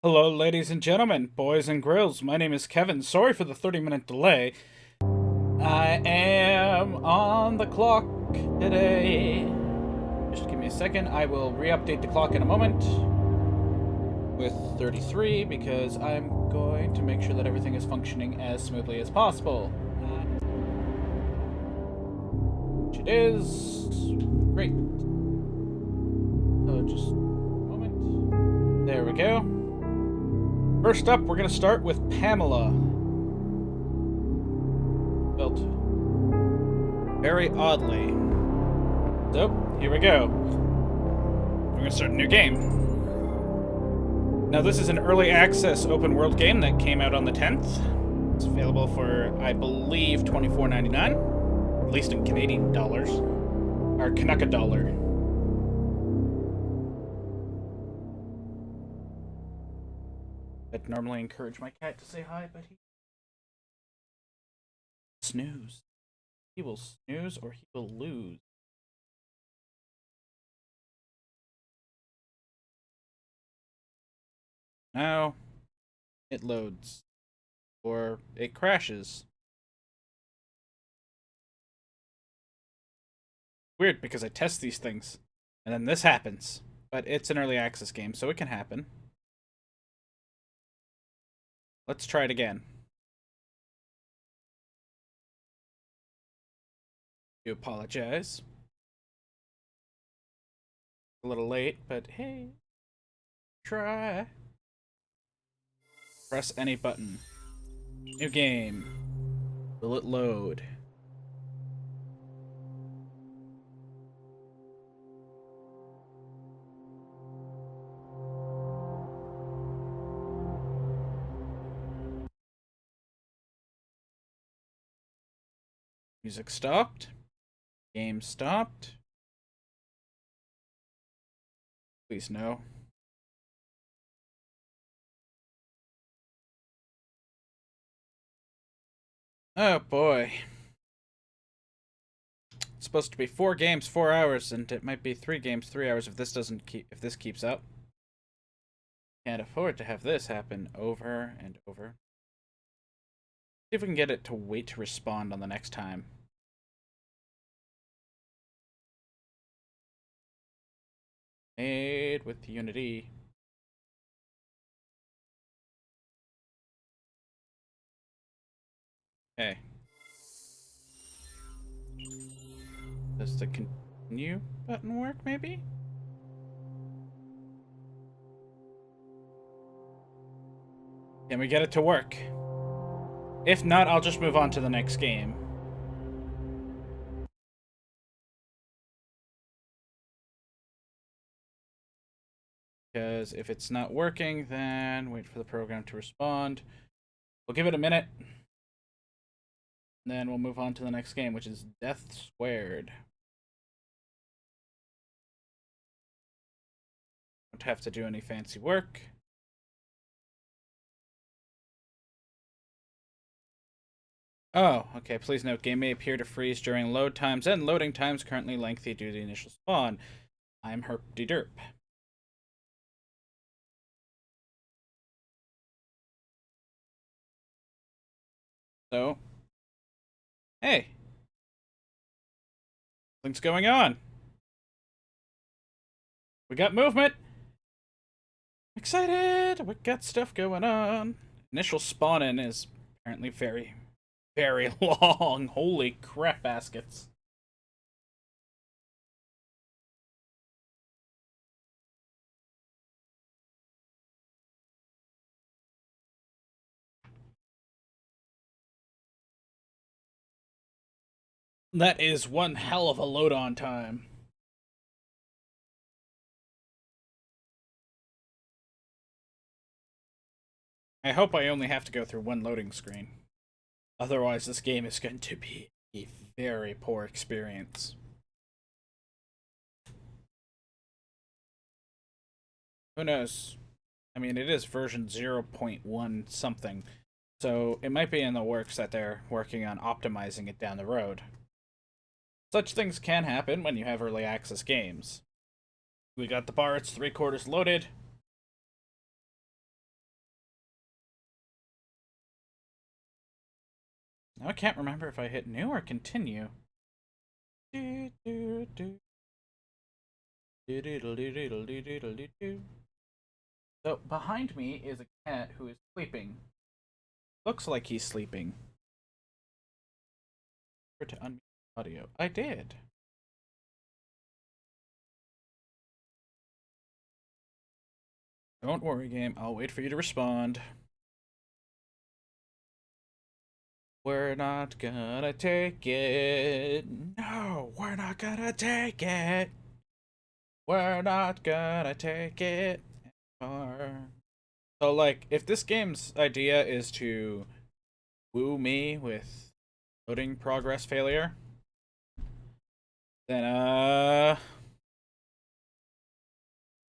Hello, ladies and gentlemen, boys and grills. My name is Kevin. Sorry for the 30-minute delay. I am on the clock today. Just give me a second. I will re-update the clock in a moment with 33 because I'm going to make sure that everything is functioning as smoothly as possible. Which it is. Great. So just a moment. There we go. First up, we're going to start with Pamela. Built very oddly. So, here we go. We're going to start a new game. Now, this is an early access open world game that came out on the 10th. It's available for, I believe, $24.99, at least in Canadian dollars, or Canuck dollar. I'd normally encourage my cat to say hi, but he snooze. He will snooze or he will lose. Now it loads. Or it crashes. Weird because I test these things. And then this happens. But it's an early access game, so it can happen. Let's try it again. I do apologize. A little late, but hey. Try. Press any button. New game. Will it load? Music stopped. Game stopped. Please no. Oh boy. It's supposed to be 4 games, 4 hours, and it might be 3 games, 3 hours if this keeps up. Can't afford to have this happen over and over. See if we can get it to wait to respond on the next time. Made with Unity. Okay. Does the continue button work, maybe? Can we get it to work? If not, I'll just move on to the next game. Because if it's not working, then wait for the program to respond. We'll give it a minute. Then we'll move on to the next game, which is Death Squared. Don't have to do any fancy work. Oh, okay. Please note, game may appear to freeze during load times and loading times currently lengthy due to the initial spawn. I'm herpty-derp. So, hey. Something's going on. We got movement. Excited. We got stuff going on. Initial spawn-in is apparently very, very long. Holy crap baskets. That is one hell of a load-on time. I hope I only have to go through one loading screen. Otherwise, this game is going to be a very poor experience. Who knows? I mean, it is version 0.1 something, so it might be in the works that they're working on optimizing it down the road. Such things can happen when you have early access games. We got the bar, it's 3/4 loaded. Now I can't remember if I hit new or continue. Do, do, do. So behind me is a cat who is sleeping. Looks like he's sleeping. To unmute audio. I did. Don't worry, game. I'll wait for you to respond. We're not gonna take it. No, we're not gonna take it. We're not gonna take it anymore. So, like, if this game's idea is to woo me with loading progress failure, then,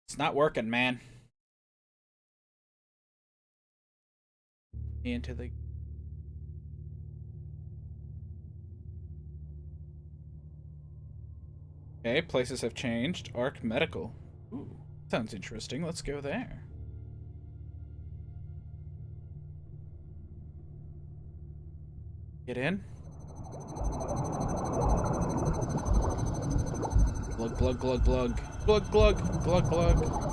it's not working, man. Into the... Okay, places have changed. Arc Medical. Ooh, sounds interesting. Let's go there. Get in. Glug, glug, glug, glug. Glug, glug, glug, glug.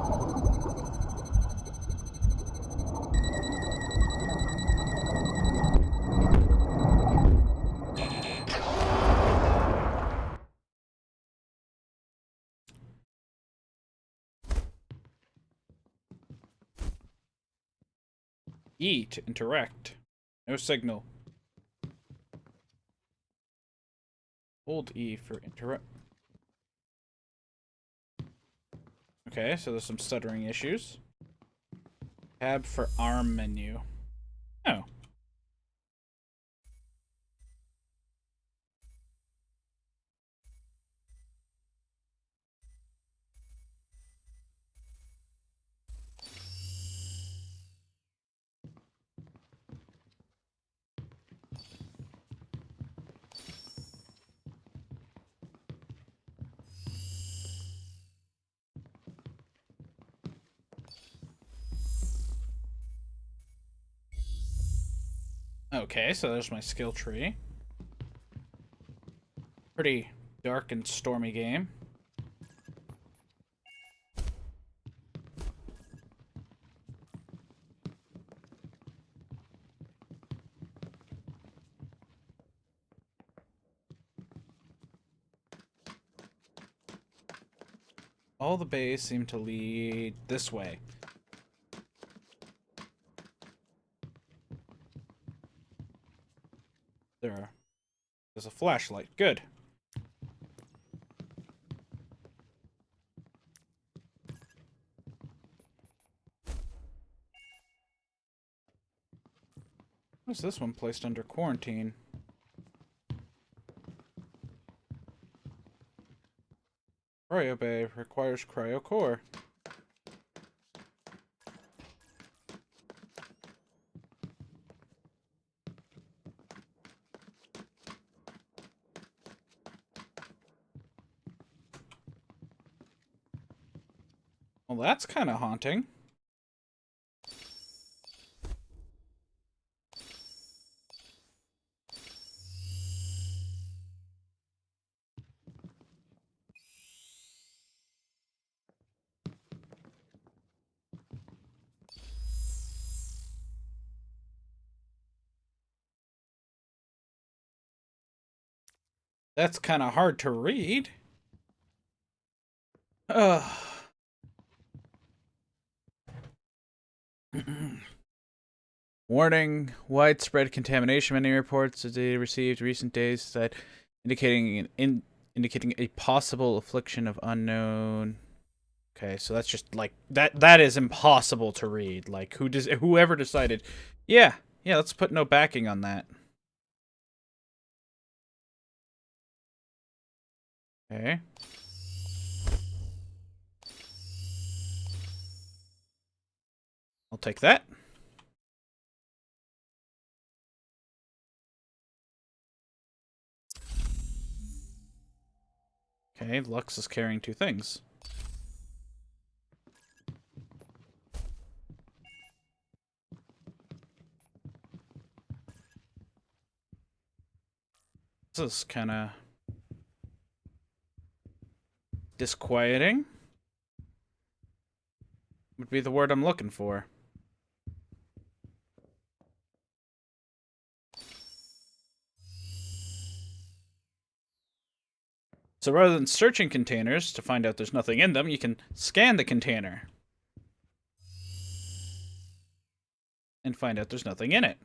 E to interact. No signal. Hold E for interrupt. Okay, so there's some stuttering issues. Tab for ARM menu. Oh. Okay, so there's my skill tree. Pretty dark and stormy game. All the bays seem to lead this way. There's a flashlight. Good. What's this one placed under quarantine? Cryo bay requires cryo core. Well, that's kind of haunting. That's kind of hard to read. Ugh. Warning, widespread contamination. Many reports of data received recent days that indicating a possible affliction of unknown. Okay, so that's just like that is impossible to read. Like whoever decided, yeah, let's put no backing on that. Okay. I'll take that. Okay, Lux is carrying two things. This is kind of disquieting. Would be the word I'm looking for. So rather than searching containers to find out there's nothing in them, you can scan the container and find out there's nothing in it.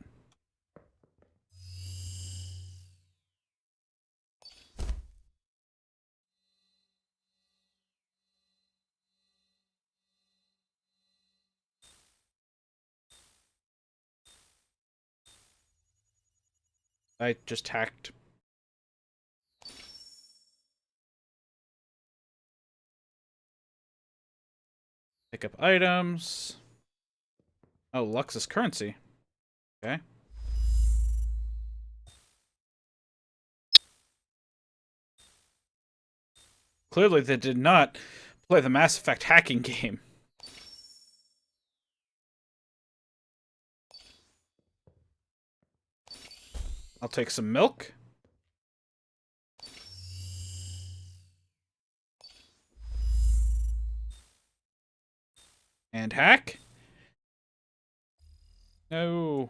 I just hacked. Pick up items. Oh, Luxus currency. Okay. Clearly they did not play the Mass Effect hacking game. I'll take some milk. And hack. No.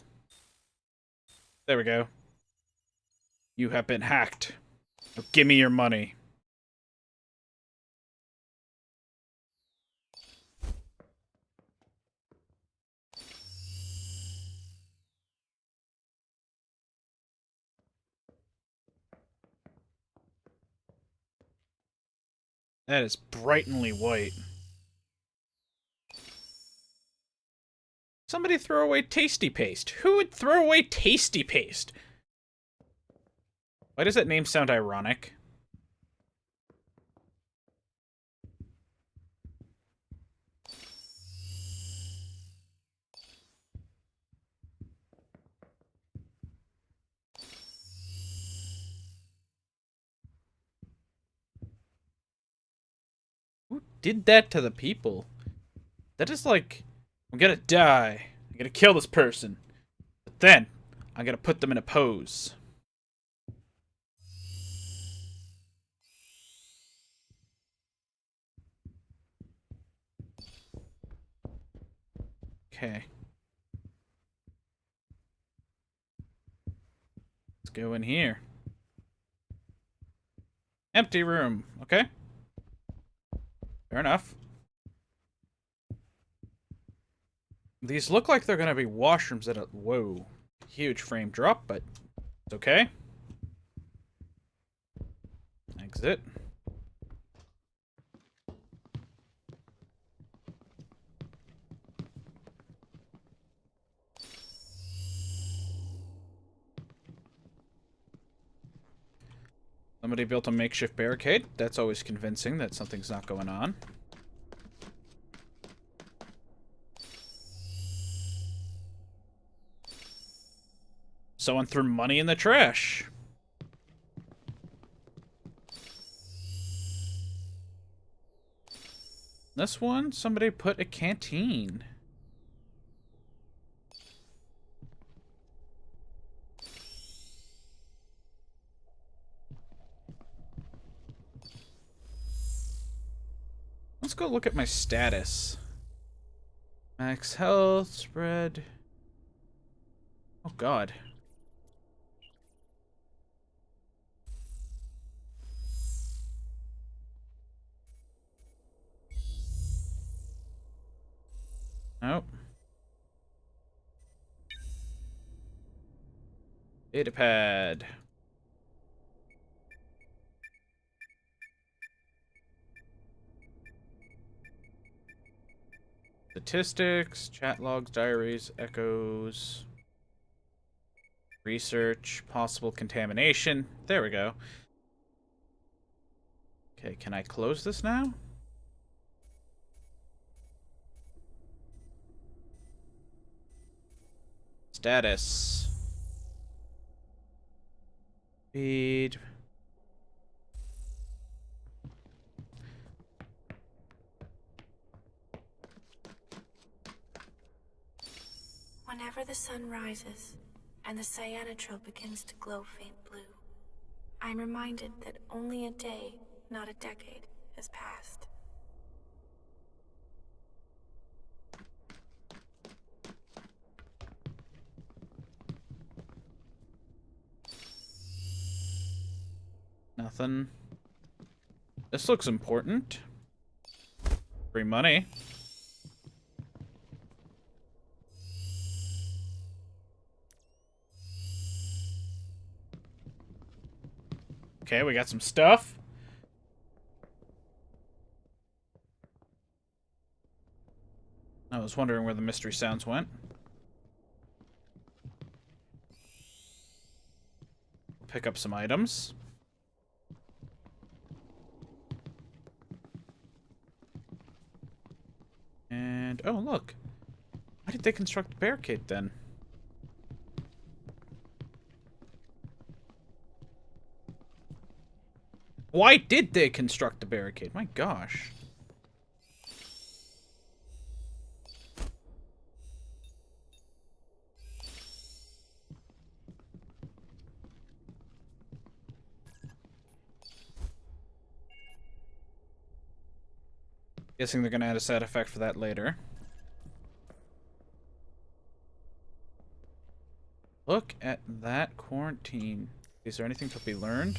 There we go. You have been hacked. Now give me your money. That is brightly white. Somebody throw away Tasty Paste. Who would throw away Tasty Paste? Why does that name sound ironic? Who did that to the people? That is like, I'm gonna die. I'm gonna kill this person. But then, I'm gonna put them in a pose. Okay. Let's go in here. Empty room. Okay. Fair enough. These look like they're gonna be washrooms at a... Whoa. Huge frame drop, but it's okay. Exit. Somebody built a makeshift barricade. That's always convincing that something's not going on. Someone threw money in the trash. This one, somebody put a canteen. Let's go look at my status. Max health, spread. Oh god. Nope. Datapad. Statistics, chat logs, diaries, echoes. Research, possible contamination. There we go. Okay, can I close this now? Status. Feed. Whenever the sun rises and the cyanotrope begins to glow faint blue, I'm reminded that only a day, not a decade, has passed. Nothing. This looks important. Free money. Okay, we got some stuff. I was wondering where the mystery sounds went. Pick up some items. And, oh, look. Why did they construct a barricade then? Why did they construct a barricade? My gosh. Guessing they're gonna add a side effect for that later. Look at that quarantine. Is there anything to be learned?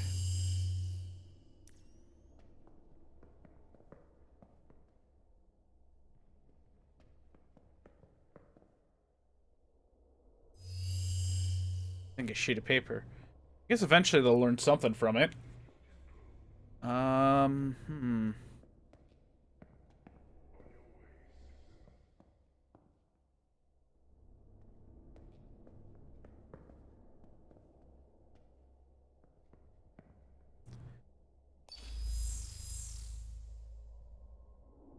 I think a sheet of paper. I guess eventually they'll learn something from it. Hmm.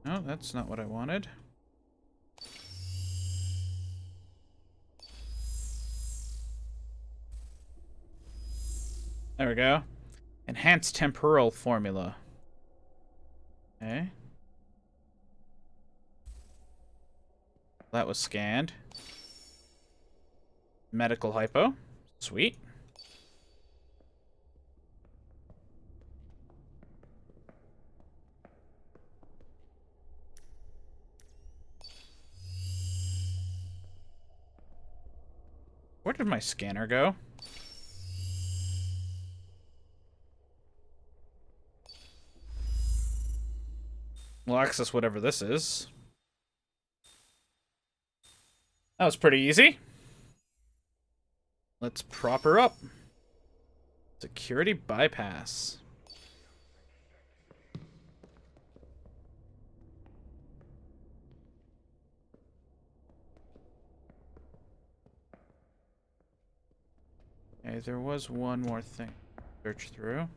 No, that's not what I wanted. There we go. Enhanced temporal formula. Okay. That was scanned. Medical hypo. Sweet. Where did my scanner go? We'll access whatever this is. That was pretty easy. Let's prop her up. Security bypass. Okay, there was one more thing to search through.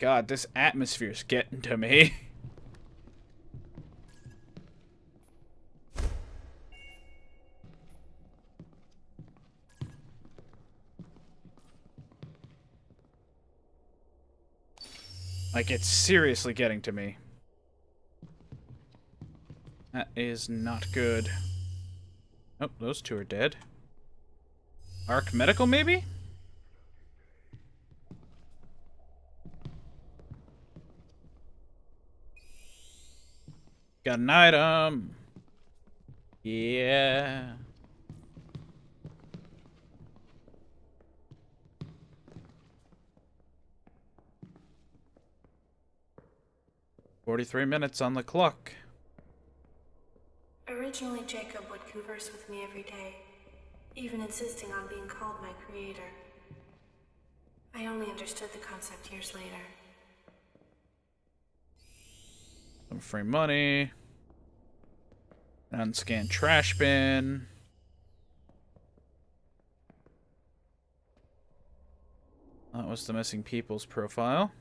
God, this atmosphere's getting to me. Like, it's seriously getting to me. That is not good. Oh, those two are dead. Arc Medical, maybe? Got an item. Yeah. "43 minutes on the clock." Originally, Jacob would converse with me every day, even insisting on being called my creator. I only understood the concept years later. Some free money. Unscanned trash bin. That was the missing people's profile.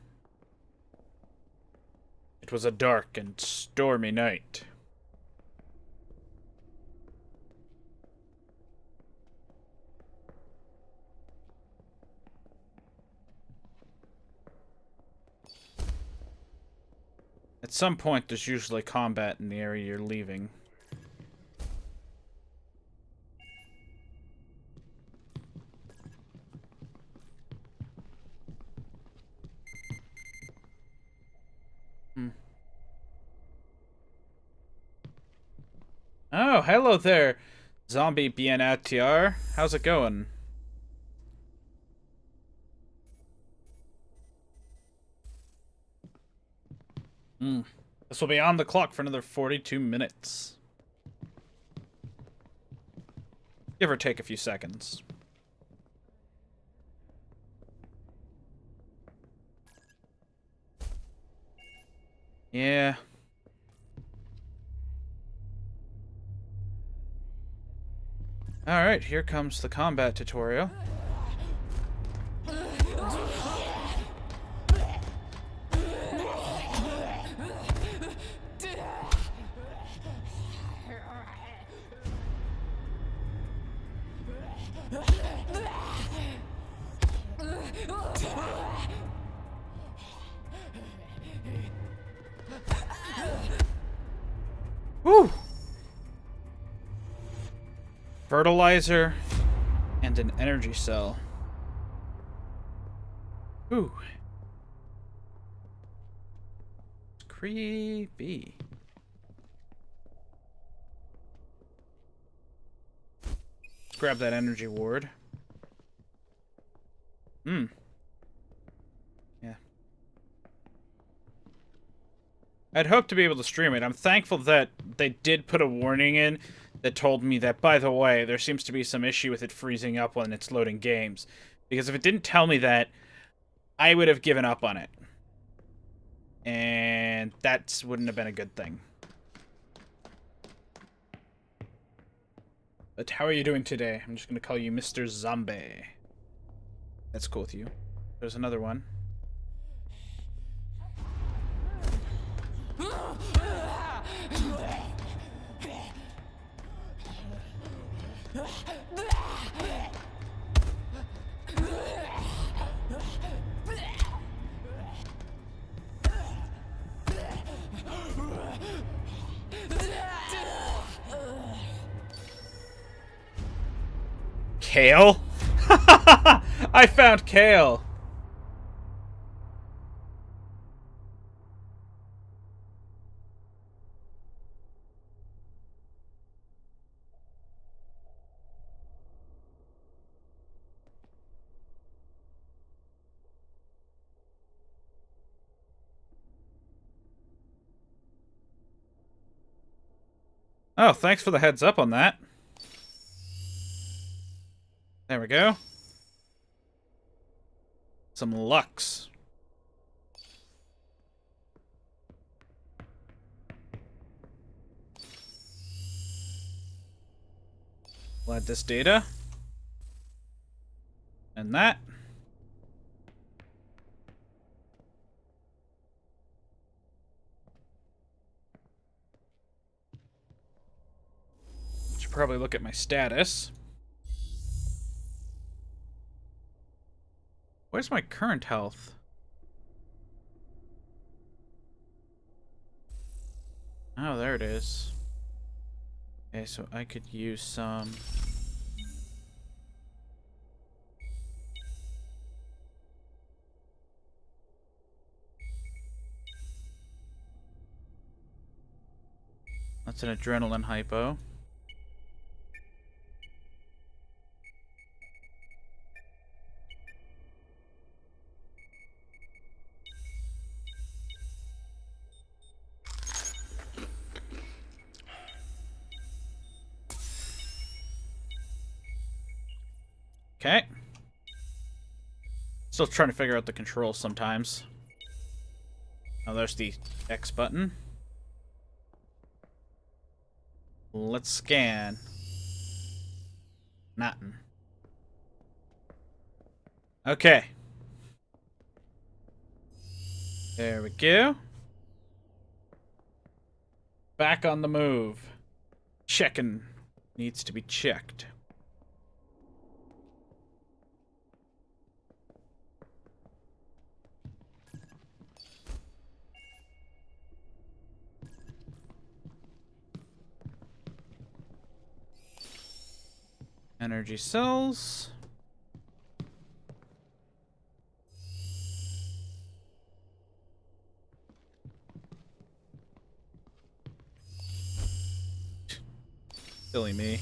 It was a dark and stormy night. At some point, there's usually combat in the area you're leaving. Oh, hello there, zombie bien-ATR. How's it going? This will be on the clock for another 42 minutes. Give or take a few seconds. Yeah. Alright, here comes the combat tutorial. Woo! Fertilizer and an energy cell. Ooh. It's creepy. Let's grab that energy ward. Yeah. I'd hoped to be able to stream it. I'm thankful that they did put a warning in that told me that, by the way, there seems to be some issue with it freezing up when it's loading games. Because if it didn't tell me that, I would have given up on it. And that wouldn't have been a good thing. But how are you doing today? I'm just going to call you Mr. Zombie. That's cool with you. There's another one. Kale? I found Kale. Oh, thanks for the heads up on that. There we go. Some Lux. We'll add this data. And that. Should probably look at my status. Where's my current health? Oh, there it is. Okay, so I could use some... That's an adrenaline hypo. Okay. Still trying to figure out the controls sometimes. Oh, there's the X button. Let's scan. Nothing. Okay. There we go. Back on the move. Checking. Needs to be checked. Energy cells. Silly me.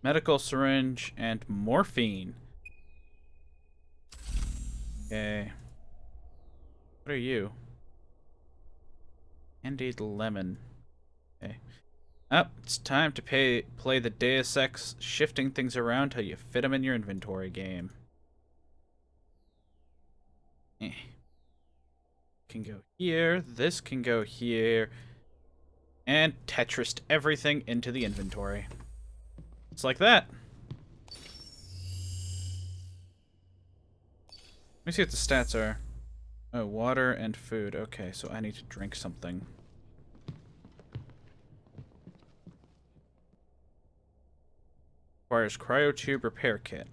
Medical syringe and morphine. Okay. What are you? Candied lemon. Okay. Up, it's time to play the Deus Ex shifting things around till you fit them in your inventory game. Can go here, this can go here, and Tetris everything into the inventory. It's like that. Let me see what the stats are. Oh, water and food. Okay, so I need to drink something. Requires cryotube repair kit.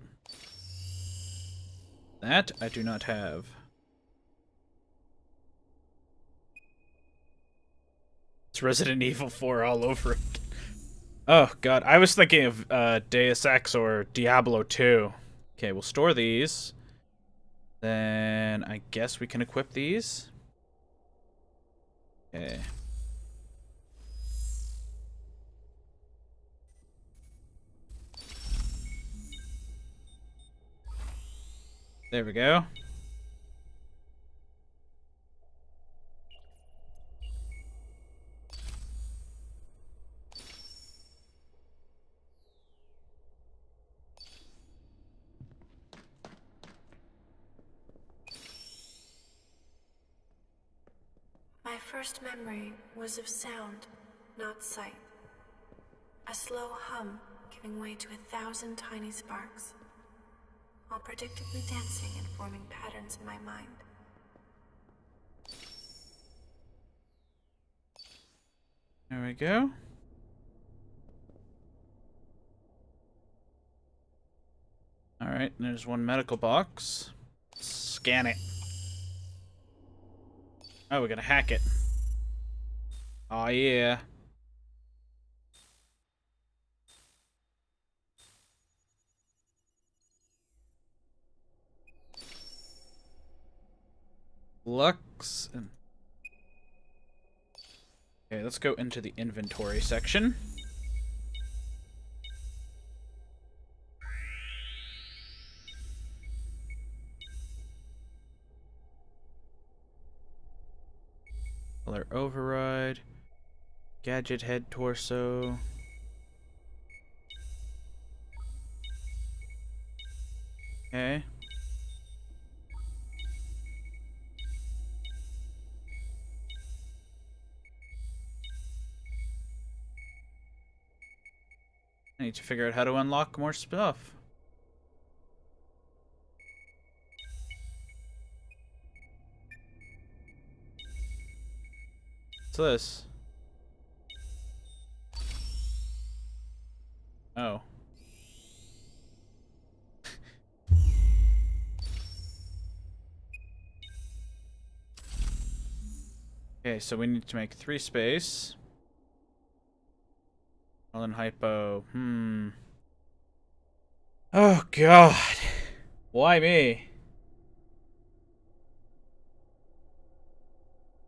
That I do not have. It's Resident Evil 4 all over again. Oh god, I was thinking of Deus Ex or Diablo 2. Okay, we'll store these. Then I guess we can equip these. Okay. There we go. My first memory was of sound, not sight. A slow hum giving way to 1,000 tiny sparks, all predictably dancing and forming patterns in my mind. There we go. Alright, there's one medical box. Scan it. Oh, we're gonna hack it. Oh yeah. Lux. Okay, let's go into the inventory section. Color override. Gadget head torso. Okay. I need to figure out how to unlock more stuff. What's this? Oh. Okay, so we need to make 3 space. Well, then hypo. Oh god. Why me?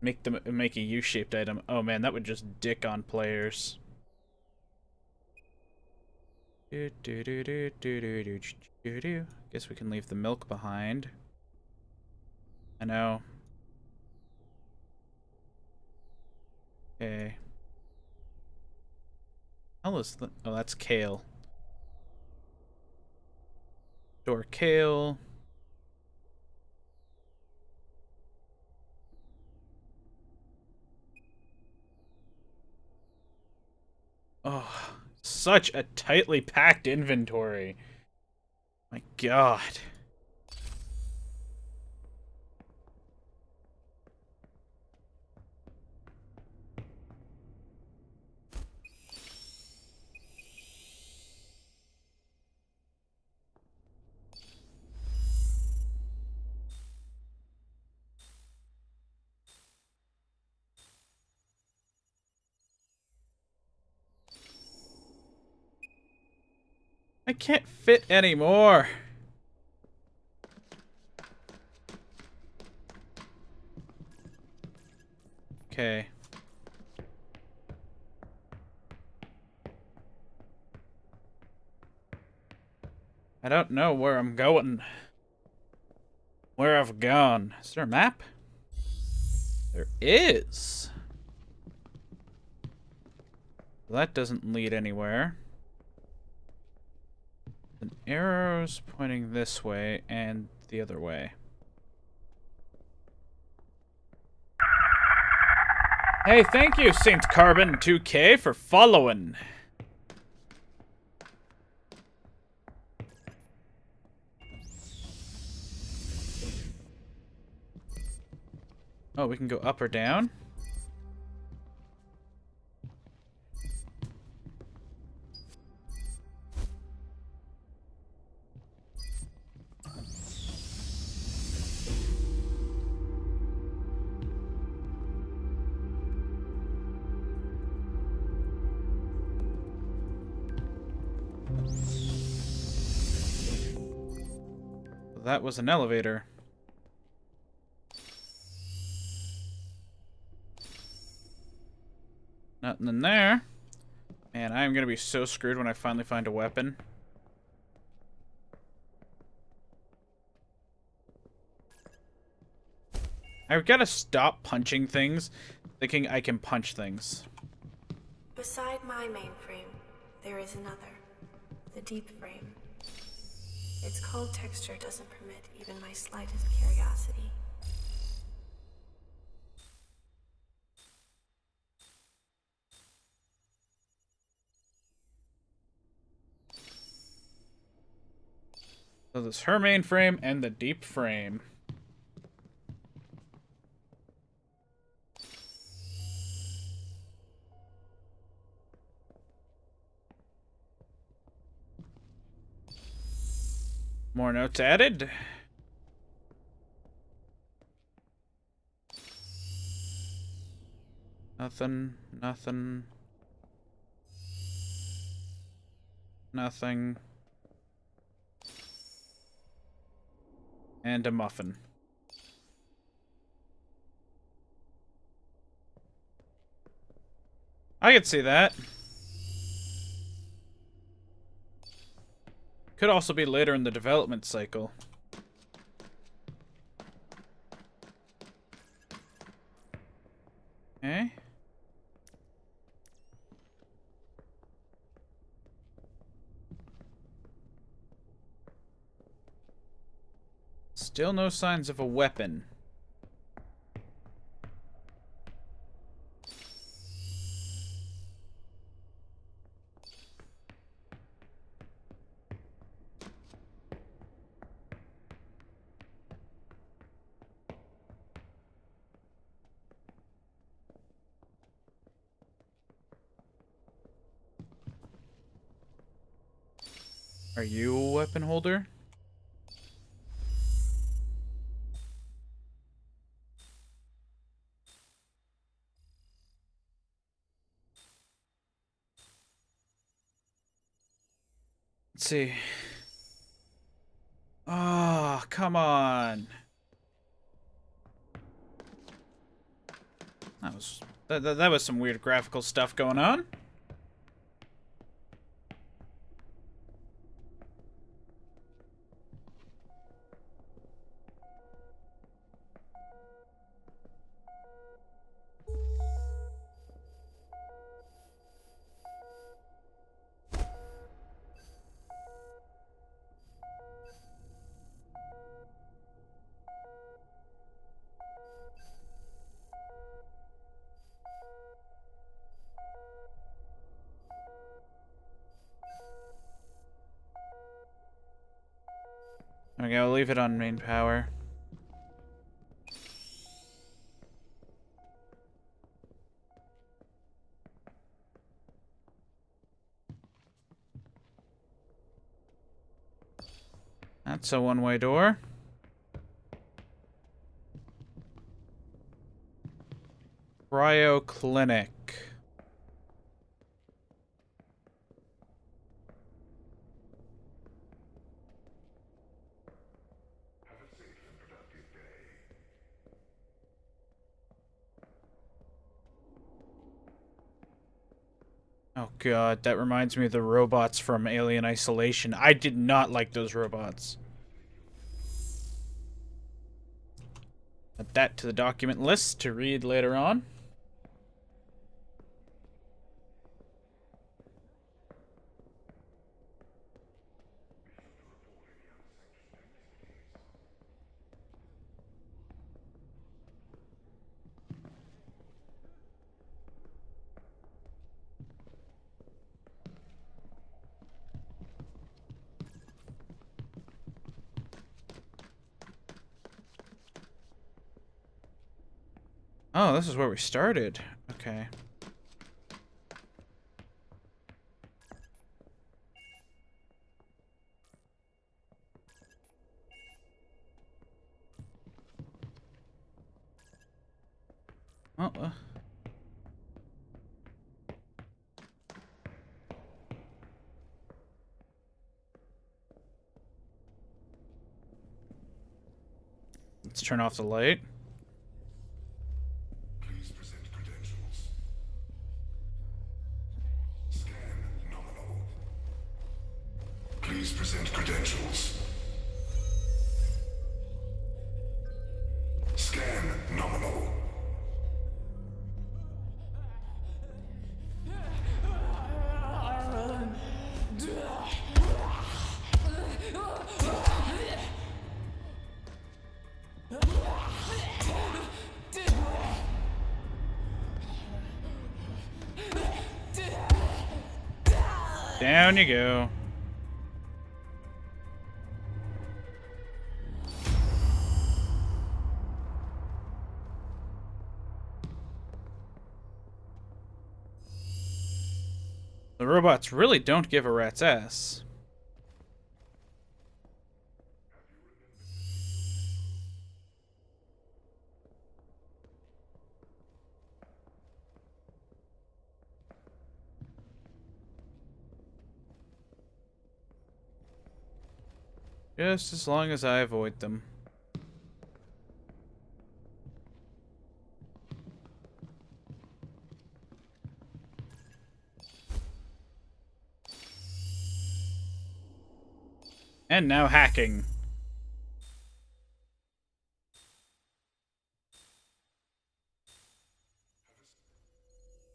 Make a U-shaped item. Oh man, that would just dick on players. Guess we can leave the milk behind. I know. Okay. Oh, that's kale. Store kale. Oh, such a tightly packed inventory. My god. I can't fit anymore. Okay. I don't know where I'm going. Where I've gone. Is there a map? There is. That doesn't lead anywhere. An arrow's pointing this way and the other way. Hey, thank you, Saint Carbon 2K, for following. Oh, we can go up or down? That was an elevator. Nothing in there. Man, I'm gonna be so screwed when I finally find a weapon. I've gotta stop punching things, thinking I can punch things. Beside my mainframe, there is another. The deep frame. Its cold texture doesn't permit even my slightest curiosity. So there's her mainframe and the deep frame. More notes added. Nothing, nothing. Nothing. And a muffin. I could see that. Could also be later in the development cycle. Okay. Still no signs of a weapon. Are you a weapon holder? Let's see. Oh, come on. That was some weird graphical stuff going on. Okay, I'll leave it on main power. That's a one-way door. Cryo Clinic. Oh god, that reminds me of the robots from Alien Isolation. I did not like those robots. Add that to the document list to read later on. Oh, this is where we started. Okay. Oh, let's turn off the light. Please present credentials. Scan nominal. Please present credentials. Scan nominal. Down you go. The robots really don't give a rat's ass. Just as long as I avoid them. And now hacking.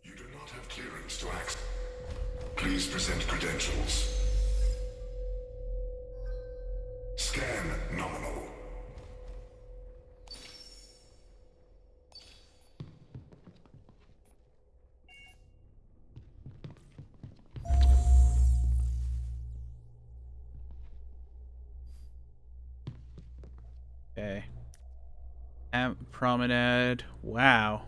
You do not have clearance to access. Please present credentials. Scan nominal. Okay. Promenade. Wow.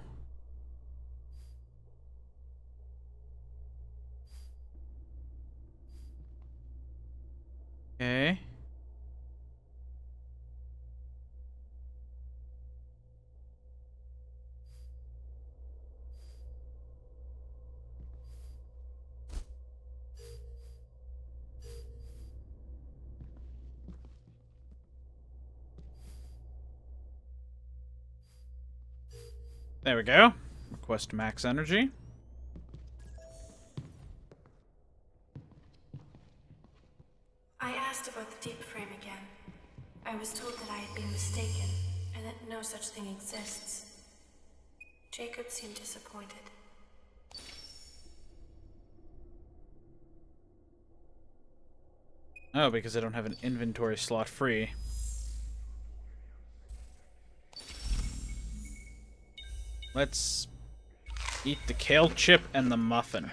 Okay. There we go. Request max energy. I asked about the deep frame again. I was told that I had been mistaken, and that no such thing exists. Jacob seemed disappointed. Oh, because I don't have an inventory slot free. Let's eat the kale chip and the muffin.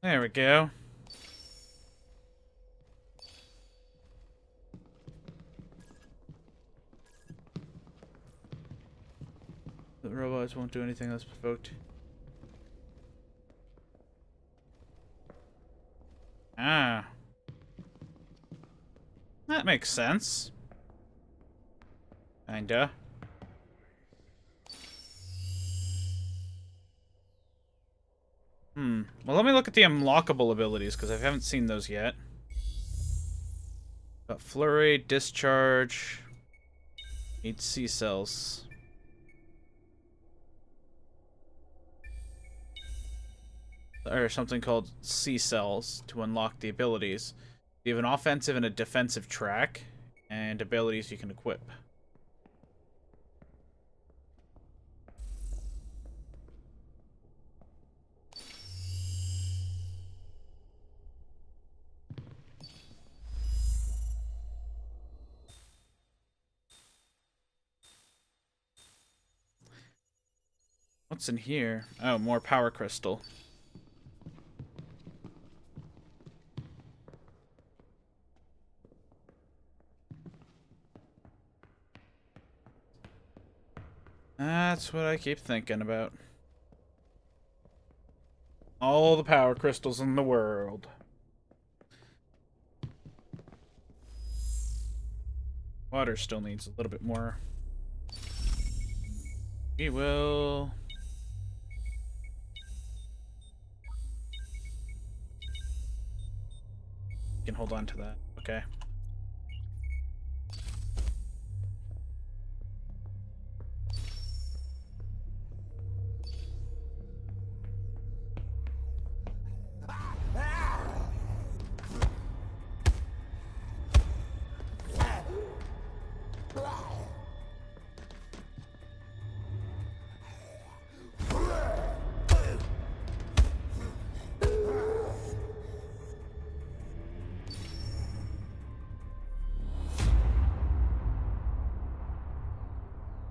There we go. The robots won't do anything that's provoked. Ah. That makes sense. Kinda. Well, let me look at the unlockable abilities, because I haven't seen those yet. Got Flurry, Discharge. Need C cells. Or something called C cells to unlock the abilities. You have an offensive and a defensive track, and abilities you can equip. What's in here? Oh, more power crystal. That's what I keep thinking about. All the power crystals in the world. Water still needs a little bit more. We will... You can hold on to that. Okay.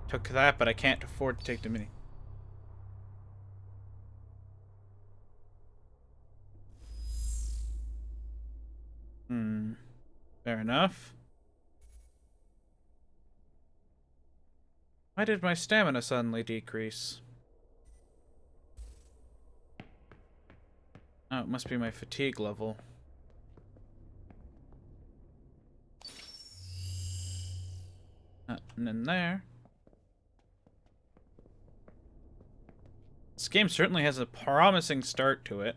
Took that, but I can't afford to take the mini. Fair enough. Why did my stamina suddenly decrease? Oh, it must be my fatigue level. Nothing in there. This game certainly has a promising start to it.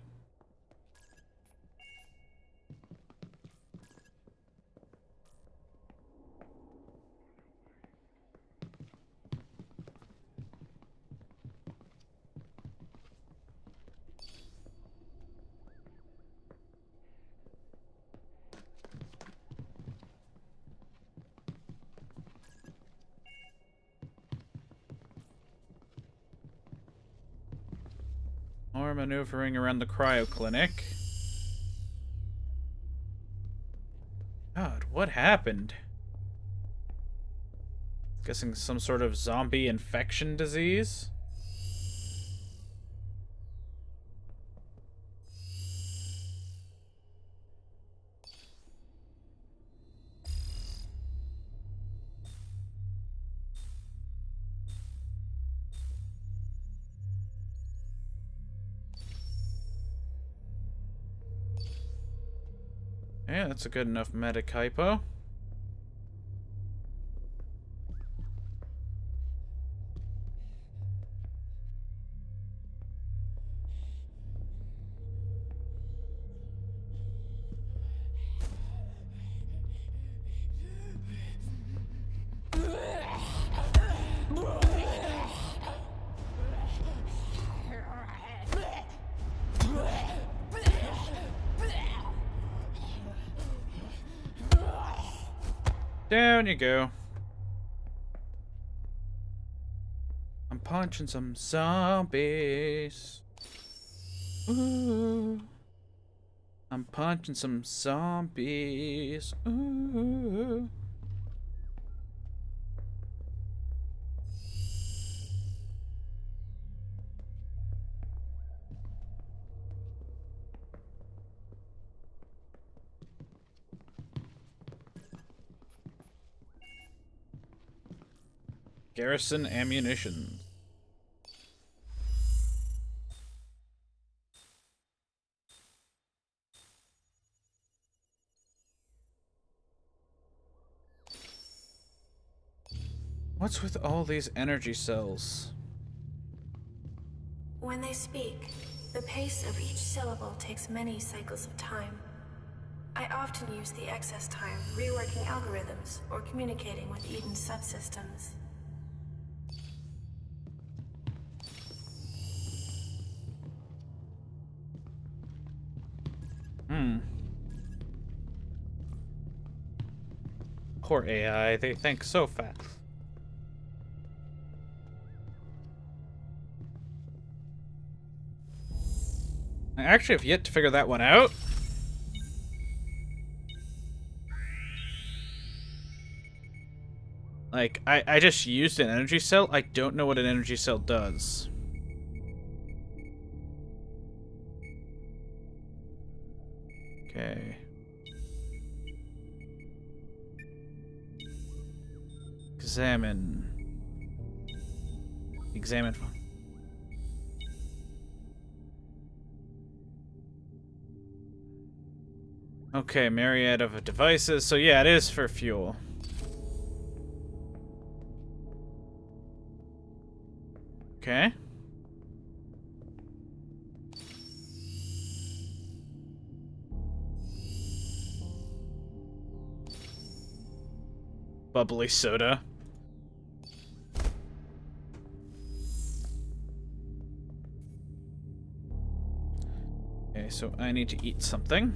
More maneuvering around the cryo clinic. God, what happened? Guessing some sort of zombie infection disease? Yeah, that's a good enough medic hypo. Down you go. I'm punching some zombies. Ooh. I'm punching some zombies. Ooh. Garrison ammunition. What's with all these energy cells? When they speak, the pace of each syllable takes many cycles of time. I often use the excess time reworking algorithms or communicating with Eden's subsystems. Poor AI, they think so fast. I actually have yet to figure that one out. Like, I just used an energy cell. I don't know what an energy cell does. Okay. Examine. Examine. Okay, myriad of devices. So yeah, it is for fuel. Okay. Bubbly soda. Okay, so I need to eat something.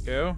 Go.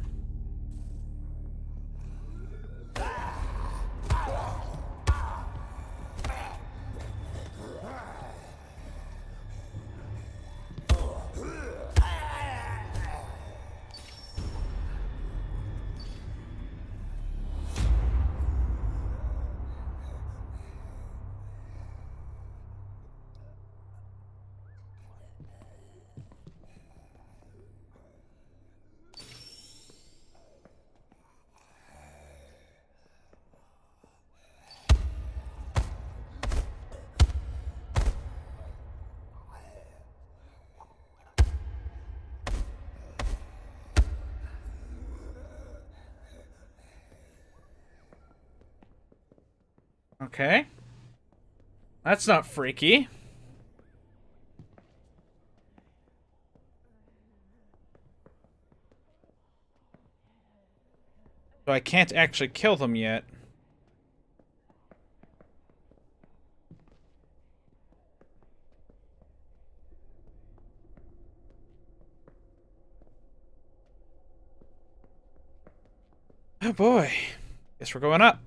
Okay. That's not freaky. So I can't actually kill them yet. Oh boy. Guess we're going up.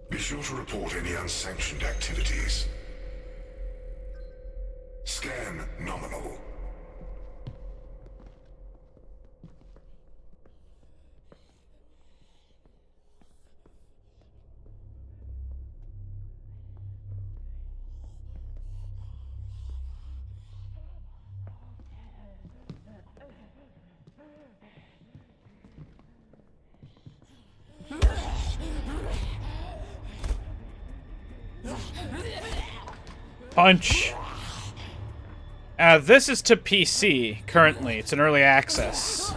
Be sure to report any unsanctioned activities. Scan nominal. Punch. This is to PC currently. It's an early access.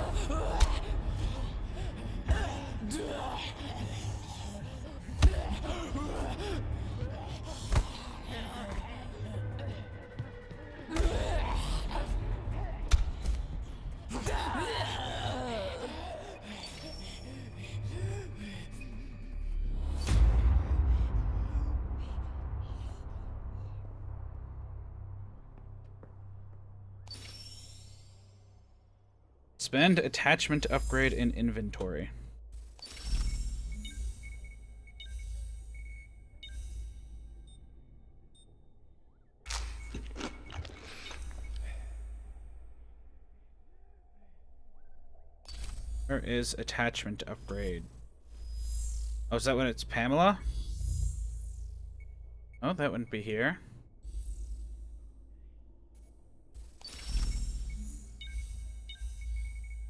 Spend attachment upgrade in inventory. Where is attachment upgrade? Oh, is that when it's P.A.M.E.L.A? Oh, that wouldn't be here.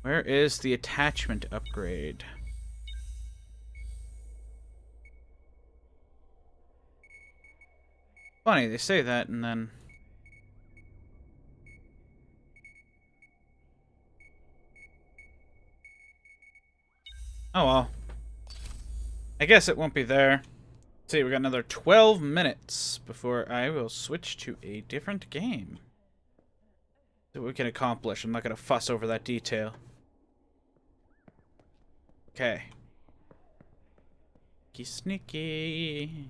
Where is the attachment upgrade? Funny, they say that and then... Oh well. I guess it won't be there. Let's see, we got another 12 minutes before I will switch to a different game. So we can accomplish. I'm not going to fuss over that detail. Okay. Sneaky, sneaky.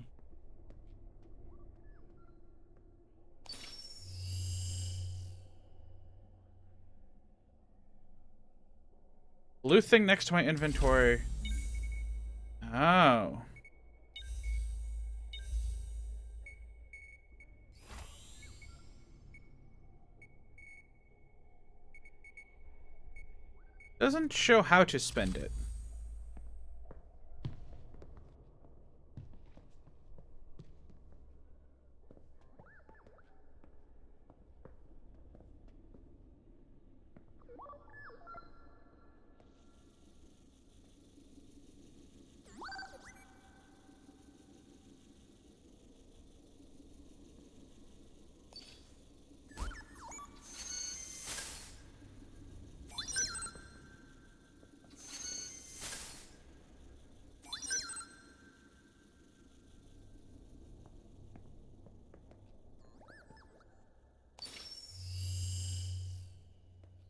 Blue thing next to my inventory. Oh. Doesn't show how to spend it.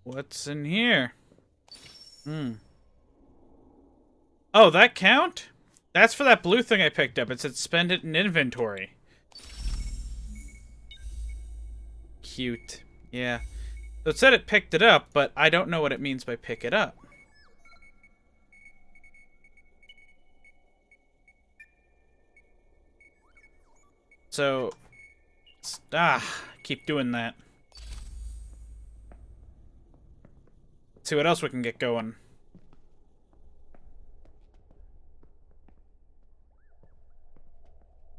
What's in here? Oh, that count? That's for that blue thing I picked up. It said spend it in inventory. Cute. Yeah. So it said it picked it up, but I don't know what it means by pick it up. So... keep doing that. Let's see what else we can get going.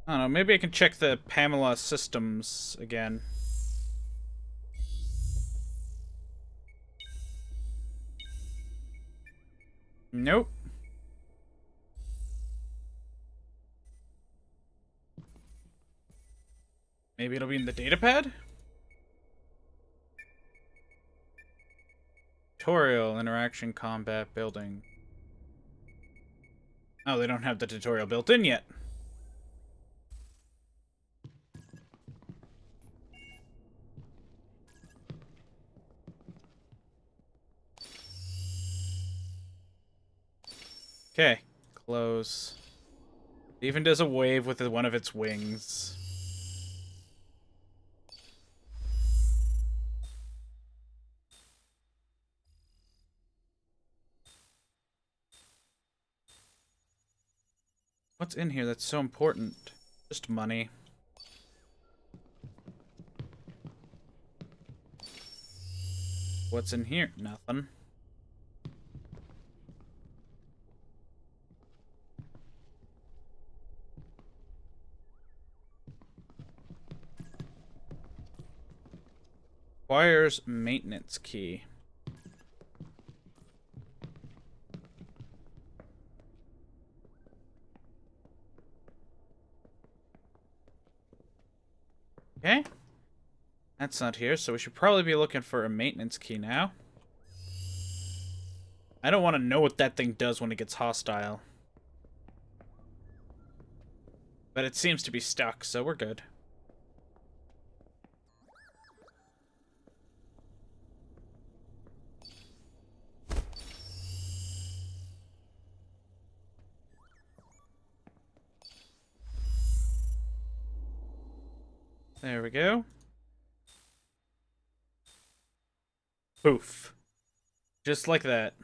I don't know, maybe I can check the P.A.M.E.L.A systems again. Nope. Maybe it'll be in the datapad? Tutorial, interaction, combat, building. Oh, they don't have the tutorial built in yet. Okay, close. It even does a wave with one of its wings. What's in here that's so important? Just money. What's in here? Nothing. Requires maintenance key. Okay. That's not here, so we should probably be looking for a maintenance key now. I don't want to know what that thing does when it gets hostile. But it seems to be stuck, so we're good. There we go. Poof. Just like that.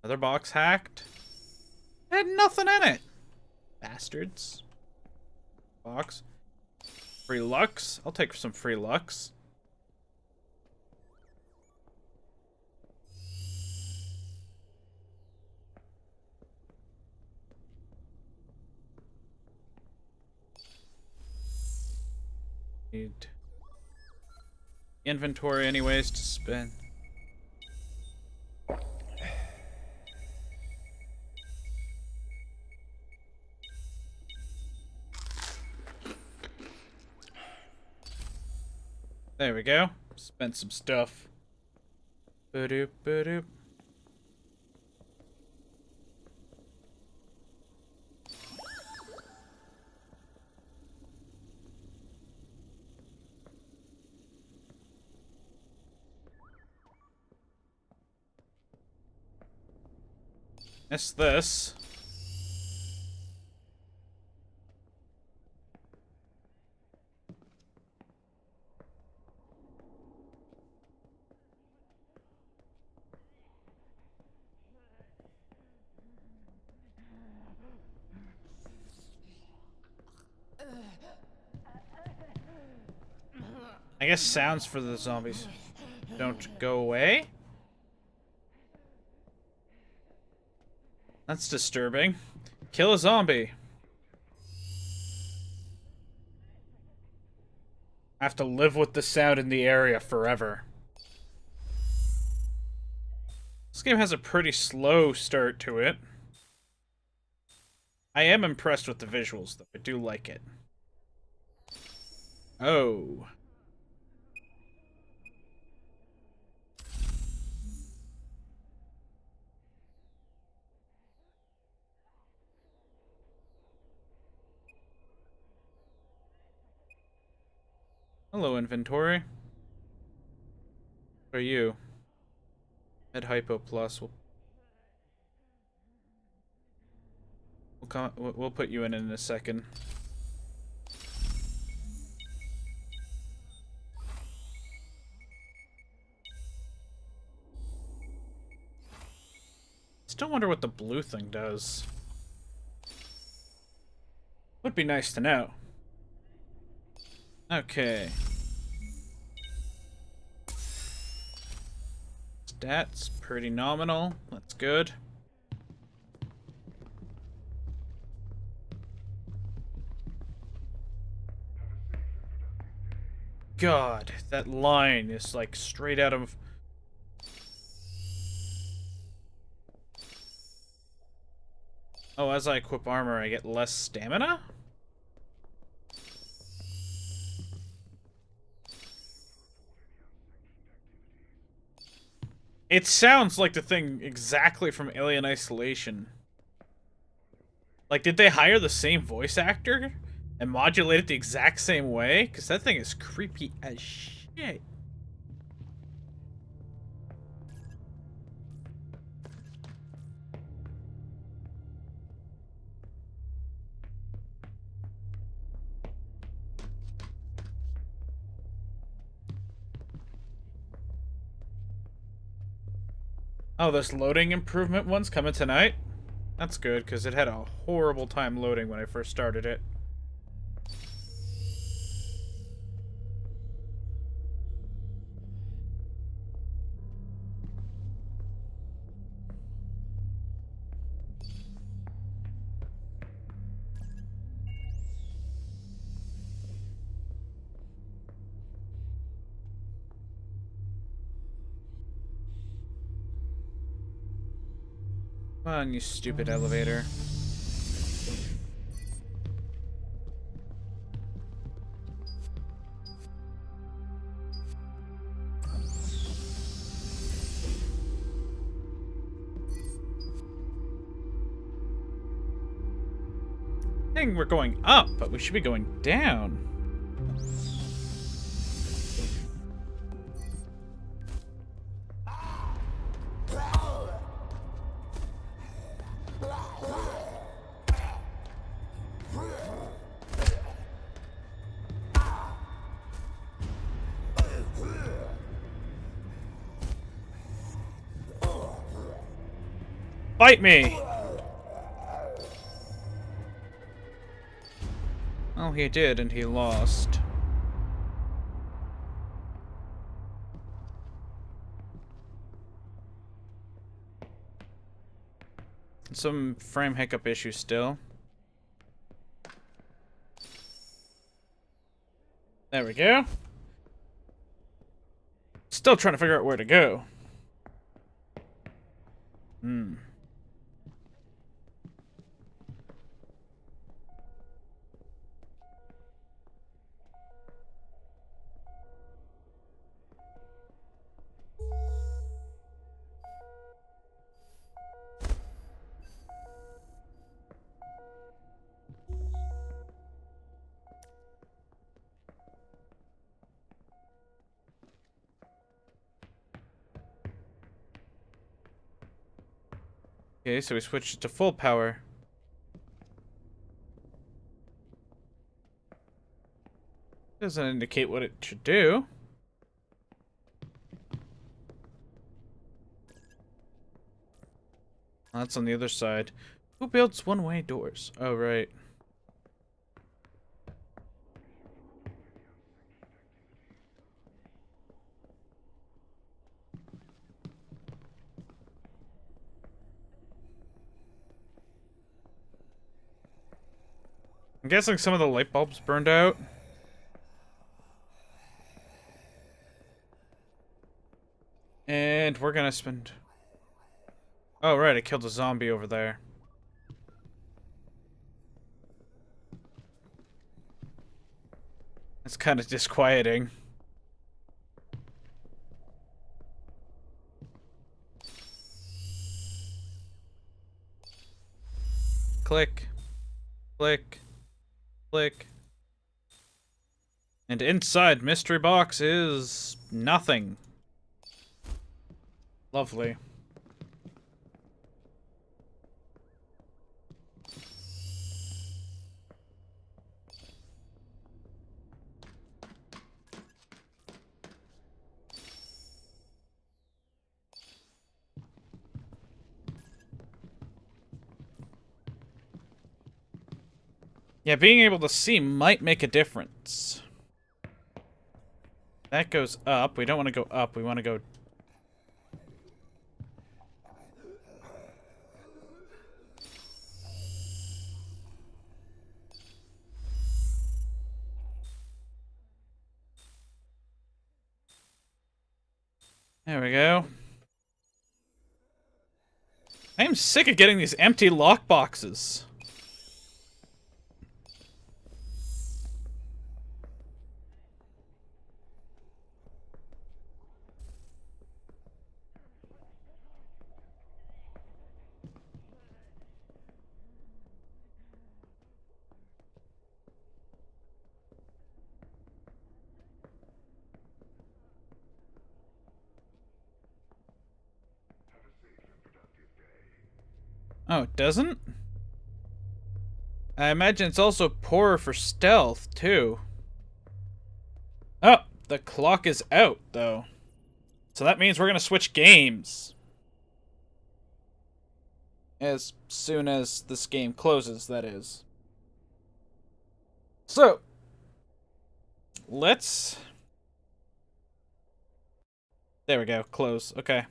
Another box hacked. Had nothing in it. Bastards. Box. Free Lux. I'll take some free Lux. Need inventory anyways to spend. There we go. Spent some stuff. Ba-doop, ba-doop. Missed this. I guess sounds for the zombies don't go away. That's disturbing. Kill a zombie. I have to live with the sound in the area forever. This game has a pretty slow start to it. I am impressed with the visuals, though. I do like it. Oh. Hello, inventory. What are you? Med Hypo Plus. We'll put you in a second. Still wonder what the blue thing does. Would be nice to know. Okay. Stats pretty nominal. That's good. God, that line is like straight out of... Oh, as I equip armor, I get less stamina? It sounds like the thing exactly from Alien Isolation. Like, did they hire the same voice actor? And modulate it the exact same way? Because that thing is creepy as shit. Oh, this loading improvement one's coming tonight? That's good, because it had a horrible time loading when I first started it. Come on, you stupid elevator. I think we're going up, but we should be going down. Fight me! Well, he did, and he lost. Some frame hiccup issue still. There we go. Still trying to figure out where to go. Okay, so we switched it to full power. Doesn't indicate what it should do. That's on the other side. Who builds one-way doors? Oh, right. I'm guessing some of the light bulbs burned out. And we're gonna spend... Oh, right, I killed a zombie over there. That's kind of disquieting. Click. Click. Click. And inside mystery box is... nothing. Lovely. Yeah, being able to see might make a difference. That goes up. We don't want to go up. We want to go... There we go. I am sick of getting these empty lockboxes. Oh, it doesn't? I imagine it's also poorer for stealth, too. Oh, the clock is out, though. So that means we're gonna switch games. As soon as this game closes, that is. So, let's... There we go, close, okay.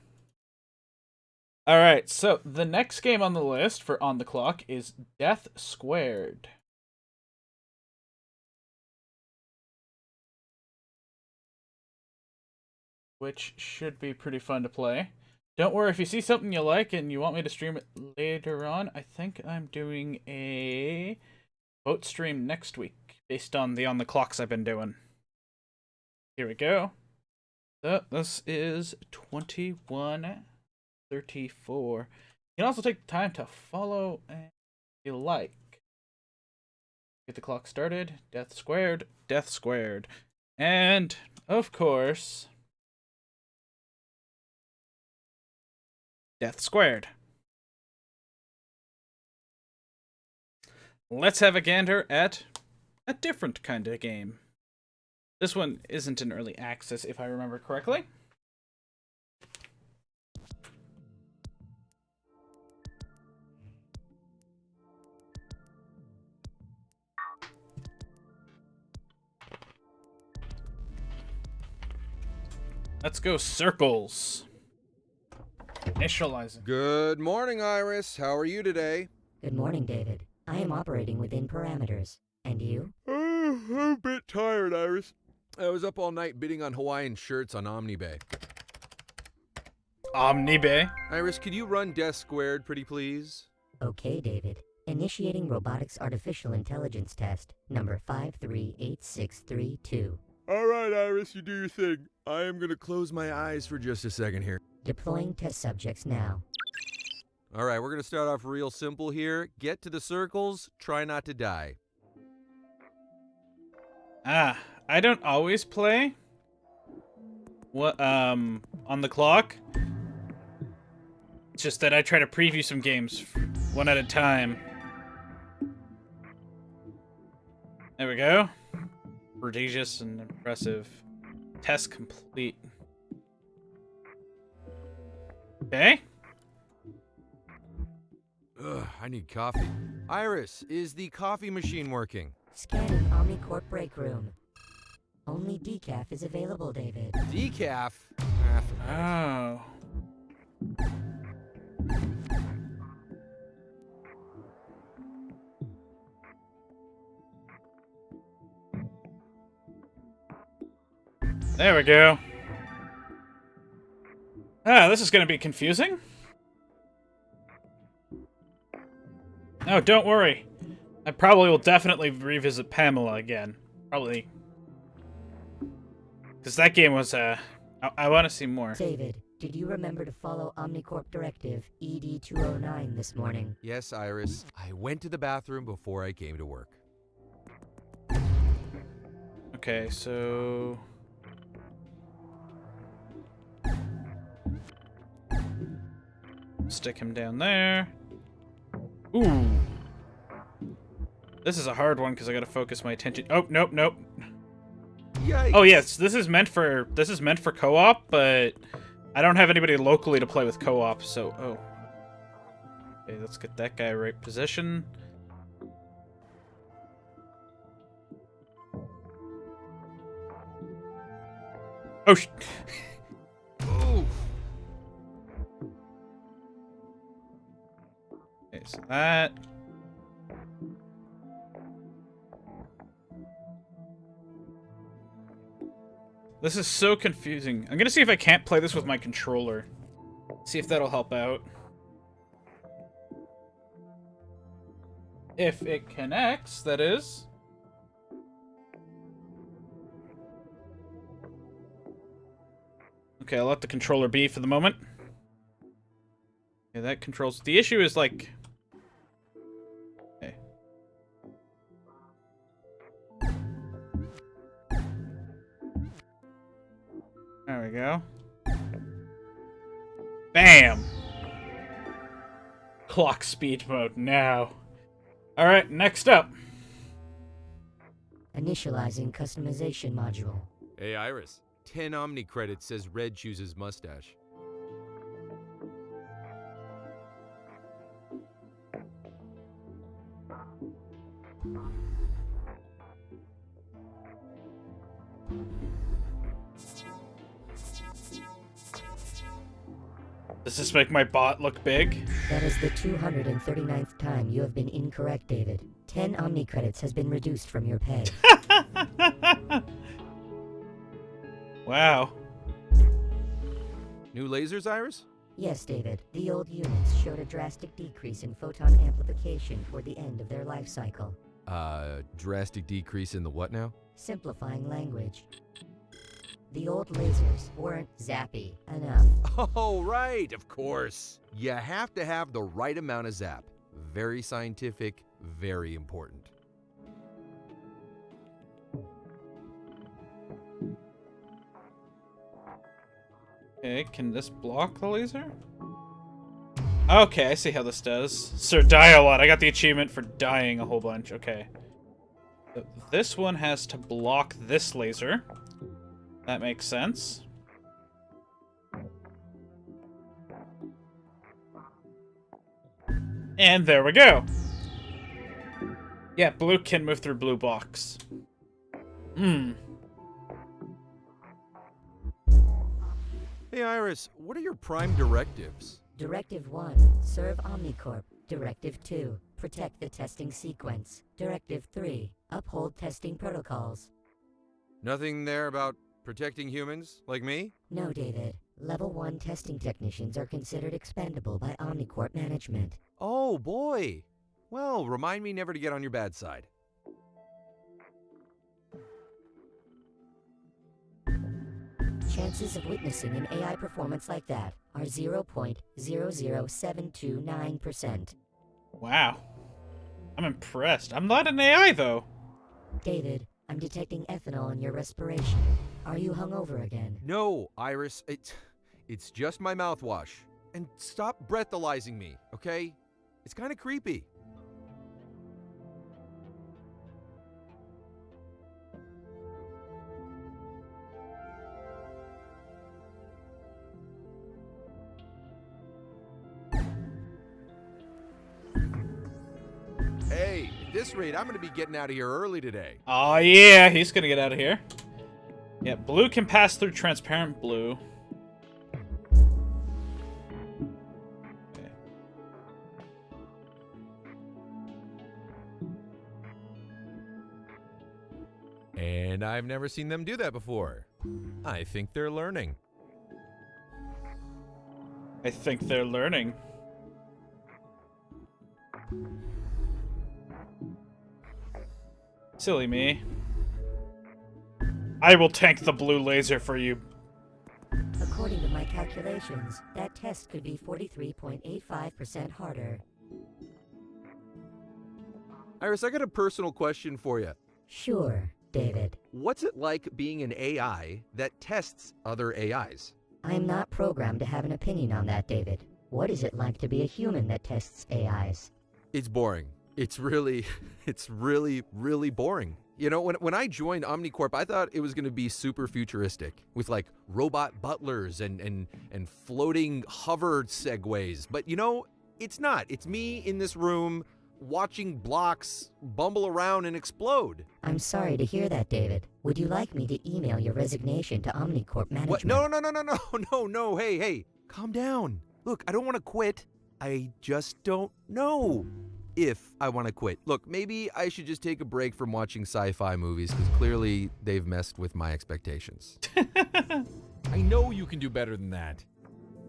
Alright, so the next game on the list for On the Clock is Death Squared. Which should be pretty fun to play. Don't worry, if you see something you like and you want me to stream it later on, I think I'm doing a boat stream next week, based on the On the Clocks I've been doing. Here we go. So, this is 21:34. You can also take the time to follow if you like. Get the clock started. Death Squared. Death Squared. And, of course... Death Squared. Let's have a gander at a different kind of game. This one isn't in early access, if I remember correctly. Let's go circles. Initializing. Good morning, Iris. How are you today? Good morning, David. I am operating within parameters. And you? I'm a bit tired, Iris. I was up all night bidding on Hawaiian shirts on OmniBay. OmniBay. Iris, could you run Death Squared, pretty please? Okay, David. Initiating Robotics Artificial Intelligence Test, number 538632. All right, Iris, you do your thing. I am going to close my eyes for just a second here. Deploying test subjects now. All right, we're going to start off real simple here. Get to the circles, try not to die. Ah, I don't always play. What, on the clock? It's just that I try to preview some games one at a time. There we go. Prodigious and impressive. Test complete. Okay. Ugh, I need coffee. Iris, is the coffee machine working? Scanning OmniCorp break room. Only decaf is available, David. Decaf? Forget it. Oh. There we go. Ah, this is going to be confusing. No, don't worry. I probably will definitely revisit P.A.M.E.L.A again. Probably. Because that game was, I want to see more. David, did you remember to follow OmniCorp Directive ED209 this morning? Yes, Iris. I went to the bathroom before I came to work. Okay, so... Stick him down there. Ooh. This is a hard one because I gotta focus my attention. Oh, nope, nope. Yikes. Oh yes, this is meant for co-op, but I don't have anybody locally to play with co-op, so okay, let's get that guy right position. Oh sh Oof. Okay, so that. This is so confusing. I'm gonna see if I can't play this with my controller. See if that'll help out. If it connects, that is. Okay, I'll let the controller be for the moment. Okay, that controls. The issue is like. Okay. There we go. Bam! Clock speed mode now. Alright, next up. Initializing customization module. Hey, Iris. 10 Omni credits says Red chooses mustache. Does this make my bot look big? That is the 239th time you have been incorrect, David. 10 Omni credits has been reduced from your pay. Wow. New lasers, Iris? Yes, David. The old units showed a drastic decrease in photon amplification toward the end of their life cycle. Drastic decrease in the what now? Simplifying language. The old lasers weren't zappy enough. Oh, right, of course. You have to have the right amount of zap. Very scientific, very important. Okay, can this block the laser? Okay, I see how this does. Sir, die a lot. I got the achievement for dying a whole bunch. Okay. So this one has to block this laser. That makes sense. And there we go. Yeah, blue can move through blue box. Hmm. Hey, Iris, what are your prime directives? Directive 1, serve OmniCorp. Directive 2, protect the testing sequence. Directive 3, uphold testing protocols. Nothing there about protecting humans, like me? No, David. Level 1 testing technicians are considered expendable by OmniCorp management. Oh, boy. Well, remind me never to get on your bad side. Chances of witnessing an AI performance like that are 0.00729%. Wow. I'm impressed. I'm not an AI, though. David, I'm detecting ethanol in your respiration. Are you hungover again? No, Iris, it's just my mouthwash. And stop breathalyzing me, okay? It's kind of creepy. Hey, at this rate, I'm gonna be getting out of here early today. Oh yeah, he's gonna get out of here. Yeah, blue can pass through transparent blue. Okay. And I've never seen them do that before. I think they're learning. I think they're learning. Silly me. I will tank the blue laser for you. According to my calculations, that test could be 43.85% harder. Iris, I got a personal question for you. Sure, David. What's it like being an AI that tests other AIs? I'm not programmed to have an opinion on that, David. What is it like to be a human that tests AIs? It's boring. It's really boring. You know, when I joined Omnicorp, I thought it was going to be super futuristic with like robot butlers and floating hover segways. But you know, it's not. It's me in this room watching blocks bumble around and explode. I'm sorry to hear that, David. Would you like me to email your resignation to Omnicorp management? What? No. Hey, calm down. Look, I don't want to quit. I just don't know if I want to quit. Look, maybe I should just take a break from watching sci-fi movies because clearly they've messed with my expectations. I know you can do better than that.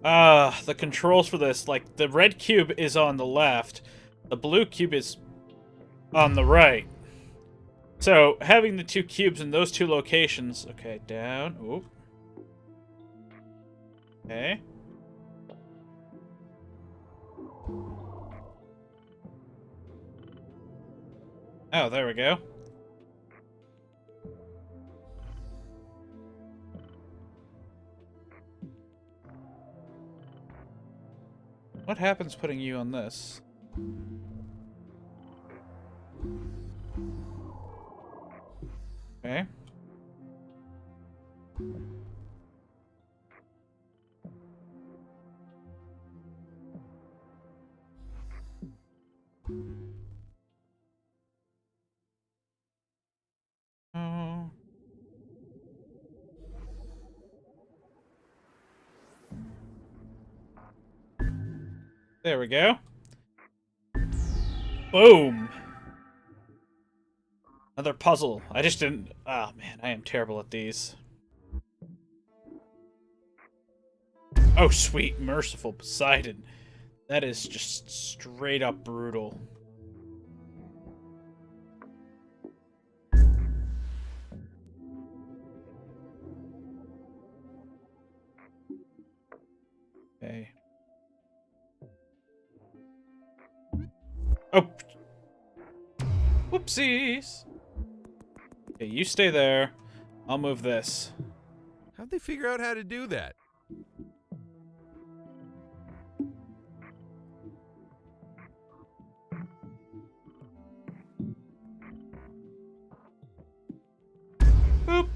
The controls for this, like, the red cube is on the left, the blue cube is on the right. So, having the two cubes in those two locations... Okay, down. Ooh. Okay. Oh, there we go. What happens putting you on this? Okay. Oh. There we go. Boom. Another puzzle. I just didn't... Oh, man, I am terrible at these. Oh, sweet, merciful Poseidon. That is just straight up brutal. Okay. Oh! Whoopsies! Okay, you stay there. I'll move this. How'd they figure out how to do that? Boop.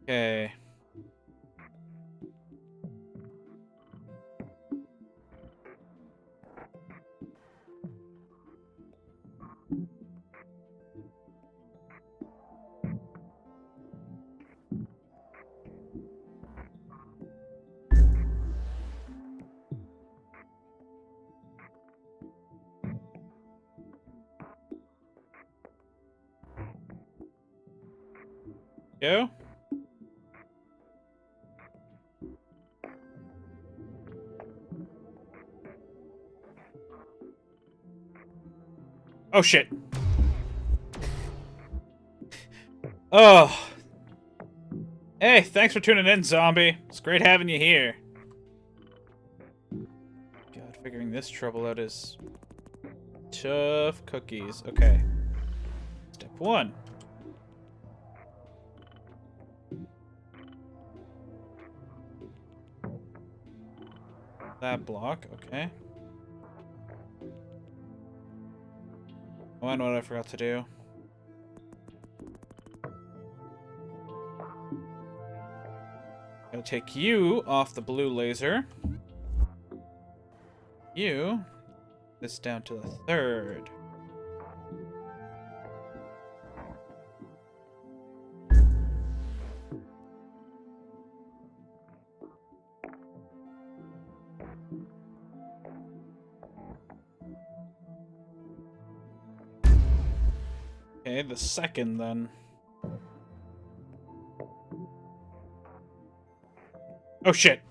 Okay. Go. Oh, shit. Oh. Hey, thanks for tuning in, zombie. It's great having you here. God, figuring this trouble out is tough cookies. Okay. Step 1. That block, okay. Oh, I know what I forgot to do. Gotta take you off the blue laser. You. This down to the third. Okay, the second then. Oh shit.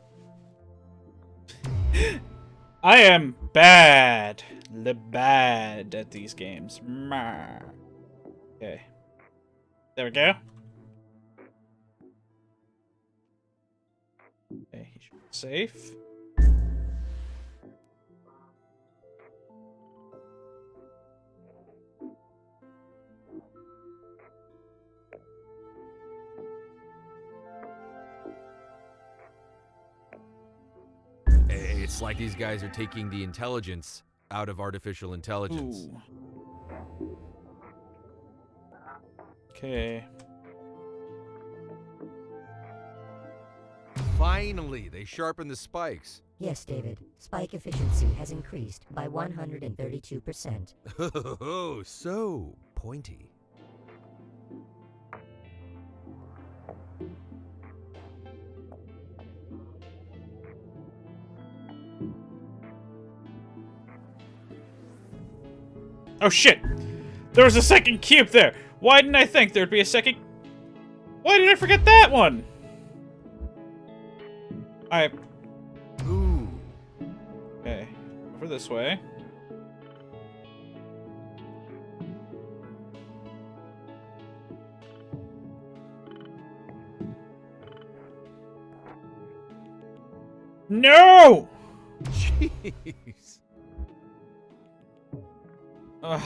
I am bad. Bad at these games. Okay. There we go. Okay, he should be safe. It's like these guys are taking the intelligence out of artificial intelligence. Ooh. Okay. Finally, they sharpen the spikes. Yes, David. Spike efficiency has increased by 132%. Oh, so pointy. Oh shit! There was a second cube there! Why didn't I think there'd be a second... Why did I forget that one? Ooh. Okay. Over this way. No! Jeez. Ugh.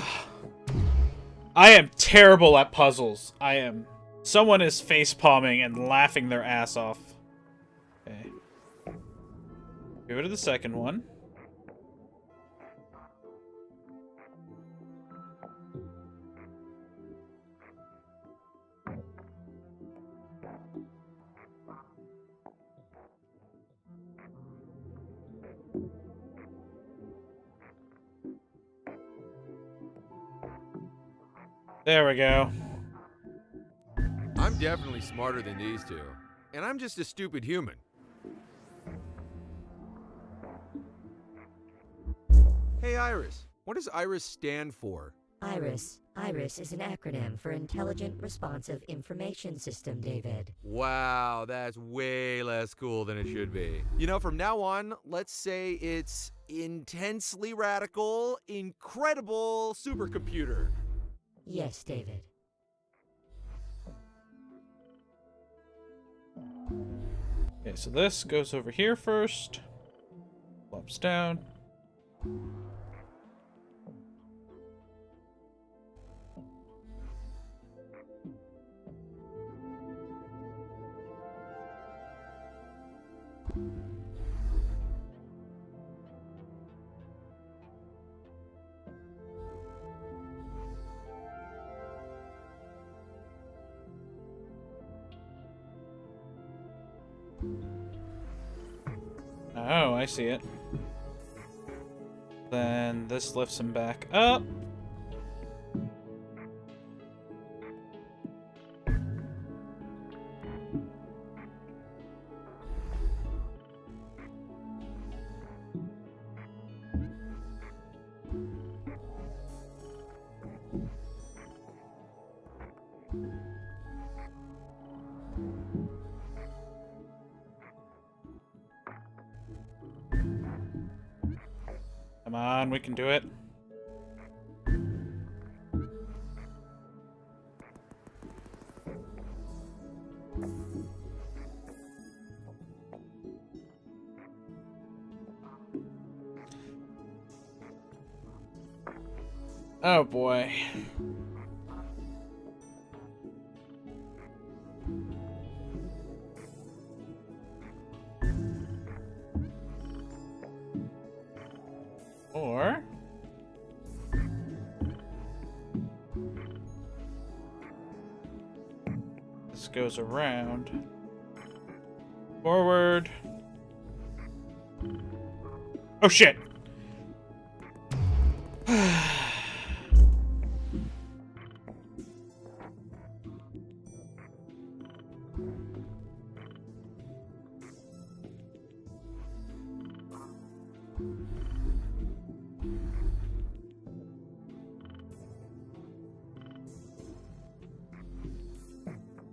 I am terrible at puzzles. I am. Someone is face palming and laughing their ass off. Okay. Go to the second one. There we go. I'm definitely smarter than these two. And I'm just a stupid human. Hey, Iris. What does Iris stand for? IRIS. IRIS is an acronym for Intelligent Responsive Information System, David. Wow, that's way less cool than it should be. You know, from now on, let's say it's intensely radical, incredible supercomputer. Yes, David. Okay, so this goes over here first. Flops down. Oh, I see it. Then this lifts him back up. Come on, we can do it. Oh boy. goes around. Forward. Oh shit!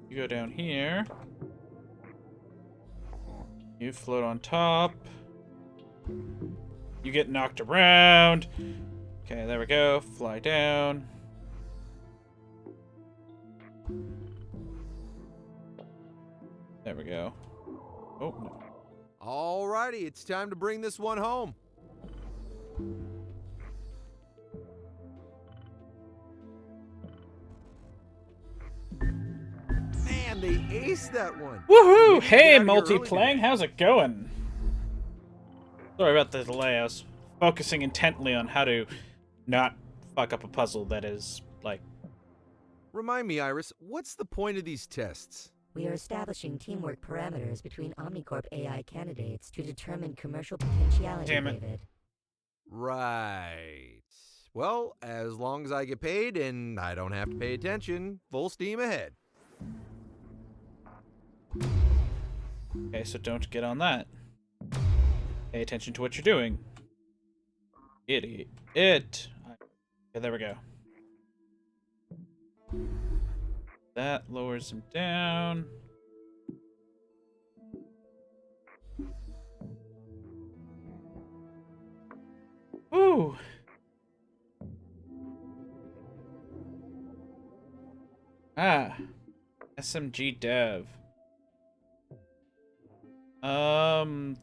You go down here. You float on top. You get knocked around. Okay, there we go. Fly down. There we go. Oh, no. Alrighty, it's time to bring this one home. Man, they aced that one. Woohoo! Maybe Hey, get out of here early multi-playing, today. how's it going? Sorry about the delay. I was focusing intently on how to not fuck up a puzzle that is, like... Remind me, Iris, what's the point of these tests? We are establishing teamwork parameters between Omnicorp AI candidates to determine commercial potentiality, Damn it. David. Right. Well, as long as I get paid and I don't have to pay attention, full steam ahead. Okay, so don't get on that. Pay attention to what you're doing. Idiot. Okay, there we go. That lowers him down. Ooh. Ah. SMG dev.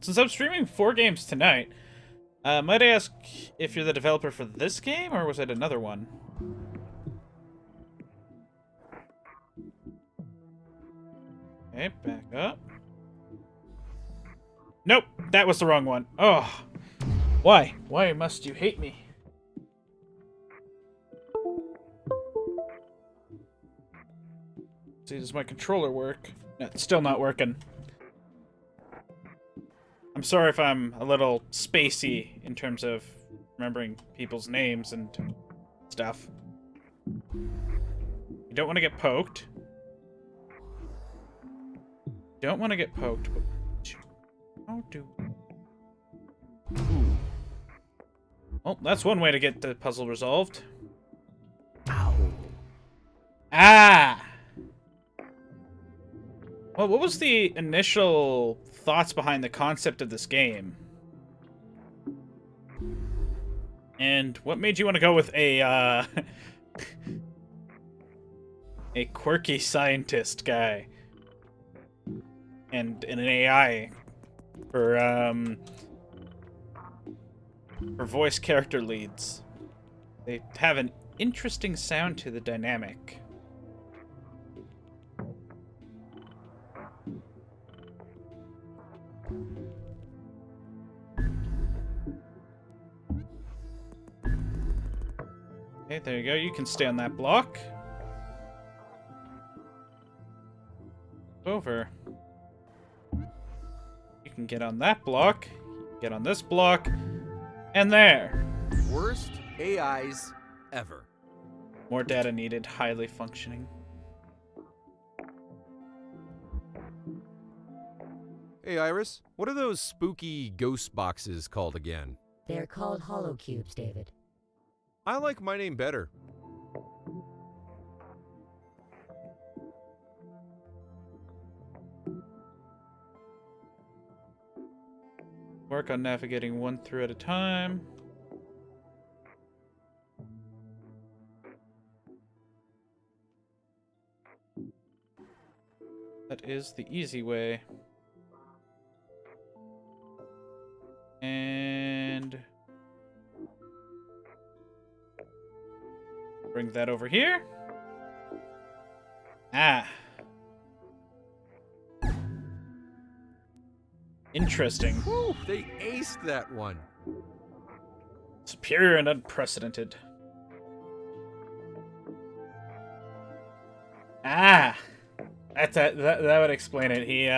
Since I'm streaming 4 games tonight, might I ask if you're the developer for this game, or was it another one? Okay, back up. Nope, that was the wrong one. Oh, why? Why must you hate me? See, does my controller work? No, it's still not working. I'm sorry if I'm a little spacey in terms of remembering people's names and stuff. You don't want to get poked. Don't want to get poked, but how do... Ooh. Well, that's one way to get the puzzle resolved. Ow. Ah! Well, what was the initial thoughts behind the concept of this game? And what made you want to go with a, a quirky scientist guy? And an AI for voice character leads. They have an interesting sound to the dynamic. Okay, there you go. You can stay on that block. Over. You can get on that block. Get on this block. And there. Worst AIs ever. More data needed. Highly functioning. Hey, Iris, what are those spooky ghost boxes called again? They're called holocubes, David. I like my name better. Work on navigating one through at a time. That is the easy way. And bring that over here. Ah. Interesting. Whew, they aced that one. Superior and unprecedented. Ah. That would explain it. He,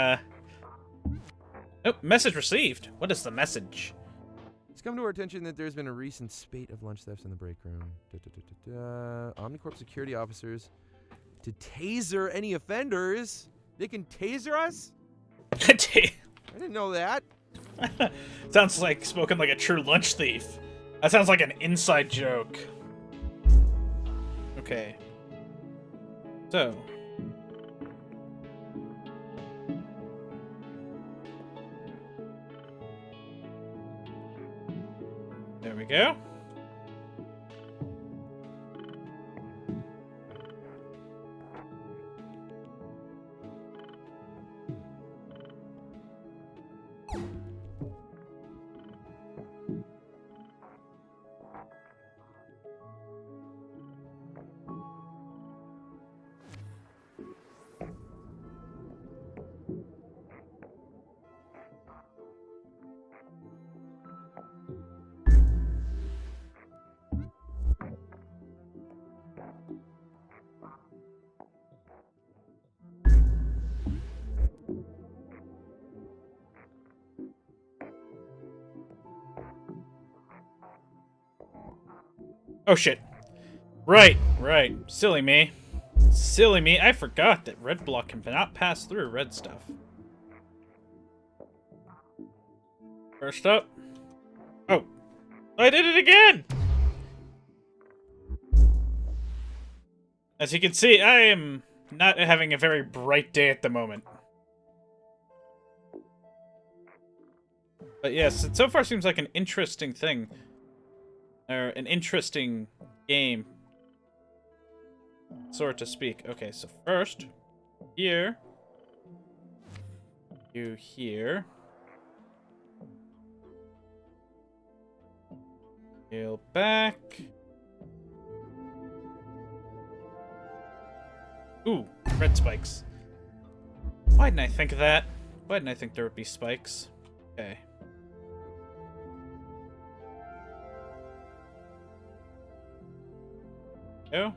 Oh, message received. What is the message? It's come to our attention that there's been a recent spate of lunch thefts in the break room. Omnicorp security officers to taser any offenders. They can taser us? I didn't know that. Sounds like spoken like a true lunch thief. That sounds like an inside joke. Okay. So. There we go. Oh shit. Right. Silly me. Silly me. I forgot that red block cannot pass through red stuff. First up. Oh. I did it again! As you can see, I am not having a very bright day at the moment. But yes, it so far seems like an interesting thing. Or an interesting game. So to speak. Okay, so first, here. You here. Heal back. Ooh, red spikes. Why didn't I think of that? Why didn't I think there would be spikes? Okay. Go.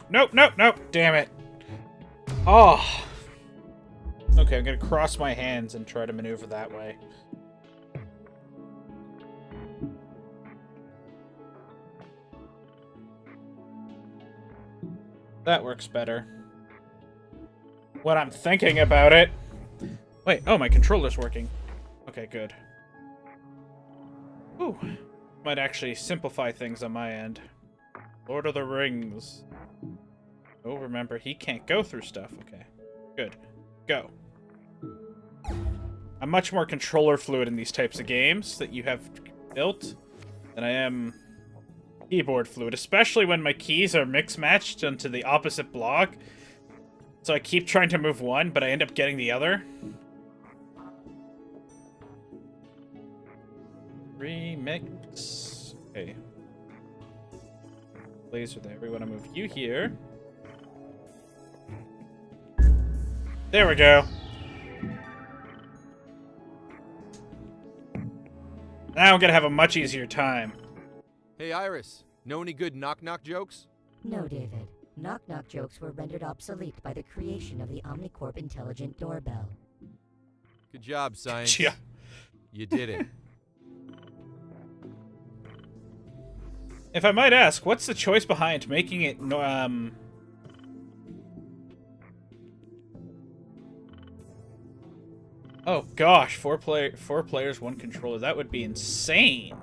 Nope. Damn it. Oh. Okay, I'm gonna cross my hands and try to maneuver that way. That works better. When I'm thinking about it. Wait, oh, my controller's working. Okay, good. Ooh. Might actually simplify things on my end. Lord of the Rings. Oh, remember, he can't go through stuff. Okay, good. Go. I'm much more controller fluid in these types of games that you have built than I am keyboard fluid, especially when my keys are mix-matched onto the opposite block. So I keep trying to move one, but I end up getting the other. Remix. Okay. Laser there. We want to move you here. There we go. Now I'm gonna have a much easier time. Hey, Iris. Know any good knock-knock jokes? No, David. Knock-knock jokes were rendered obsolete by the creation of the Omnicorp Intelligent Doorbell. Good job, Science. Yeah. You did it. If I might ask, what's the choice behind making it, Oh gosh, four players, one controller. That would be insane.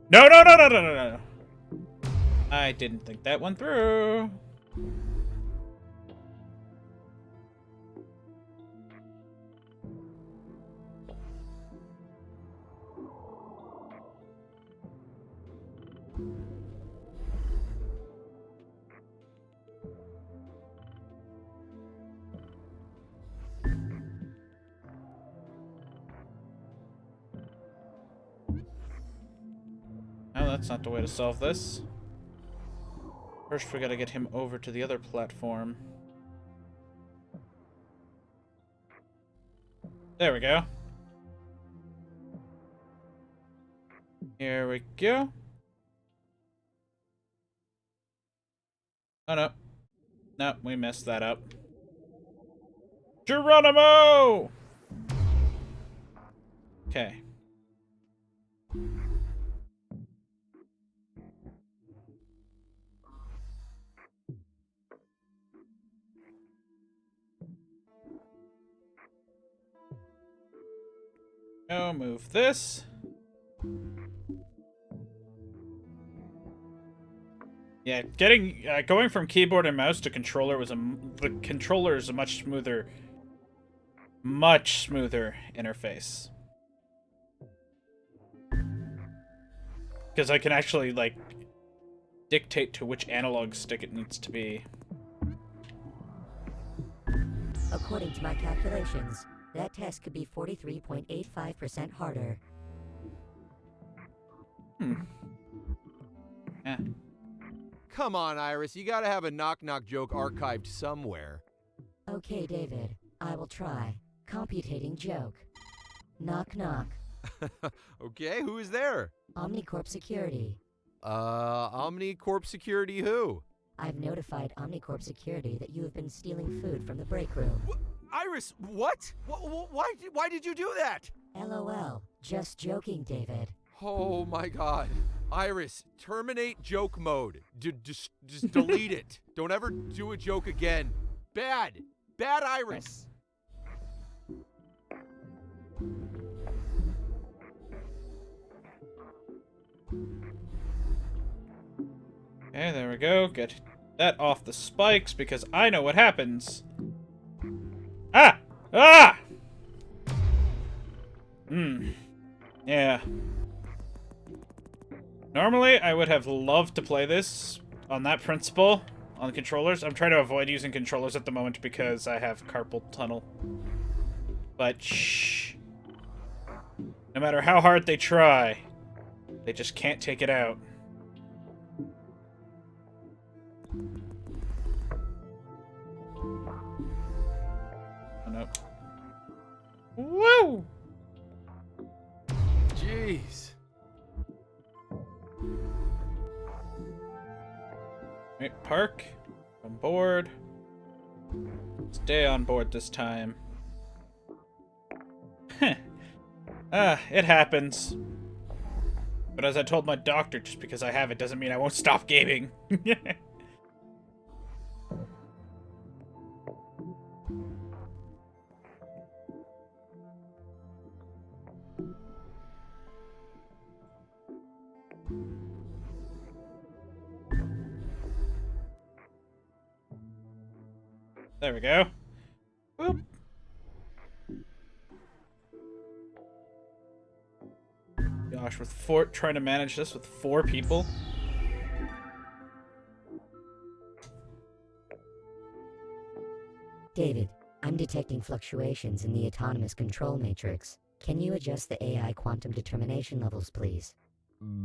No. I didn't think that one through. No, that's not the way to solve this. First, we gotta get him over to the other platform. There we go. Here we go. Oh no. No, we messed that up. Geronimo! Okay. Oh, move this. Yeah, going from keyboard and mouse to controller was the controller is a much smoother interface. Because I can actually, like, dictate to which analog stick it needs to be. According to my calculations, that test could be 43.85% harder. Yeah. Come on, Iris. You gotta have a knock-knock joke archived somewhere. Okay, David. I will try. Computating joke. Knock knock. Okay, who is there? Omnicorp Security. Omnicorp Security who? I've notified Omnicorp Security that you have been stealing food from the break room. Iris, what? Why did you do that? LOL. Just joking, David. Oh my god. Iris, terminate joke mode. Just delete it. Don't ever do a joke again. Bad. Bad Iris. Okay, there we go. Get that off the spikes because I know what happens. Ah! Ah! Yeah. Normally, I would have loved to play this on that principle on controllers. I'm trying to avoid using controllers at the moment because I have carpal tunnel. But shh. No matter how hard they try, they just can't take it out. Oh, nope. Woo! Jeez. Right, park. On board. Stay on board this time. It happens. But as I told my doctor, just because I have it doesn't mean I won't stop gaming. There we go. Boop. Gosh, trying to manage this with 4 people. David, I'm detecting fluctuations in the autonomous control matrix. Can you adjust the AI quantum determination levels, please?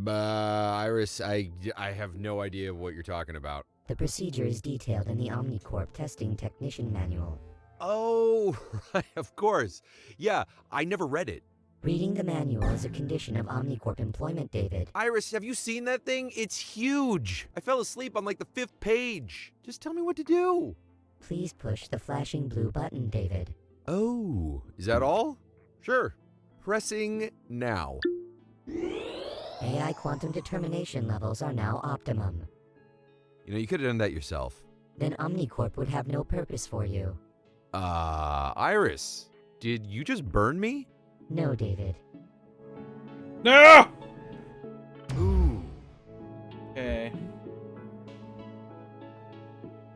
Iris, I have no idea what you're talking about. The procedure is detailed in the Omnicorp Testing Technician Manual. Oh, right, of course. Yeah, I never read it. Reading the manual is a condition of Omnicorp employment, David. Iris, have you seen that thing? It's huge. I fell asleep on like the 5th page. Just tell me what to do. Please push the flashing blue button, David. Oh, is that all? Sure. Pressing now. AI quantum determination levels are now optimum. You know, you could have done that yourself. Then Omnicorp would have no purpose for you. Iris, did you just burn me? No, David. No! Ooh. Okay.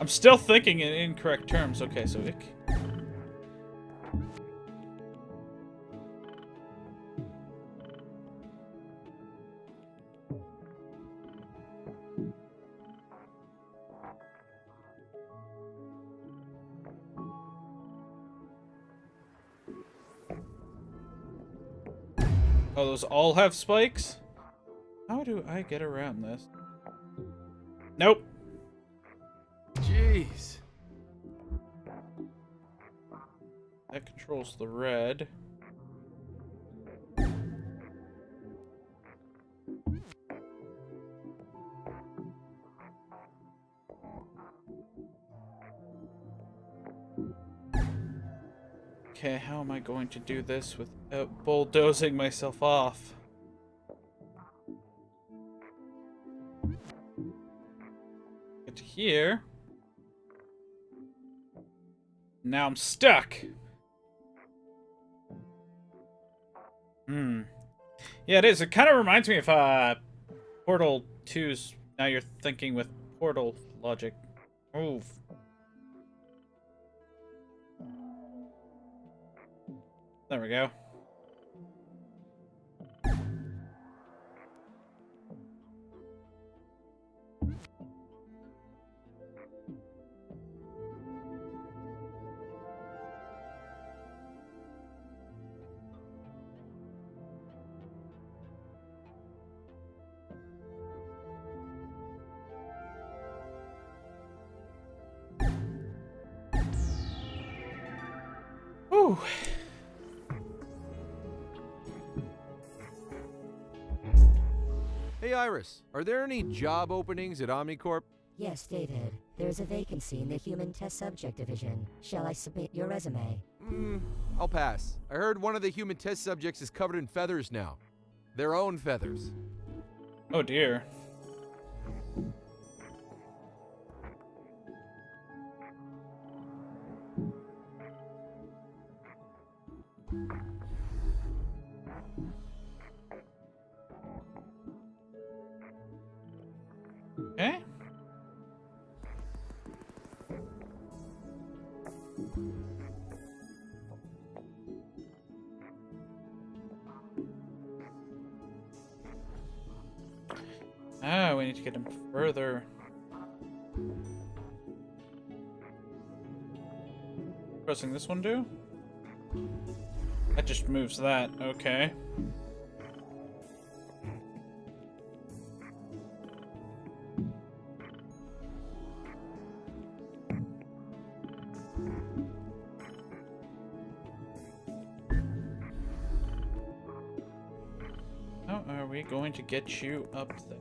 I'm still thinking in incorrect terms. Okay, so ick. Oh, those all have spikes? How do I get around this? Nope. Jeez. That controls the red. Okay, how am I going to do this without bulldozing myself off? Get to here. Now I'm stuck. Yeah, it is. It kind of reminds me of Portal 2's. Now you're thinking with Portal logic. Move. There we go. Whew. Hey, Iris, are there any job openings at Omnicorp? Yes, David. There's a vacancy in the Human Test Subject Division. Shall I submit your resume? I'll pass. I heard one of the human test subjects is covered in feathers now. Their own feathers. Oh dear. Okay. Ah, we need to get him further. Pressing this one do? That just moves that. Okay. How are we going to get you up there?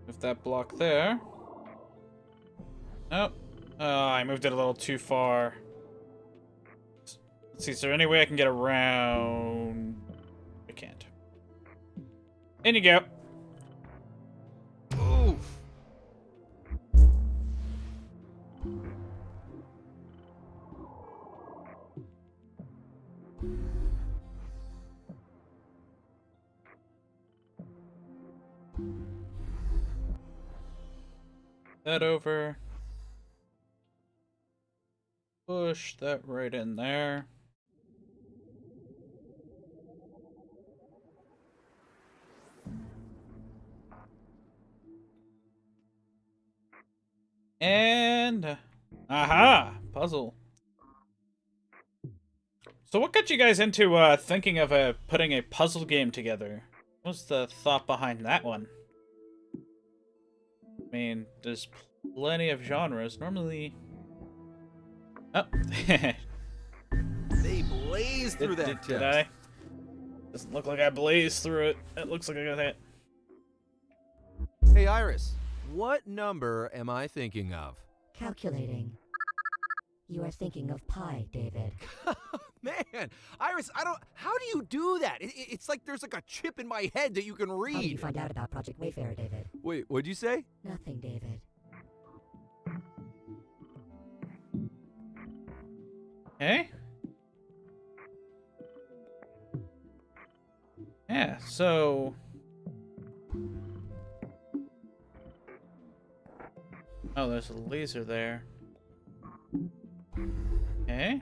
Move that block there. Nope. I moved it a little too far. Let's see, is there any way I can get around? I can't. In you go. Oof. That over. Push that right in there. And aha, puzzle. So what got you guys into thinking of putting a puzzle game together? What was the thought behind that one? I mean, there's plenty of genres. Normally... Oh. They blaze through that text. Did I? Doesn't look like I blazed through it. It looks like I got hit. Hey, Iris, what number am I thinking of? Calculating. You are thinking of pi, David. Man, Iris, how do you do that? It's like there's like a chip in my head that you can read. How did you find out about Project Wayfarer, David? Wait, what'd you say? Nothing, David. Okay. Yeah, so... Oh, there's a laser there. Okay.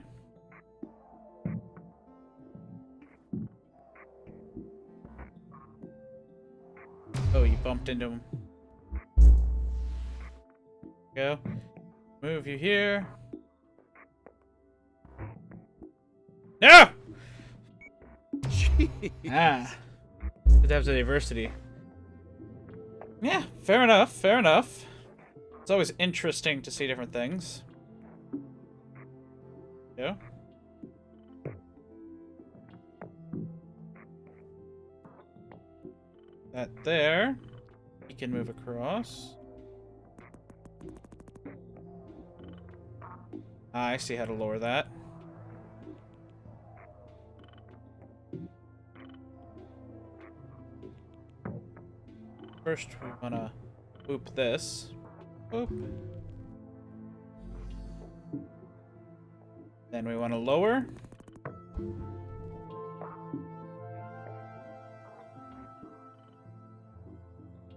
Oh, you bumped into him. Go. Move you here. No! Jeez. Ah. It has diversity. Yeah, fair enough, fair enough. It's always interesting to see different things. Yeah. That there. He can move across. I see how to lower that. First, we want to boop this. Boop. Then we want to lower.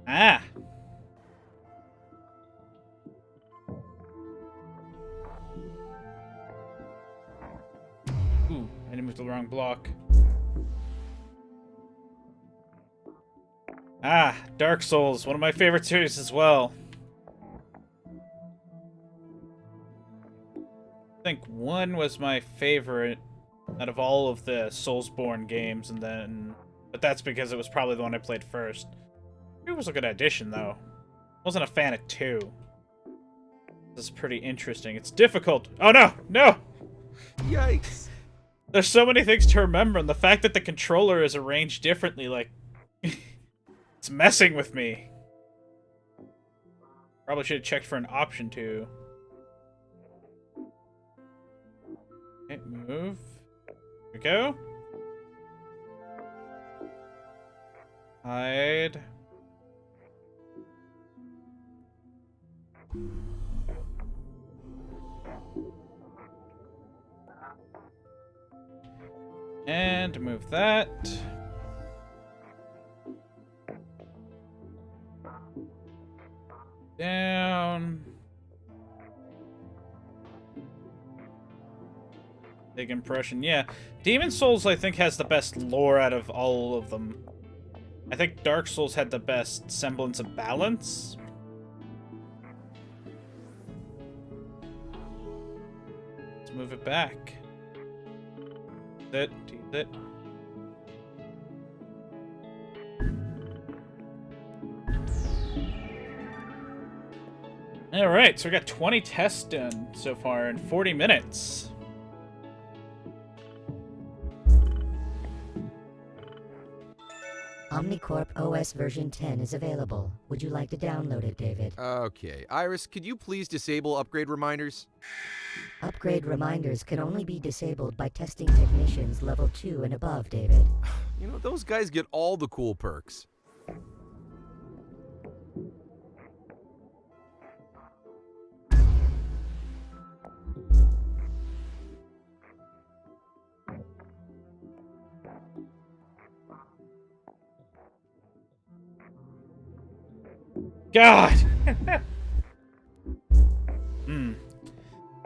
Ah! Ooh, I didn't move the wrong block. Ah, Dark Souls, one of my favorite series as well. I think 1 was my favorite out of all of the Soulsborne games, and then... But that's because it was probably the one I played first. 2 was a good addition, though. Wasn't a fan of 2. This is pretty interesting. It's difficult. Oh, no! No! Yikes. There's so many things to remember, and the fact that the controller is arranged differently, like... it's messing with me. Probably should have checked for an option, too. Okay, move. Here we go. Hide. And move that. Down. Big impression. Yeah. Demon Souls, I think, has the best lore out of all of them. I think Dark Souls had the best semblance of balance. Let's move it back. Tease it. Alright, so we got 20 tests done so far in 40 minutes. Omnicorp OS version 10 is available. Would you like to download it, David? Okay. Iris, could you please disable upgrade reminders? Upgrade reminders can only be disabled by testing technicians level 2 and above, David. You know, those guys get all the cool perks. God!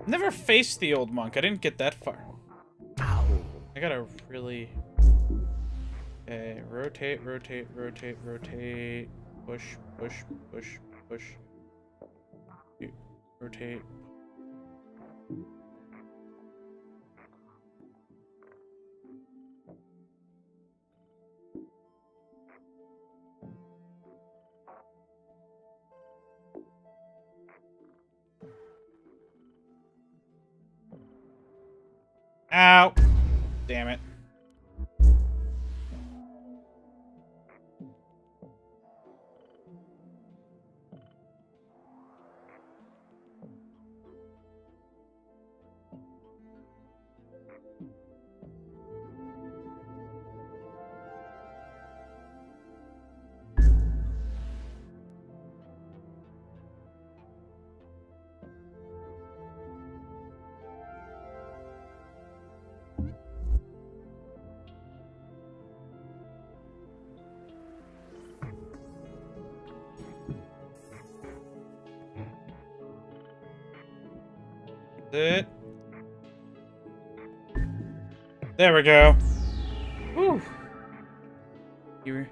Never faced the old monk. I didn't get that far. Ow. I gotta really... Okay, rotate, rotate, rotate, rotate. Push, push, push, push. Rotate. Ow! Damn it. It. There we go. Whew. Here.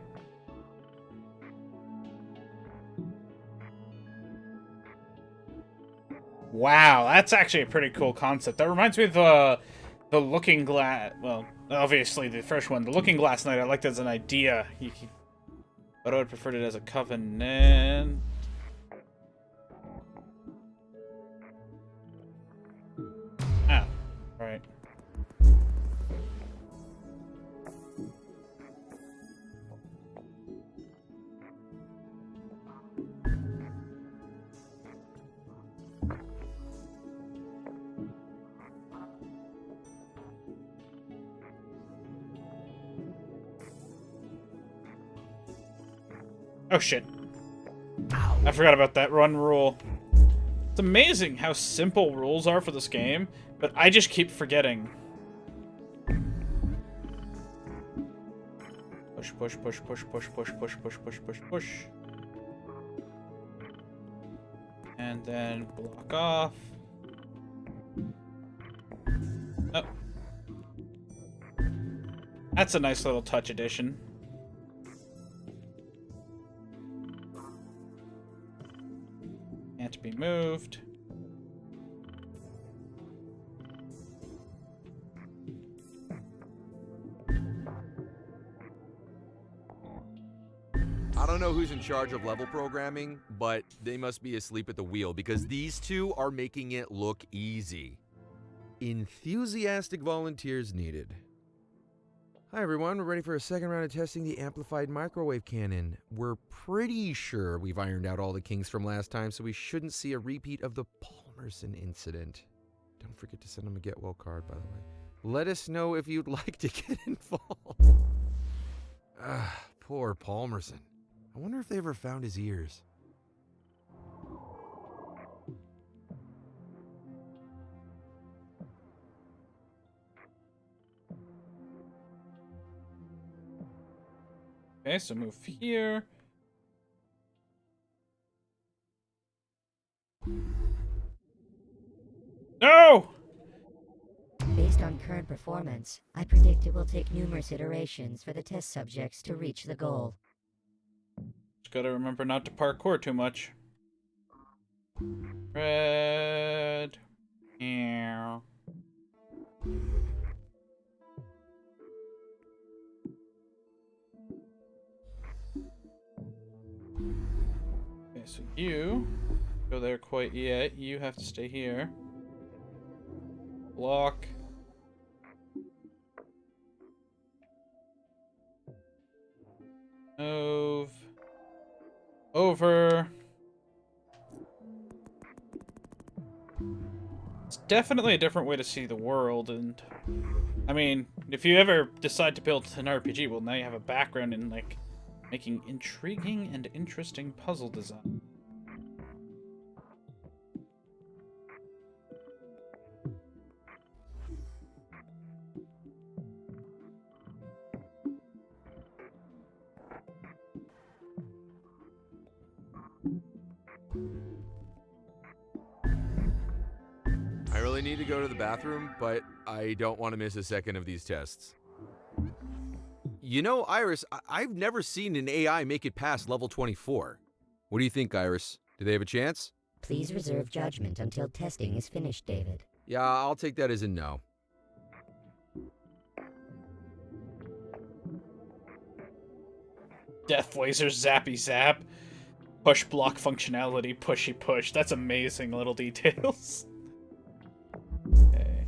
Wow, that's actually a pretty cool concept. That reminds me of the Looking Glass. Well, obviously the first one, the Looking Glass Knight. I liked as an idea. But I would prefer it as a covenant. Ah, right. Oh shit. I forgot about that run rule. It's amazing how simple rules are for this game, but I just keep forgetting. Push, push, push, push, push, push, push, push, push, push, push. And then block off. Oh. That's a nice little touch addition. Can't be moved. I don't know who's in charge of level programming, but they must be asleep at the wheel because these two are making it look easy. Enthusiastic volunteers needed. Hi everyone, we're ready for a second round of testing the amplified microwave cannon. We're pretty sure we've ironed out all the kinks from last time, so we shouldn't see a repeat of the Palmerson incident. Don't forget to send them a get well card, by the way. Let us know if you'd like to get involved. Poor Palmerson. I wonder if they ever found his ears. Okay, so move here. No! Based on current performance, I predict it will take numerous iterations for the test subjects to reach the goal. Just gotta remember not to parkour too much. Red. Yeah. Okay, so you go there quite yet. You have to stay here. Block. Move. Over. It's definitely a different way to see the world, and I mean, if you ever decide to build an RPG, well, now you have a background in, like, making intriguing and interesting puzzle design. I really need to go to the bathroom, but I don't want to miss a second of these tests. You know, Iris, I've never seen an AI make it past level 24. What do you think, Iris? Do they have a chance? Please reserve judgment until testing is finished, David. Yeah, I'll take that as a no. Death laser, zappy zap. Push block functionality, pushy push. That's amazing little details. Okay.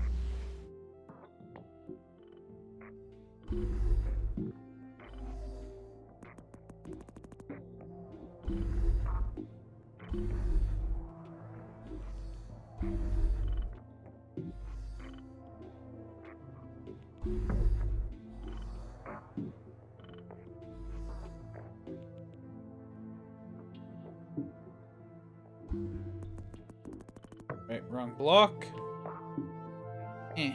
Right, wrong block. Eh.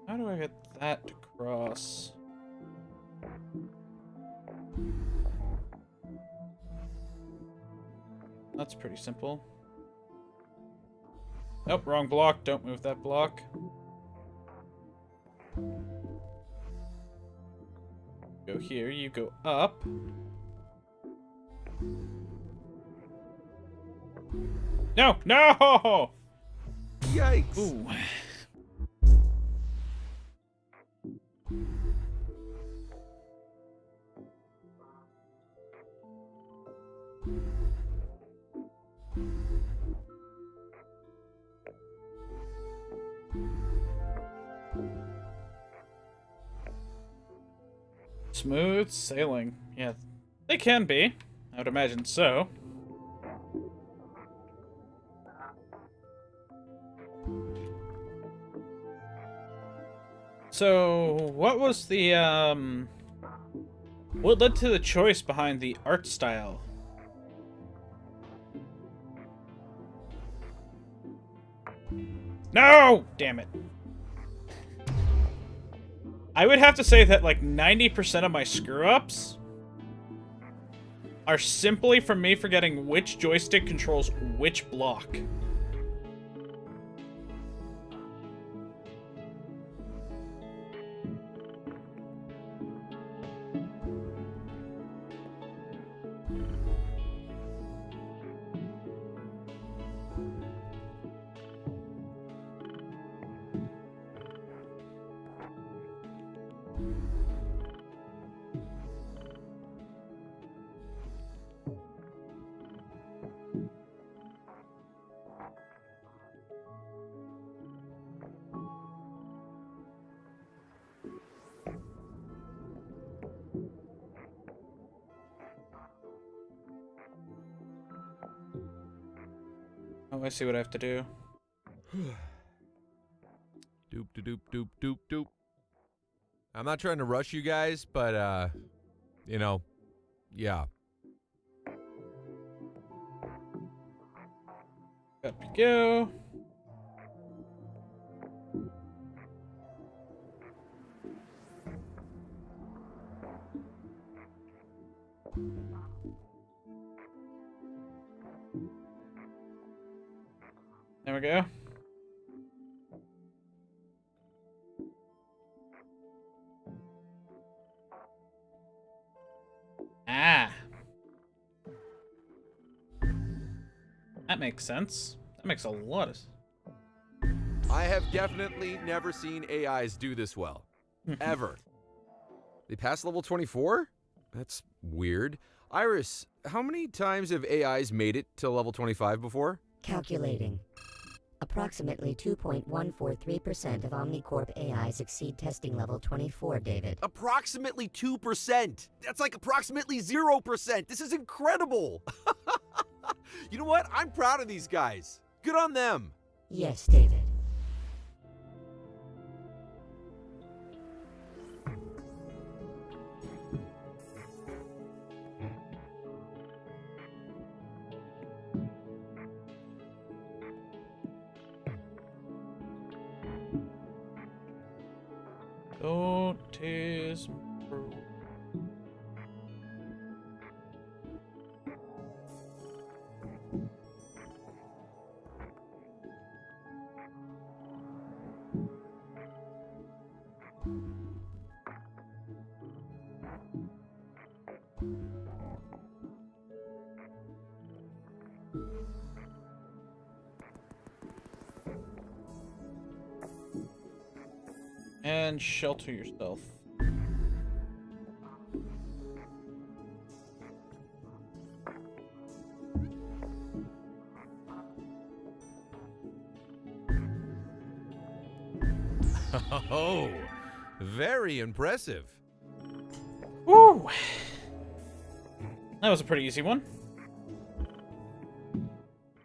How do I get that to cross? That's pretty simple. Oh, wrong block. Don't move that block. Go here, you go up. No! No! Yikes. Ooh. Smooth sailing. Yeah, they can be. I would imagine so. So, what was the, what led to the choice behind the art style? No! Damn it. I would have to say that, like, 90% of my screw-ups are simply from me forgetting which joystick controls which block. Oh, I see what I have to do. Doop de doop doop doop doop. I'm not trying to rush you guys, but you know, yeah. Up we go. There we go. Ah. That makes sense. That makes a lot of sense. I have definitely never seen AIs do this well. Ever. They passed level 24? That's weird. Iris, how many times have AIs made it to level 25 before? Calculating. Approximately 2.143% of OmniCorp AIs exceed testing level 24, David. Approximately 2%. That's like approximately 0%. This is incredible. You know what? I'm proud of these guys. Good on them. Yes, David. Don't tease me. And shelter yourself. Oh, very impressive. Woo! That was a pretty easy one.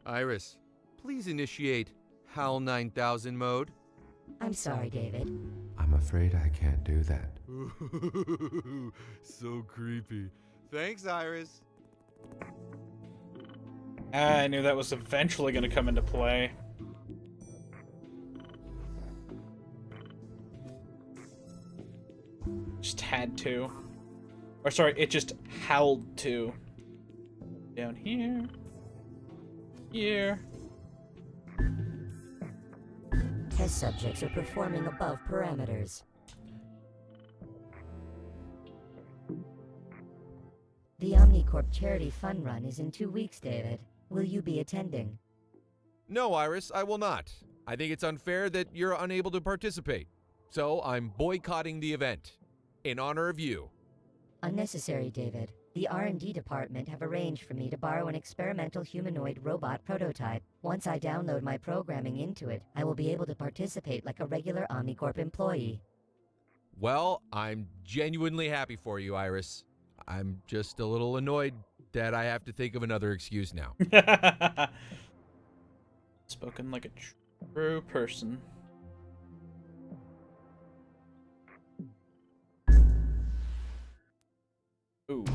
Iris, please initiate HAL 9000 mode. I'm sorry, David. I'm afraid I can't do that. So creepy. Thanks, Iris. I knew that was eventually going to come into play. Just had to. Or sorry, it just howled to. Down here. Here. test subjects are performing above parameters. The Omnicorp Charity Fun Run is in 2 weeks, David. Will you be attending? No, Iris, I will not. I think it's unfair that you're unable to participate. So I'm boycotting the event. In honor of you. Unnecessary, David. The R&D department have arranged for me to borrow an experimental humanoid robot prototype. Once I download my programming into it, I will be able to participate like a regular Omnicorp employee. Well, I'm genuinely happy for you, Iris. I'm just a little annoyed that I have to think of another excuse now. Spoken like a true person. Ooh.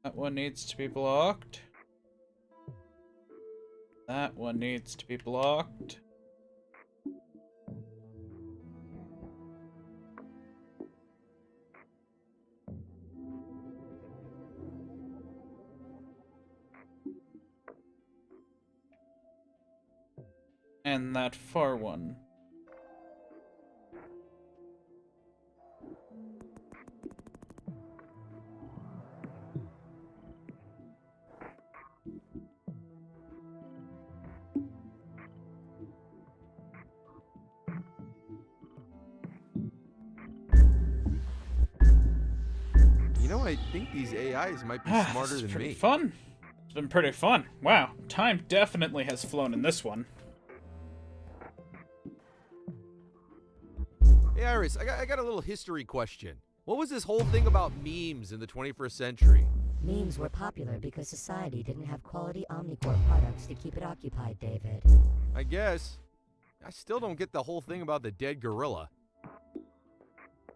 That one needs to be blocked. That one needs to be blocked. And that far one. You know, I think these AIs might be smarter This is than pretty me. fun. It's been pretty fun. Wow, time definitely has flown in this one. Hey, Iris, I got a little history question. What was this whole thing about memes in the 21st century? Memes were popular because society didn't have quality Omnicorp products to keep it occupied, David. I guess. I still don't get the whole thing about the dead gorilla.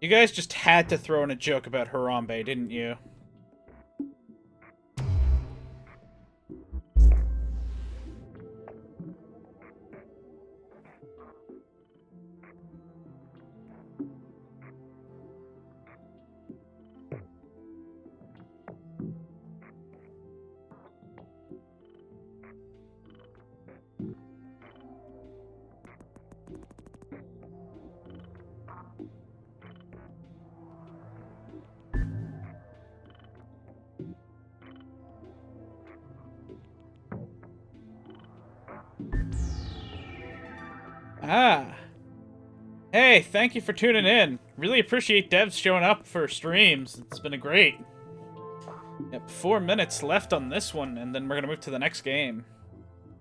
You guys just had to throw in a joke about Harambe, didn't you? Ah. Hey, thank you for tuning in. Really appreciate devs showing up for streams. It's been a great. Yep, 4 minutes left on this one, and then we're gonna move to the next game.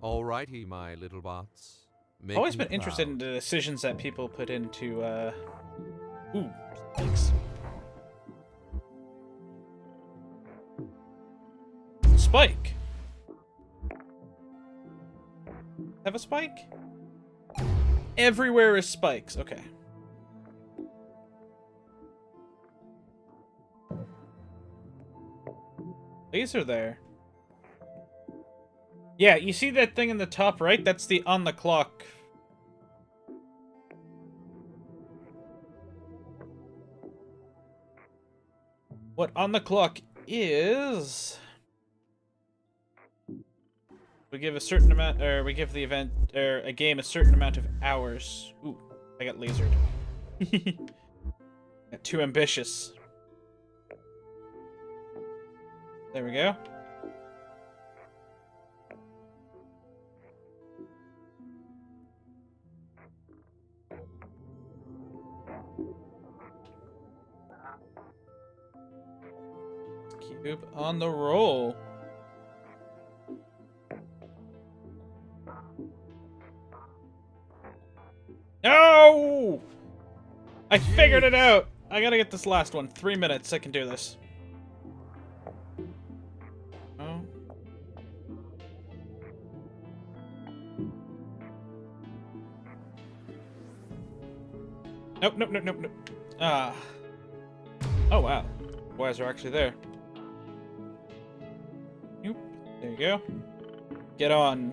Alrighty, my little bots. I've always been interested in the decisions that people put into, Ooh, spikes. Spike! Have a spike? Everywhere is spikes. Okay. These are there. Yeah, you see that thing in the top right? That's the on the clock. What on the clock is... We give a certain amount, or we give the event, or a game a certain amount of hours. Ooh, I got lasered. Got too ambitious. There we go. Cube on the roll. No! I figured it out! I gotta get this last one. 3 minutes. I can do this. Oh. Nope, nope, nope, nope, nope. Ah. Oh, wow. Wires are actually there. Nope. There you go. Get on.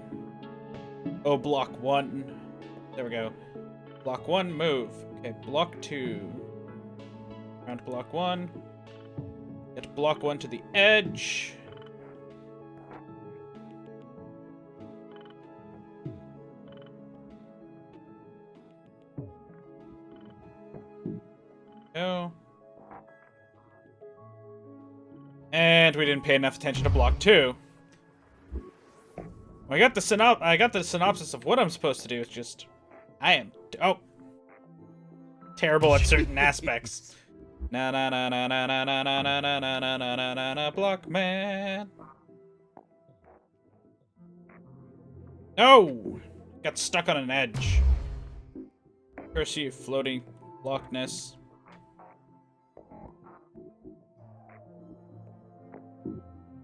Oh, block 1. There we go. Block 1, move. Okay, block 2. Around block 1. Get block 1 to the edge. Go. And we didn't pay enough attention to block 2. I got the synopsis of what I'm supposed to do. It's just I am terrible at certain aspects. Na na na na na na na na na na na na na na na block man. No! Got stuck on an edge. Curse you, floating blockness.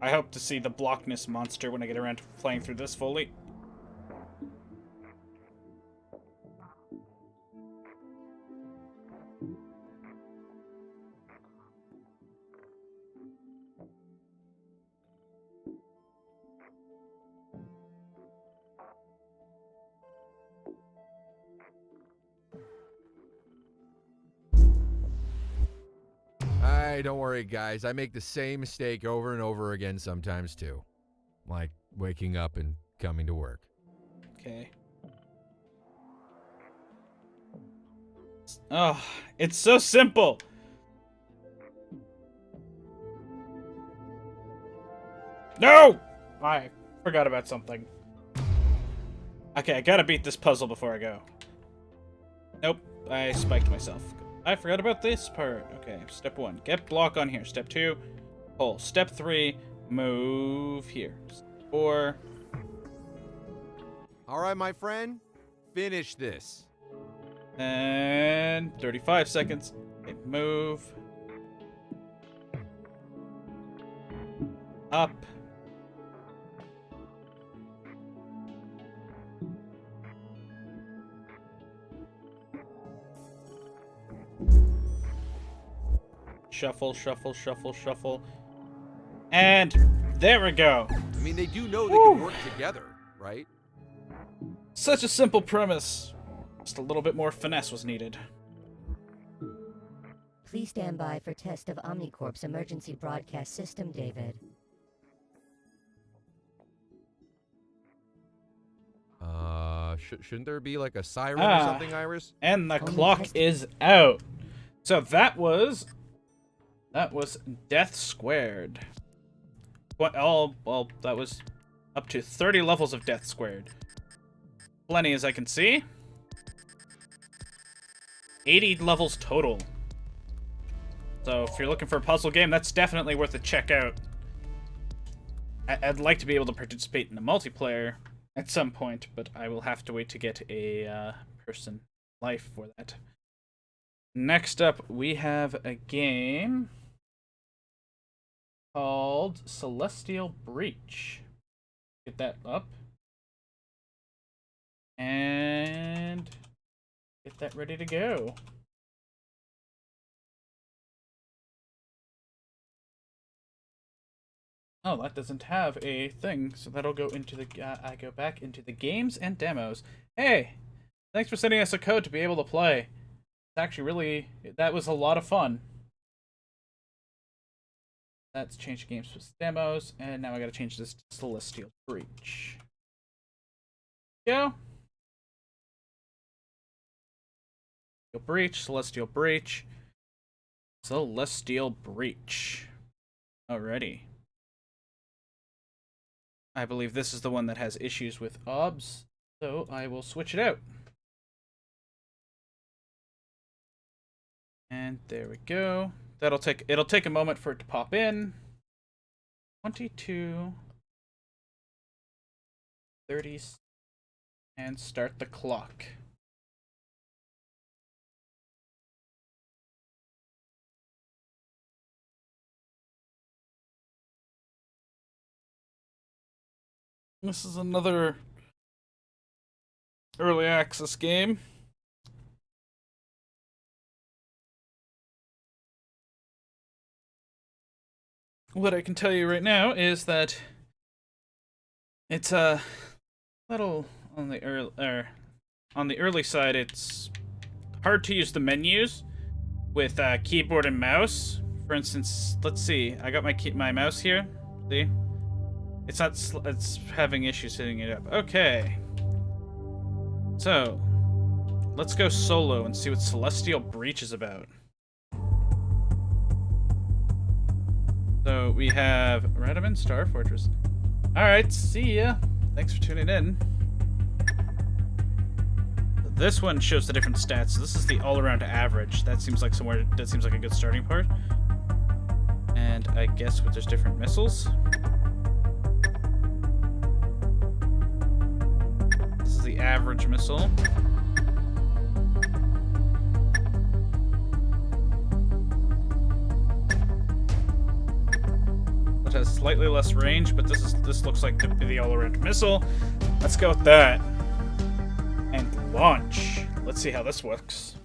I hope to see the blockness monster when I get around to playing through this fully. Don't worry, guys. I make the same mistake over and over again sometimes, too. Like waking up and coming to work. Okay. Oh, it's so simple. No! I forgot about something. Okay, I gotta beat this puzzle before I go. Nope, I spiked myself. I forgot about this part. Okay, step 1, get block on here. Step 2, pull. Step 3, move here. Step 4. All right, my friend. Finish this. And 35 seconds. Okay, move. Up. Shuffle, shuffle, shuffle, shuffle. And there we go. I mean, they do know they can work together, right? Such a simple premise. Just a little bit more finesse was needed. Please stand by for test of Omnicorp's emergency broadcast system, David. Shouldn't there be like a siren or something, Iris? And the clock is out. So that was Death Squared. Well, that was up to 30 levels of Death Squared. Plenty, as I can see. 80 levels total. So if you're looking for a puzzle game, that's definitely worth a check out. I'd like to be able to participate in the multiplayer at some point, but I will have to wait to get a person life for that. Next up, we have a game called Celestial Breach. Get that up. And get that ready to go. Oh, that doesn't have a thing, so that'll go into the, I go back into the games and demos. Hey, thanks for sending us a code to be able to play. It's actually really, that was a lot of fun. That's changed games with demos, and now I gotta change this to Celestial Breach. Go. Breach, Celestial Breach. Celestial Breach. Alrighty. I believe this is the one that has issues with OBS, so I will switch it out. And there we go. It'll take a moment for it to pop in. 22 30 and start the clock. This is another early access game. What I can tell you right now is that It's a little on the early side. It's hard to use the menus with keyboard and mouse. For instance, let's see. I got my mouse here. See, it's not. It's having issues hitting it up. Okay. So, let's go solo and see what Celestial Breach is about. So we have Radaman Star Fortress. Alright, see ya. Thanks for tuning in. This one shows the different stats. So this is the all-around average. That seems like a good starting part. And I guess there's different missiles. This is the average missile. Has slightly less range, but this looks like the all-around missile. Let's go with that. And launch. Let's see how this works.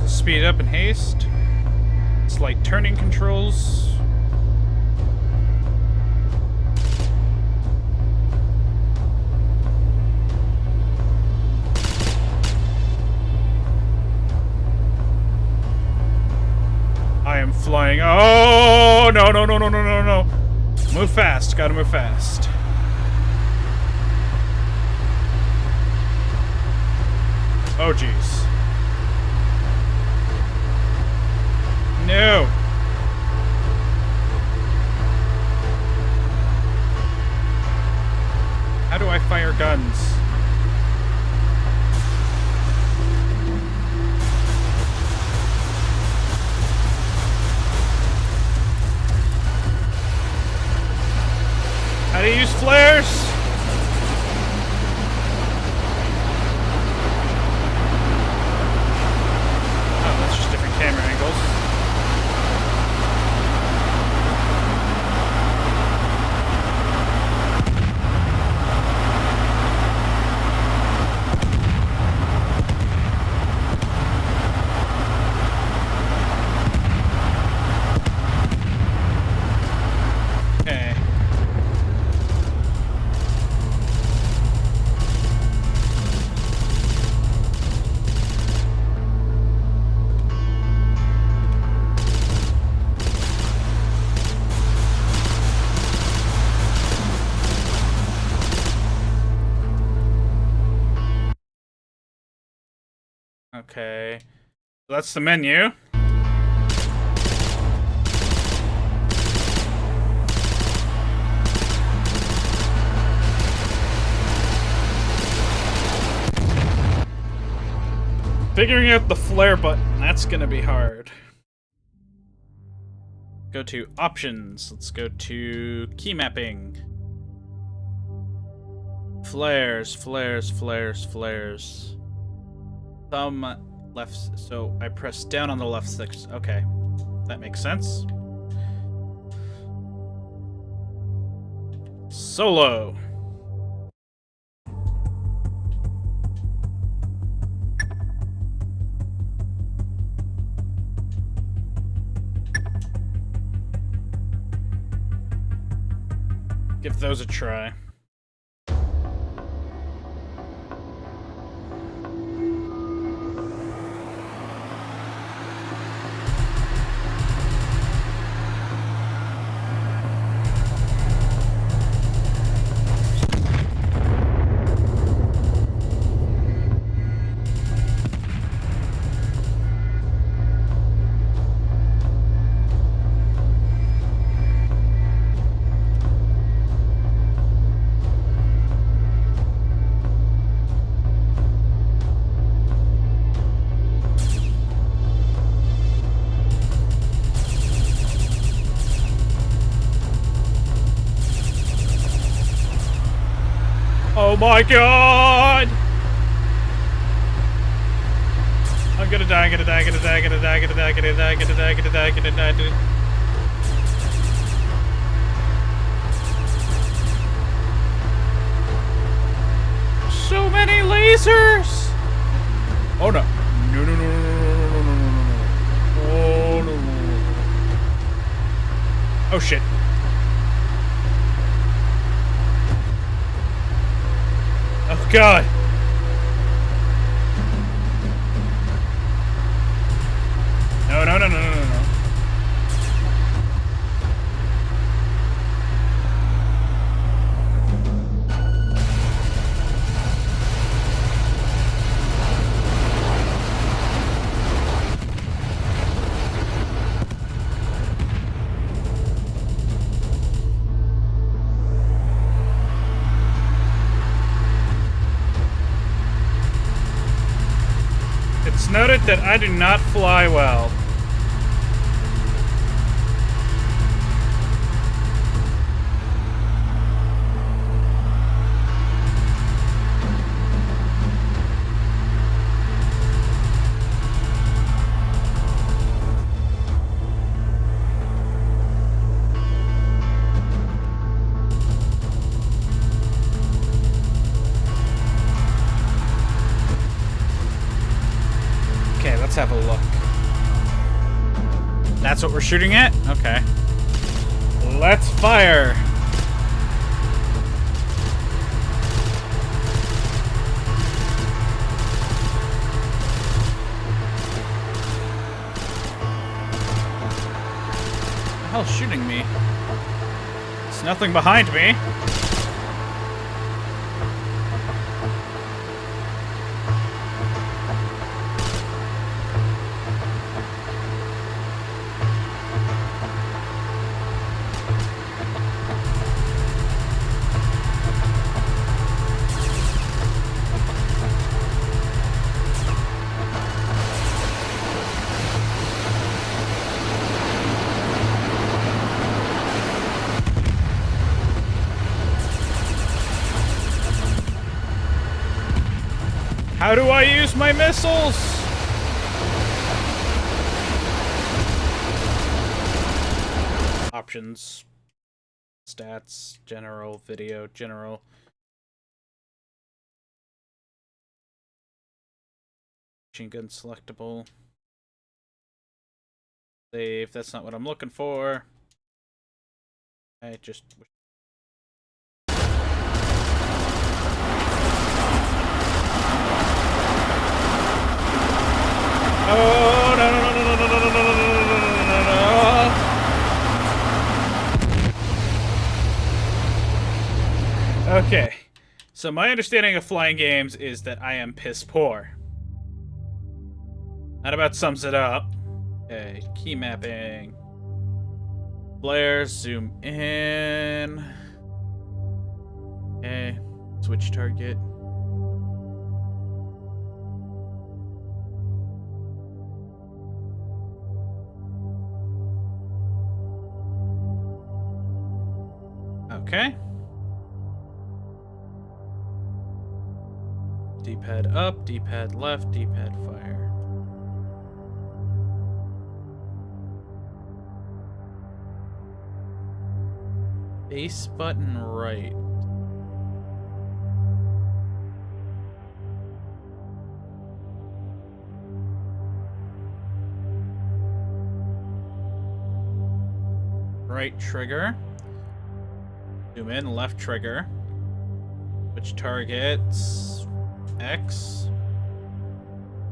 Speed up and haste. Slight turning controls. I am flying. Oh, no, no, no, no, no, no, no. Move fast. Gotta move fast. Oh, jeez. No! How do I fire guns? How do you use flares? Oh, that's just different camera angles. Okay. So that's the menu. Figuring out the flare button, that's gonna be hard. Go to options. Let's go to key mapping. Flares, flares, flares, flares. Thumb left, so I press down on the left stick. Okay, that makes sense. Solo. Give those a try. Oh my god! I'm gonna die, gonna die, gonna die, gonna die, gonna die, gonna die, gonna die, gonna die, gonna die, dude. So many lasers! Oh no. No, no, no, no, no, no, no, no, no, no. Oh no. Oh shit. Oh god. No, no, no, no, no, no, no. It's noted that I do not fly well. Okay, let's have a look. That's what we're shooting at? Okay. Let's fire! What the hell's shooting me? There's nothing behind me. How do I use my missiles? Options. Stats. General. Video. General. Machine gun selectable. Save. That's not what I'm looking for. I just... Oh, no, no, no, no, no, no, no, no, no, no, no. Okay. So my understanding of flying games is that I am piss poor. That about sums it up. Okay, key mapping. Flare, zoom in. Okay, switch target. Okay. D-pad up, D-pad left, D-pad fire. Base button right. Right trigger. Zoom in, left trigger. Which targets? X.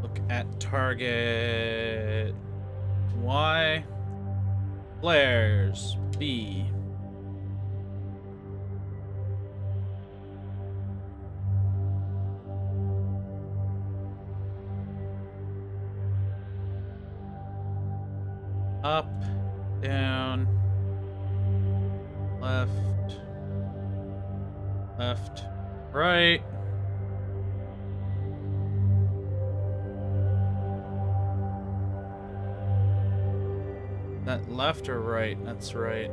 Look at target Y. Flares. B. Up, down, left, left, right. That left or right? That's right.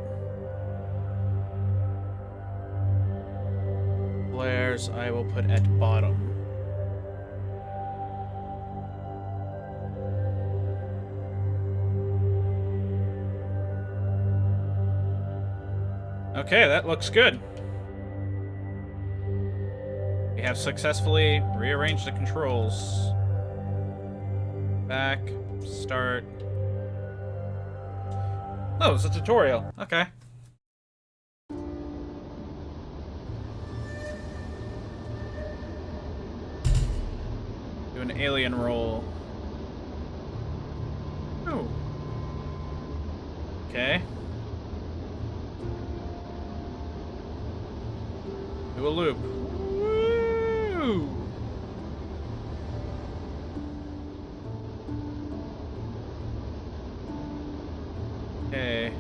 Flares I will put at bottom. Okay, that looks good. We have successfully rearranged the controls. Back, start. Oh, it's a tutorial. Okay. Do an alien roll. Oh. Okay. Do a loop. Woo! Okay.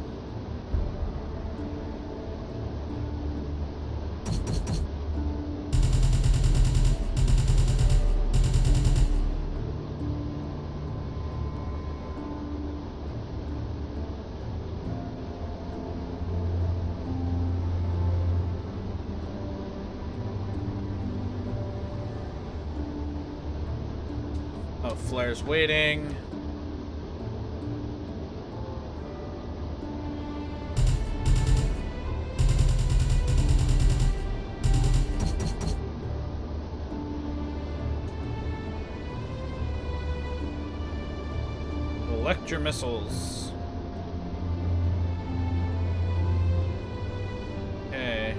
Oh, Flare's waiting. Collect your missiles. Okay.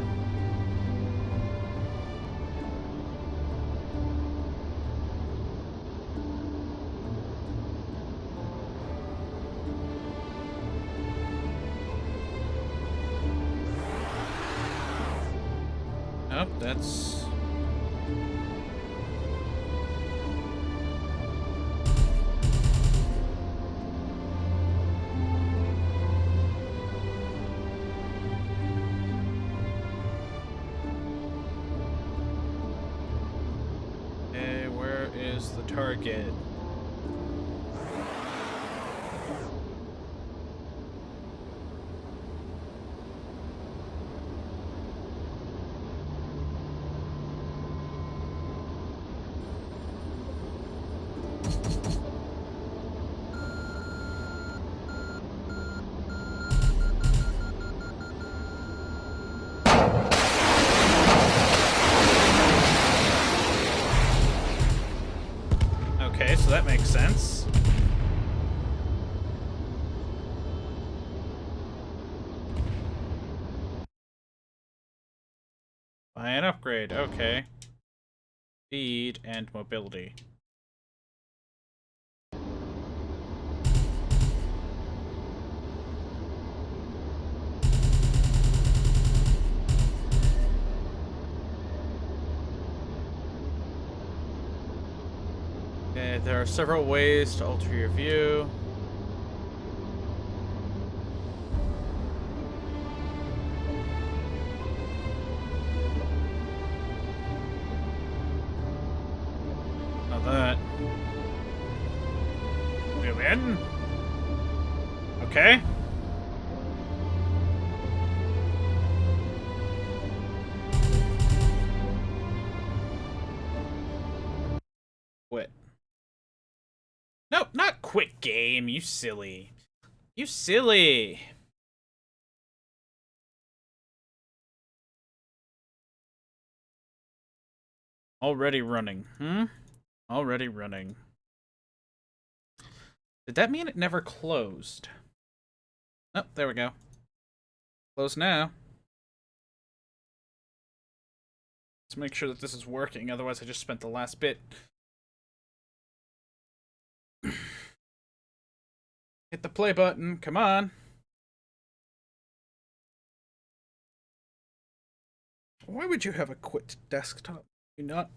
Nope, that's... Okay, where is the target? Okay, so that makes sense. Buy an upgrade, okay. Speed and mobility. Okay, there are several ways to alter your view. Not that. Zoom in. Okay. Quit. Nope, not quit game, you silly. You silly. Already running. Already running. Did that mean it never closed? Oh, there we go. Close now. Let's make sure that this is working, otherwise I just spent the last bit. Hit the play button, come on. Why would you have a quit desktop? You not?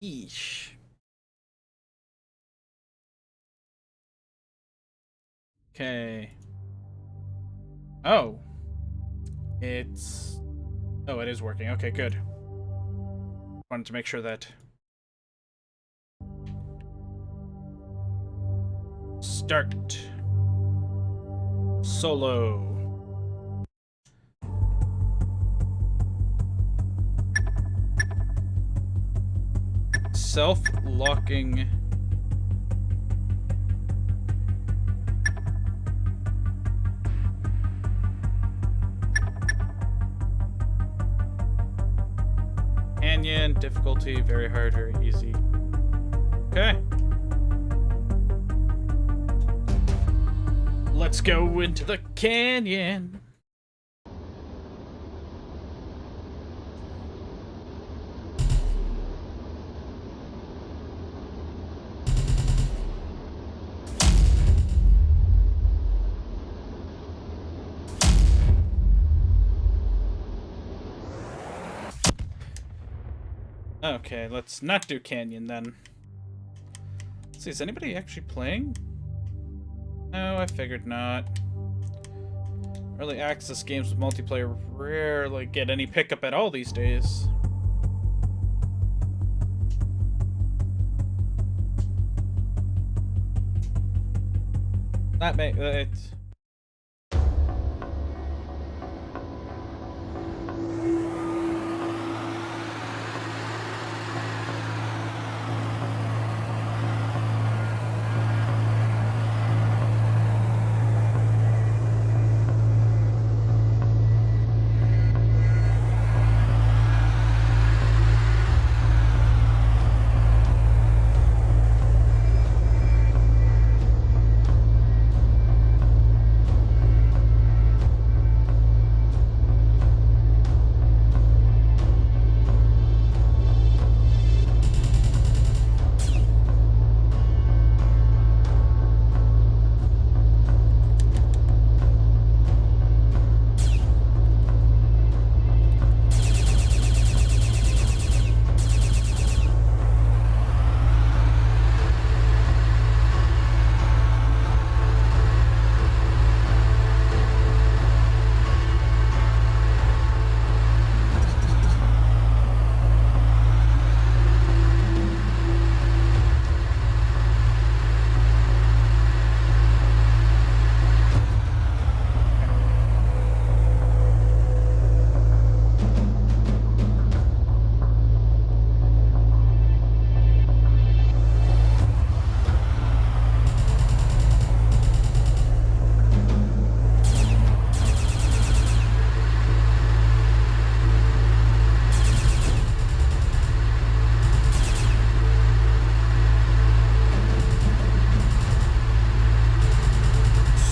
Eesh. Okay. Oh. It's... Oh, it is working. Okay, good. Wanted to make sure that... Start. Solo. Self-locking... difficulty, very hard, very easy. Okay. Let's go into the canyon. Okay, let's not do canyon then. Let's see, is anybody actually playing? No, I figured not. Early access games with multiplayer rarely get any pickup at all these days. That may it.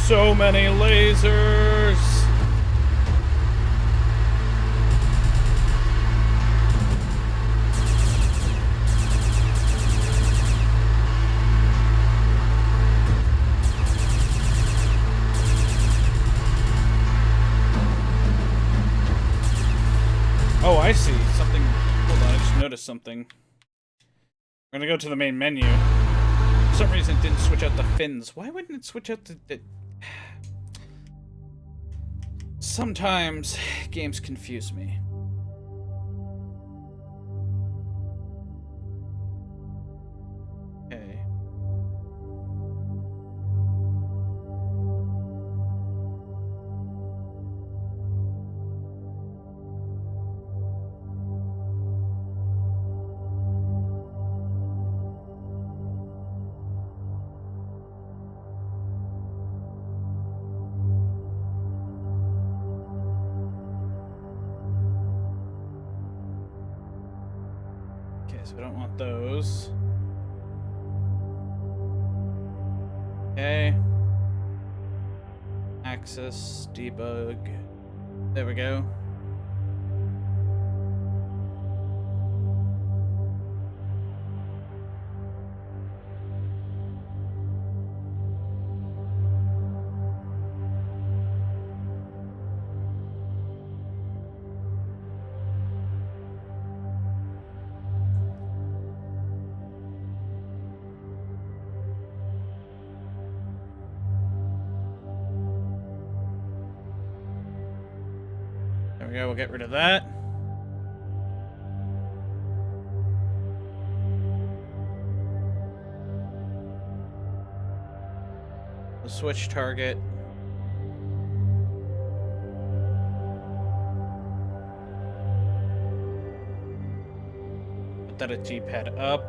So many lasers! Oh, I see. Something. Hold on, I just noticed something. I'm gonna go to the main menu. For some reason it didn't switch out the fins. Why wouldn't it switch out the... Sometimes games confuse me. Okay. So I don't want those. Okay. Access, debug. There we go. There we go, we'll get rid of that. We'll switch target. Put that at G-pad up.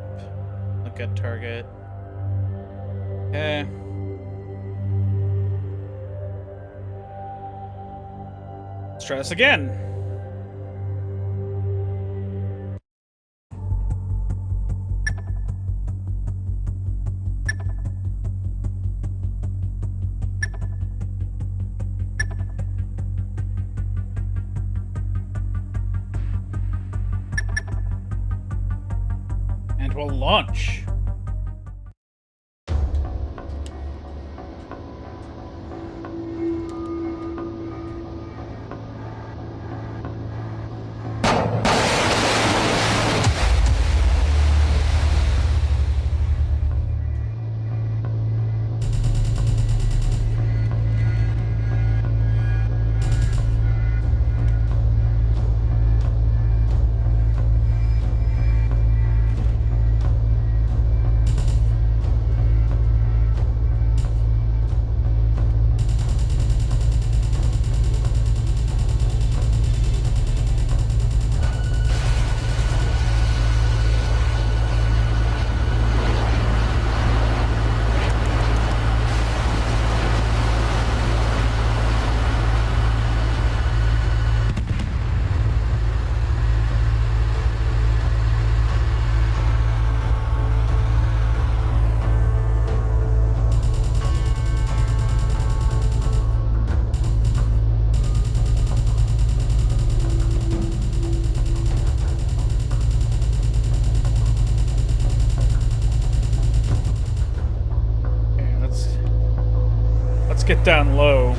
Look at target. Okay. Let's try this again. will launch. Get down low.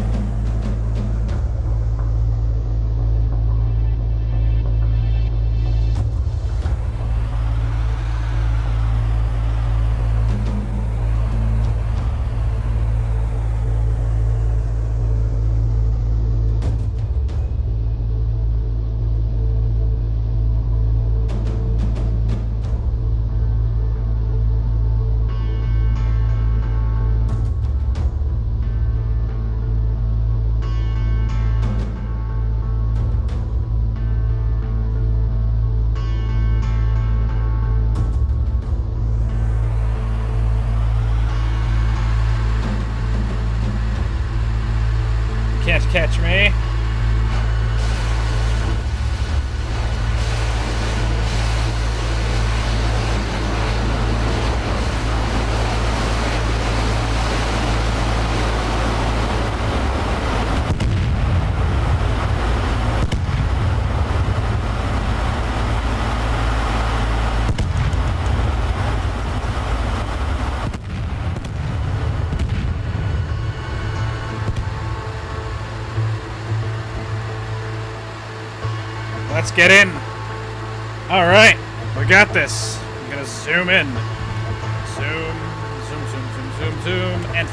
Can't catch me. Let's get in. All right, we got this. I'm gonna zoom in. Zoom, zoom, zoom, zoom, zoom, zoom, and...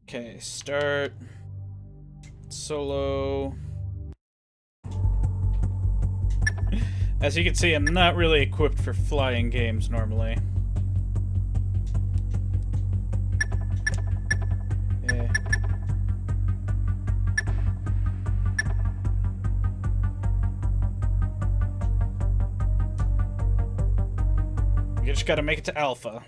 Okay, start solo. As you can see, I'm not really equipped for flying games normally. Yeah. You just gotta make it to Alpha.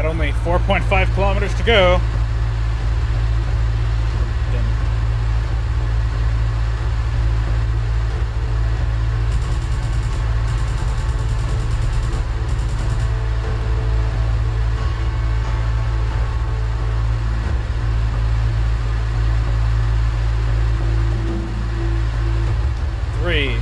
Only 4.5 kilometers to go. Three.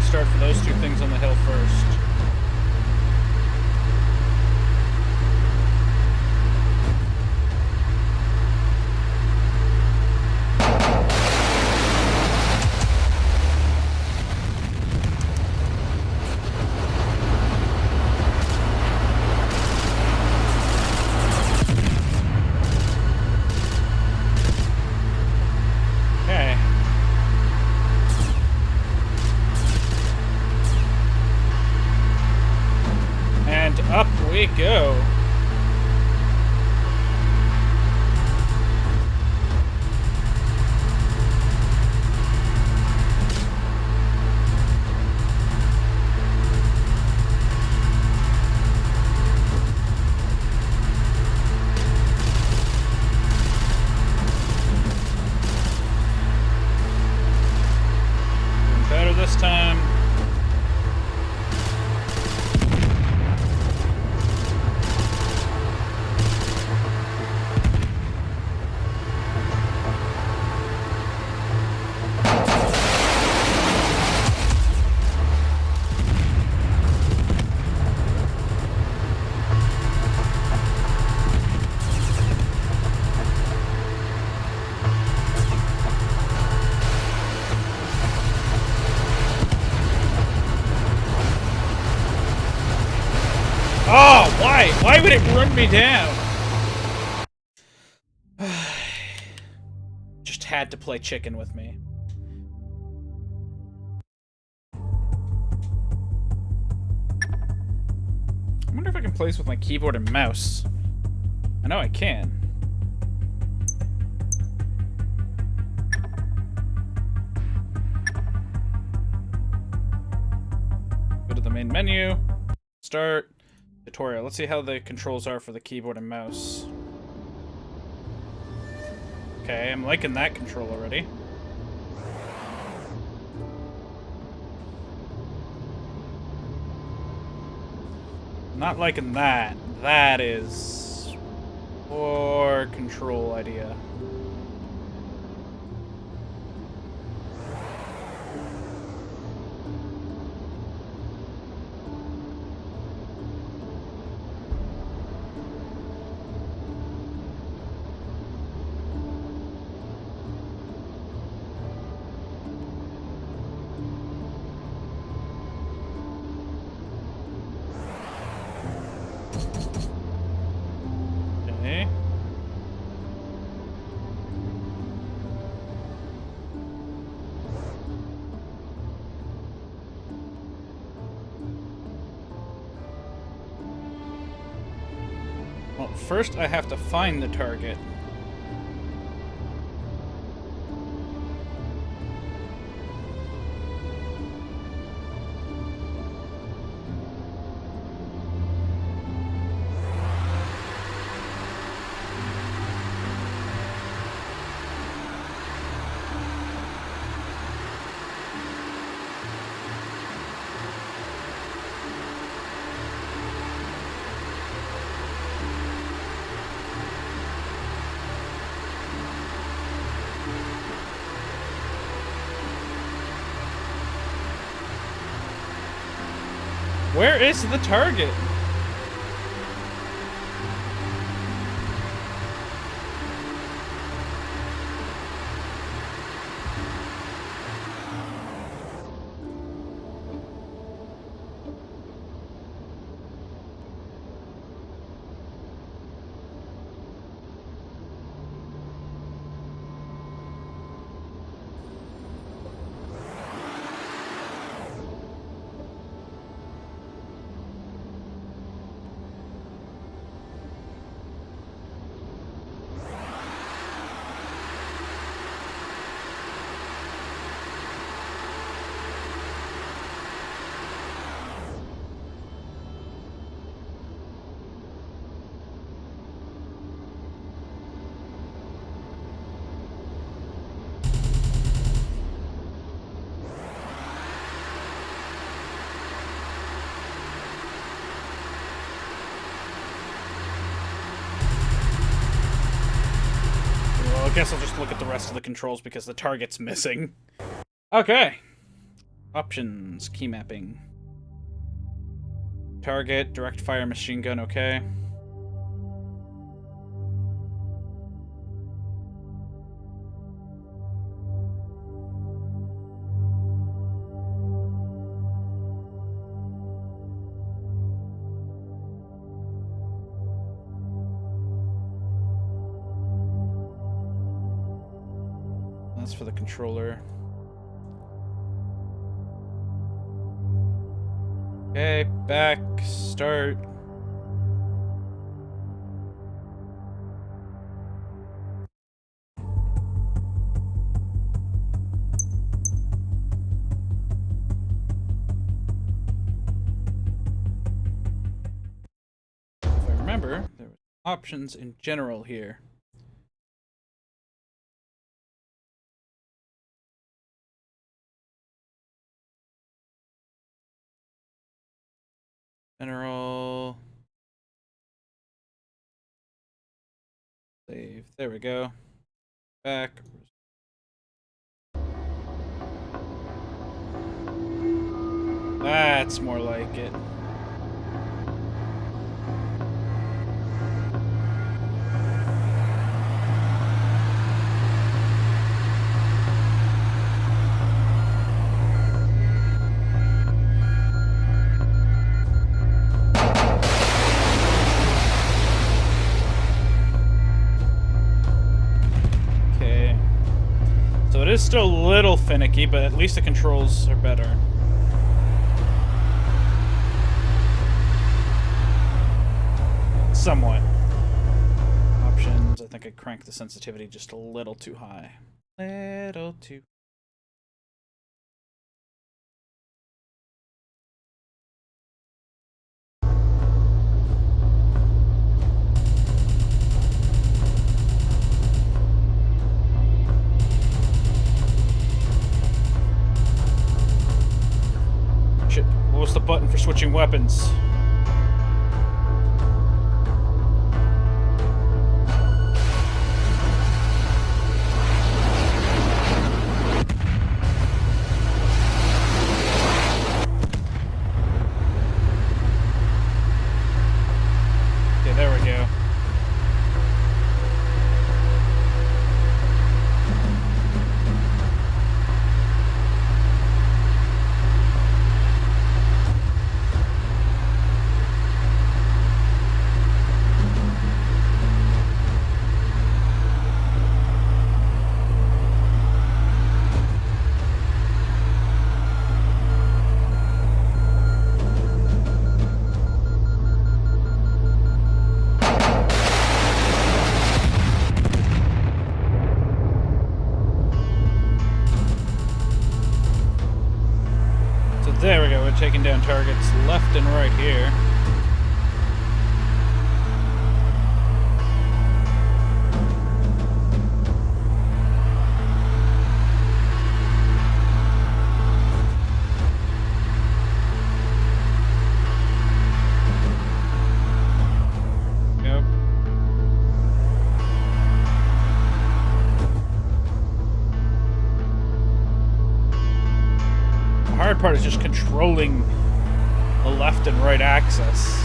start for those two things on the hill first. Up we go. Doing better this time. Oh, why? Why would it run me down? Just had to play chicken with me. I wonder if I can play this with my keyboard and mouse. I know I can. Go to the main menu. Start. Tutorial. Let's see how the controls are for the keyboard and mouse. Okay, I'm liking that control already. Not liking that. That is poor control idea. Okay. Well, first I have to find the target. Where is the target? I guess I'll just look at the rest of the controls because the target's missing. Okay. Options, key mapping. Target, direct fire machine gun, okay. That's for the controller. Okay, back, start. If I remember, there were options in general here. General. Save. There we go. Back. That's more like it. Okay. So it is still a little finicky, but at least the controls are better. Somewhat. Options. I think I cranked the sensitivity just a little too high. Little too. Shit. What was the button for switching weapons? There we go. There we go, we're taking down targets left and right here. Yep. The hard part is just controlling the left and right axis.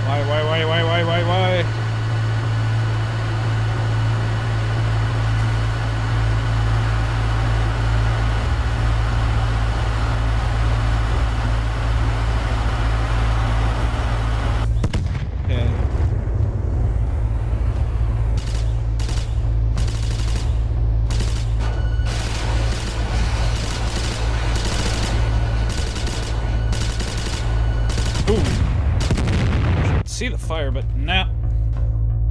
Why? Okay. Ooh. See the fire, but no.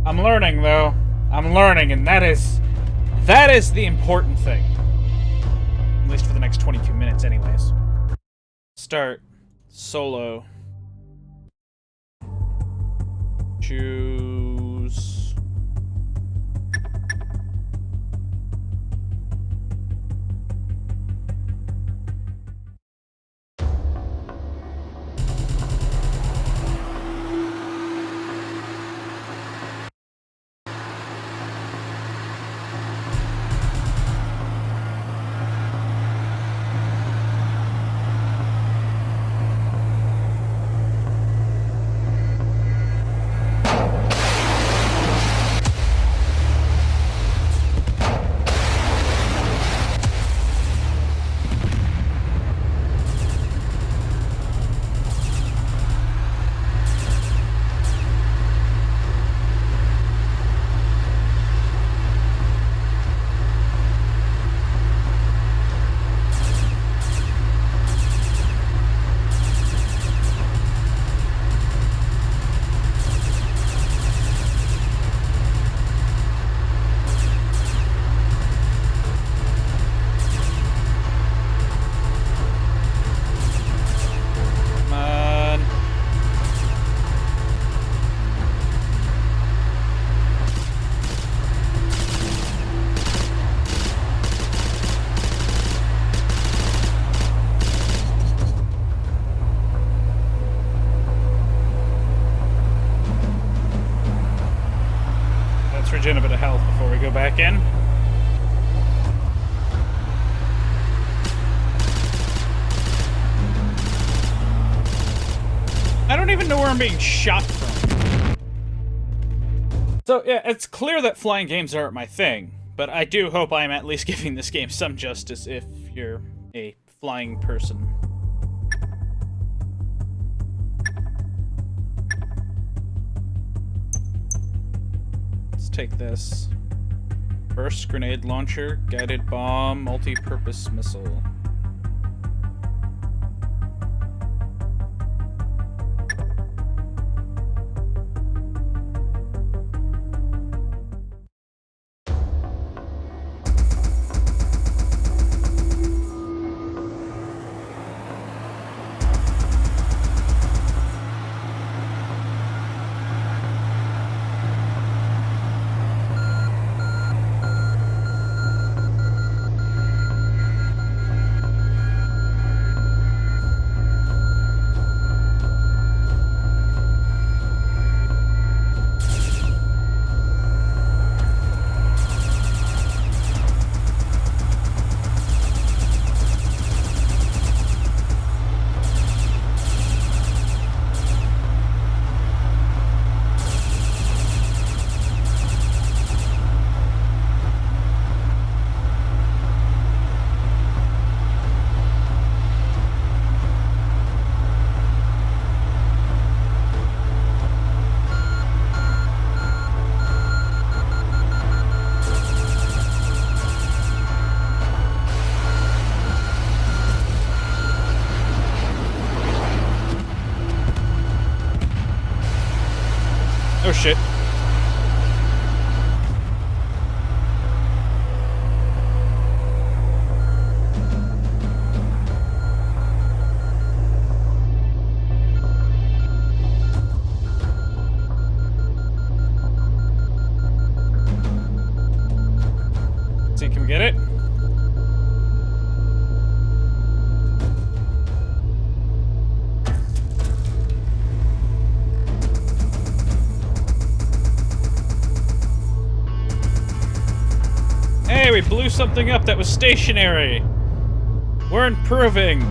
I'm learning, though. I'm learning, and that is the important thing. At least for the next 22 minutes, anyways. Start. Solo. Choose. Regen a bit of health before we go back in. I don't even know where I'm being shot from. So yeah, it's clear that flying games aren't my thing, but I do hope I'm at least giving this game some justice if you're a flying person. Take this. Burst grenade launcher, guided bomb, multi-purpose missile. Oh shit. Let's see, can we get it? Hey, we blew something up that was stationary. We're improving.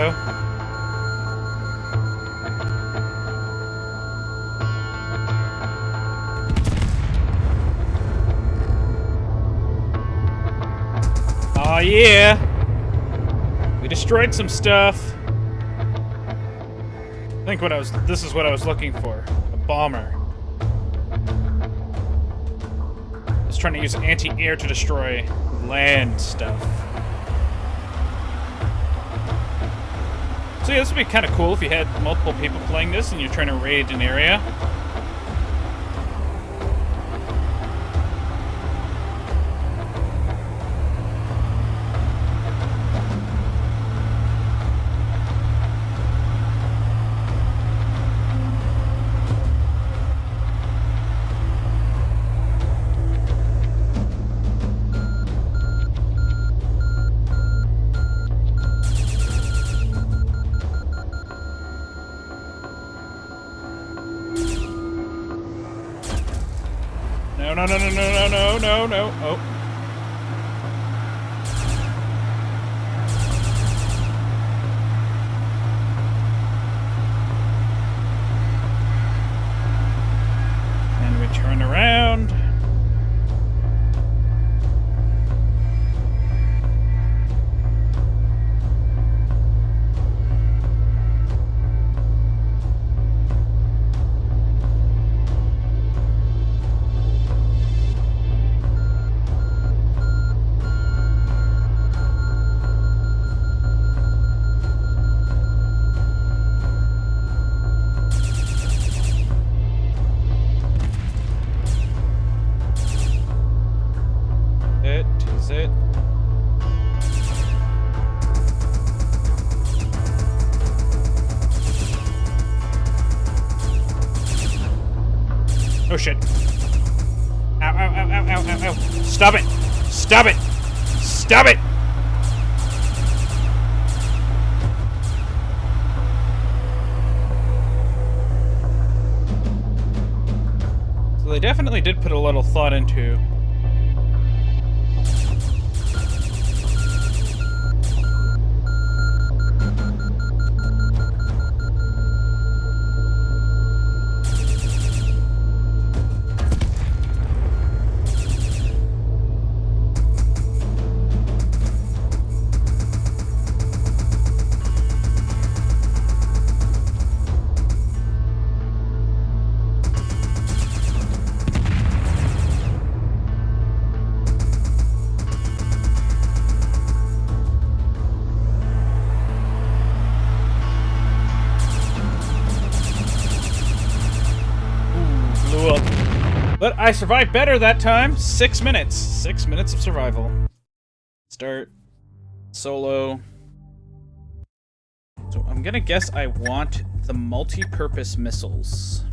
go. Oh yeah! We destroyed some stuff. I think this is what I was looking for. A bomber. I was trying to use anti-air to destroy land stuff. So yeah, this would be kind of cool if you had multiple people playing this and you're trying to raid an area. No. Oh. And we turn around. It. Oh shit. Ow, ow, ow, ow, ow, ow, ow. Stop it! Stop it! Stop it! So they definitely did put a little thought into But I survived better that time. 6 minutes. 6 minutes of survival. Start. Solo. So I'm gonna guess I want the multi-purpose missiles.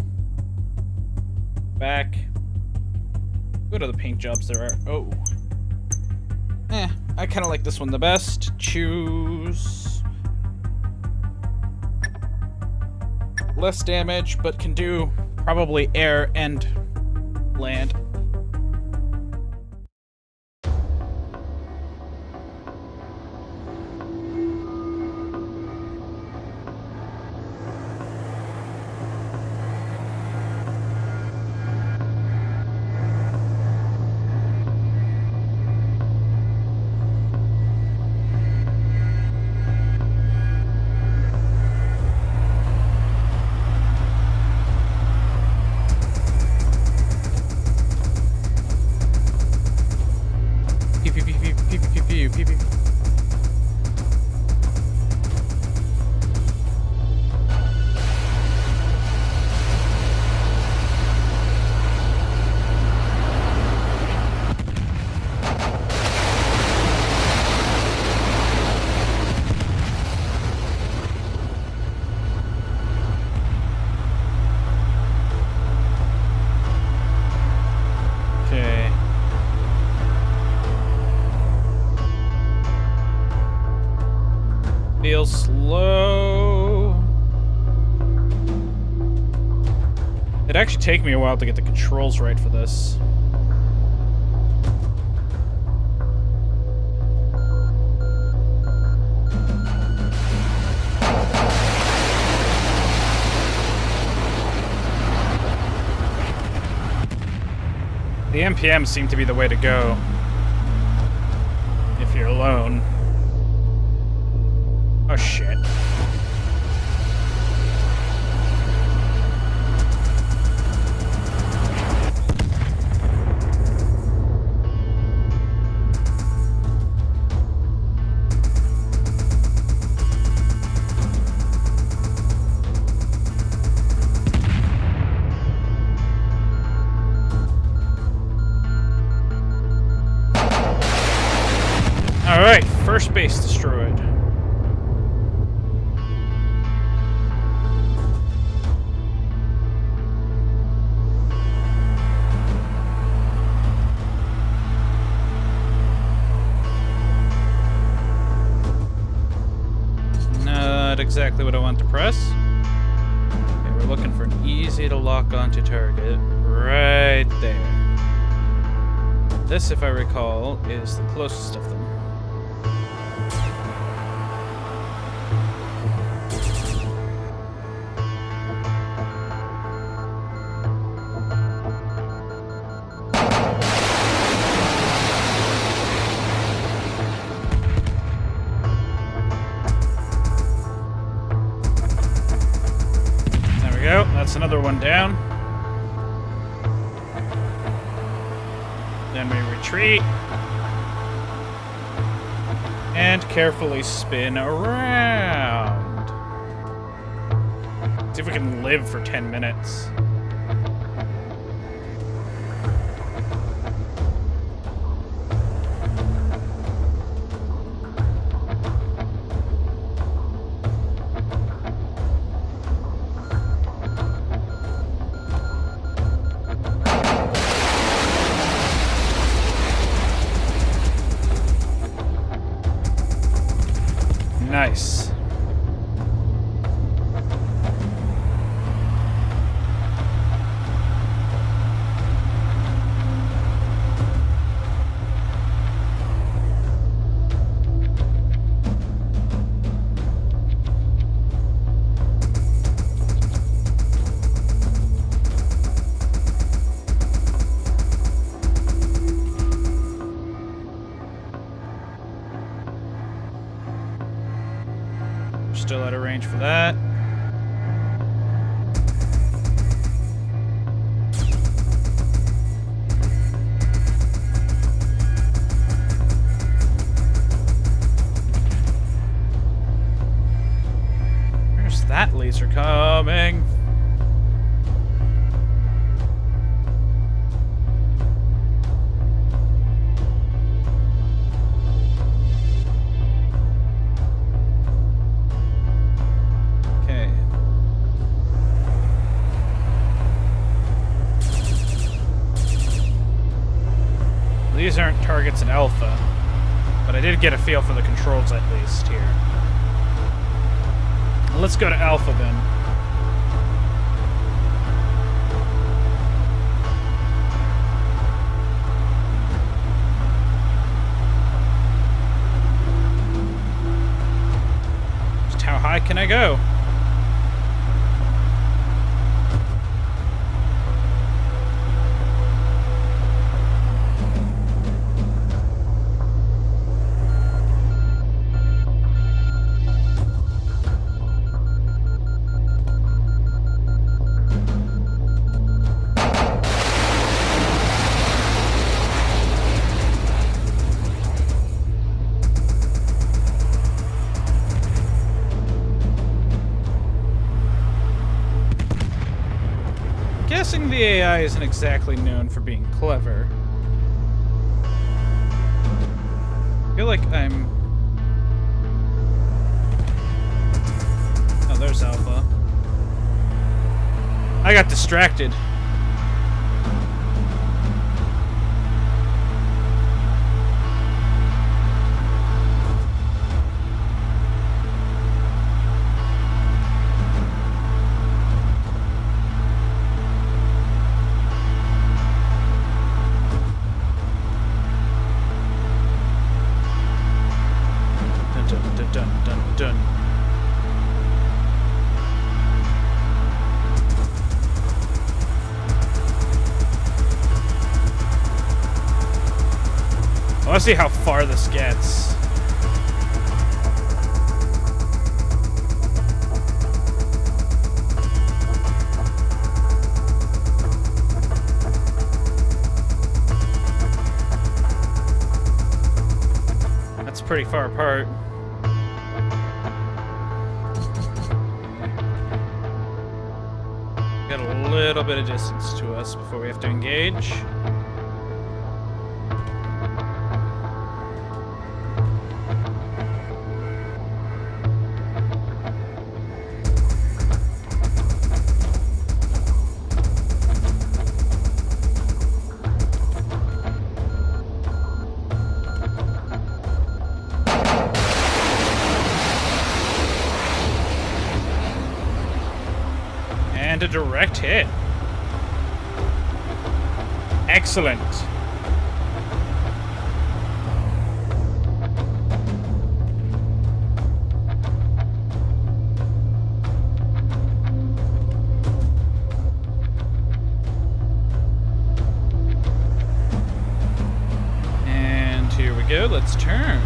Back. What other paint jobs there are? Oh. I kind of like this one the best. Choose. Less damage, but can do probably air and land. Feels slow. It'd actually take me a while to get the controls right for this. The NPM seem to be the way to go if you're alone. Oh shit. Alright, first base destroyed. Not exactly what I want to press. Okay, we're looking for an easy to lock onto target. Right there. This, if I recall, is the closest of them. That's another one down. Then we retreat. And carefully spin around. See if we can live for 10 minutes. Nice. Still out of range for that. Where's that laser coming? These aren't targets in Alpha, but I did get a feel for the controls at least here. Let's go to Alpha then. Just how high can I go? Guessing the AI isn't exactly known for being clever. I feel like I'm... Oh, there's Alpha. I got distracted. Done. want to see how far this gets. That's pretty far apart. Got a little bit of distance to us before we have to engage. And a direct hit. Excellent. And here we go. Let's turn.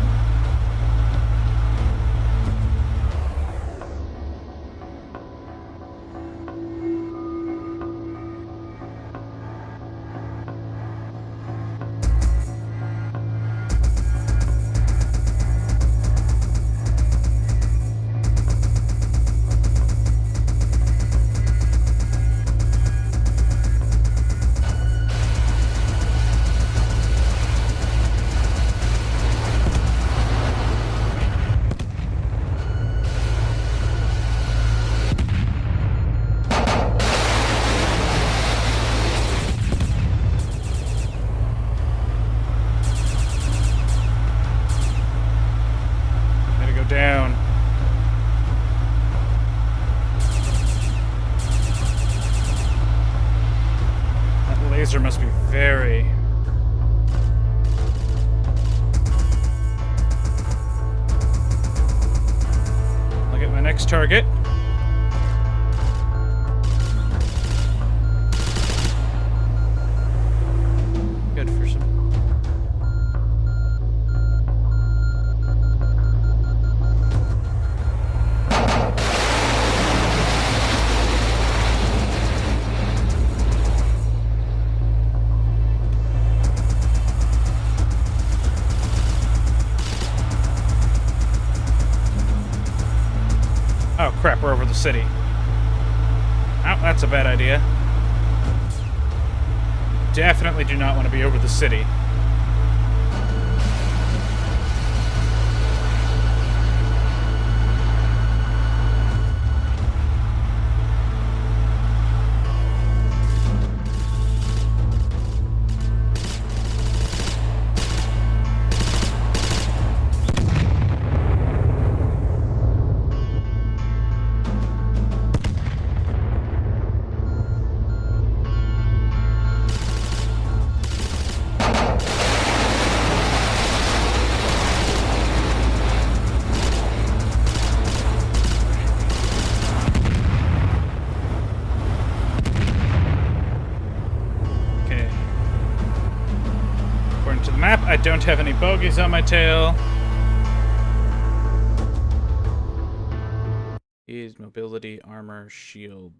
Down. That laser must be very... Look at my next target. Good for some... Oh crap, we're over the city. Oh, that's a bad idea. Definitely do not want to be over the city. Map. I don't have any bogeys on my tail. Is mobility, armor, shield.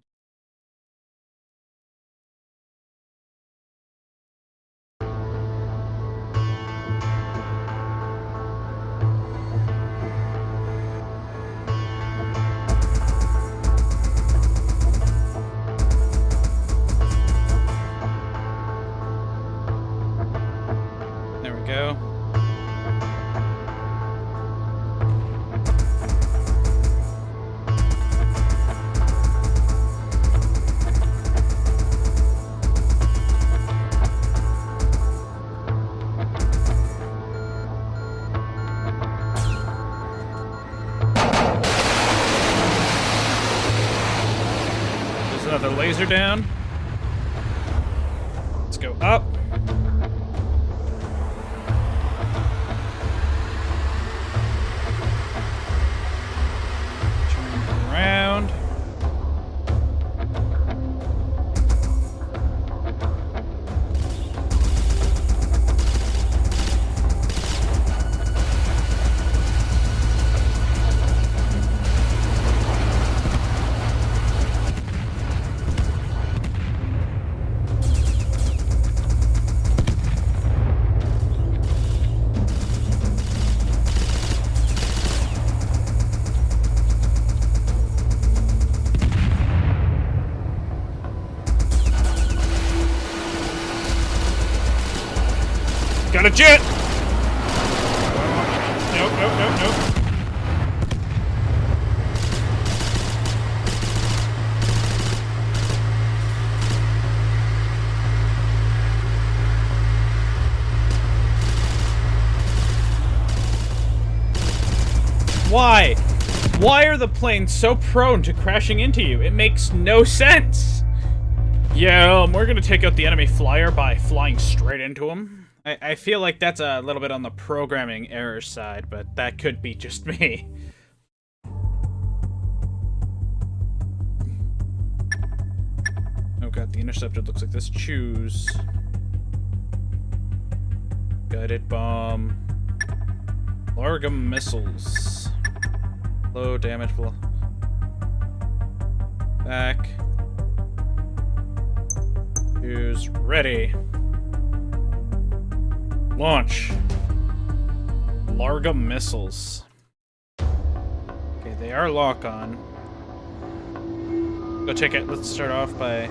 There we go. There's another laser down. Let's go up. Around. got a jet! Nope, nope, nope, nope. Why? Why are the planes so prone to crashing into you? It makes no sense! Yeah, we're gonna take out the enemy flyer by flying straight into him. I feel like that's a little bit on the programming error side, but that could be just me. Oh god, the interceptor looks like this. Choose. Guided bomb. Largum missiles. Low damage. Back. Choose. Ready. Launch. Largum missiles. Okay, they are lock-on. Go check it. Let's start off by...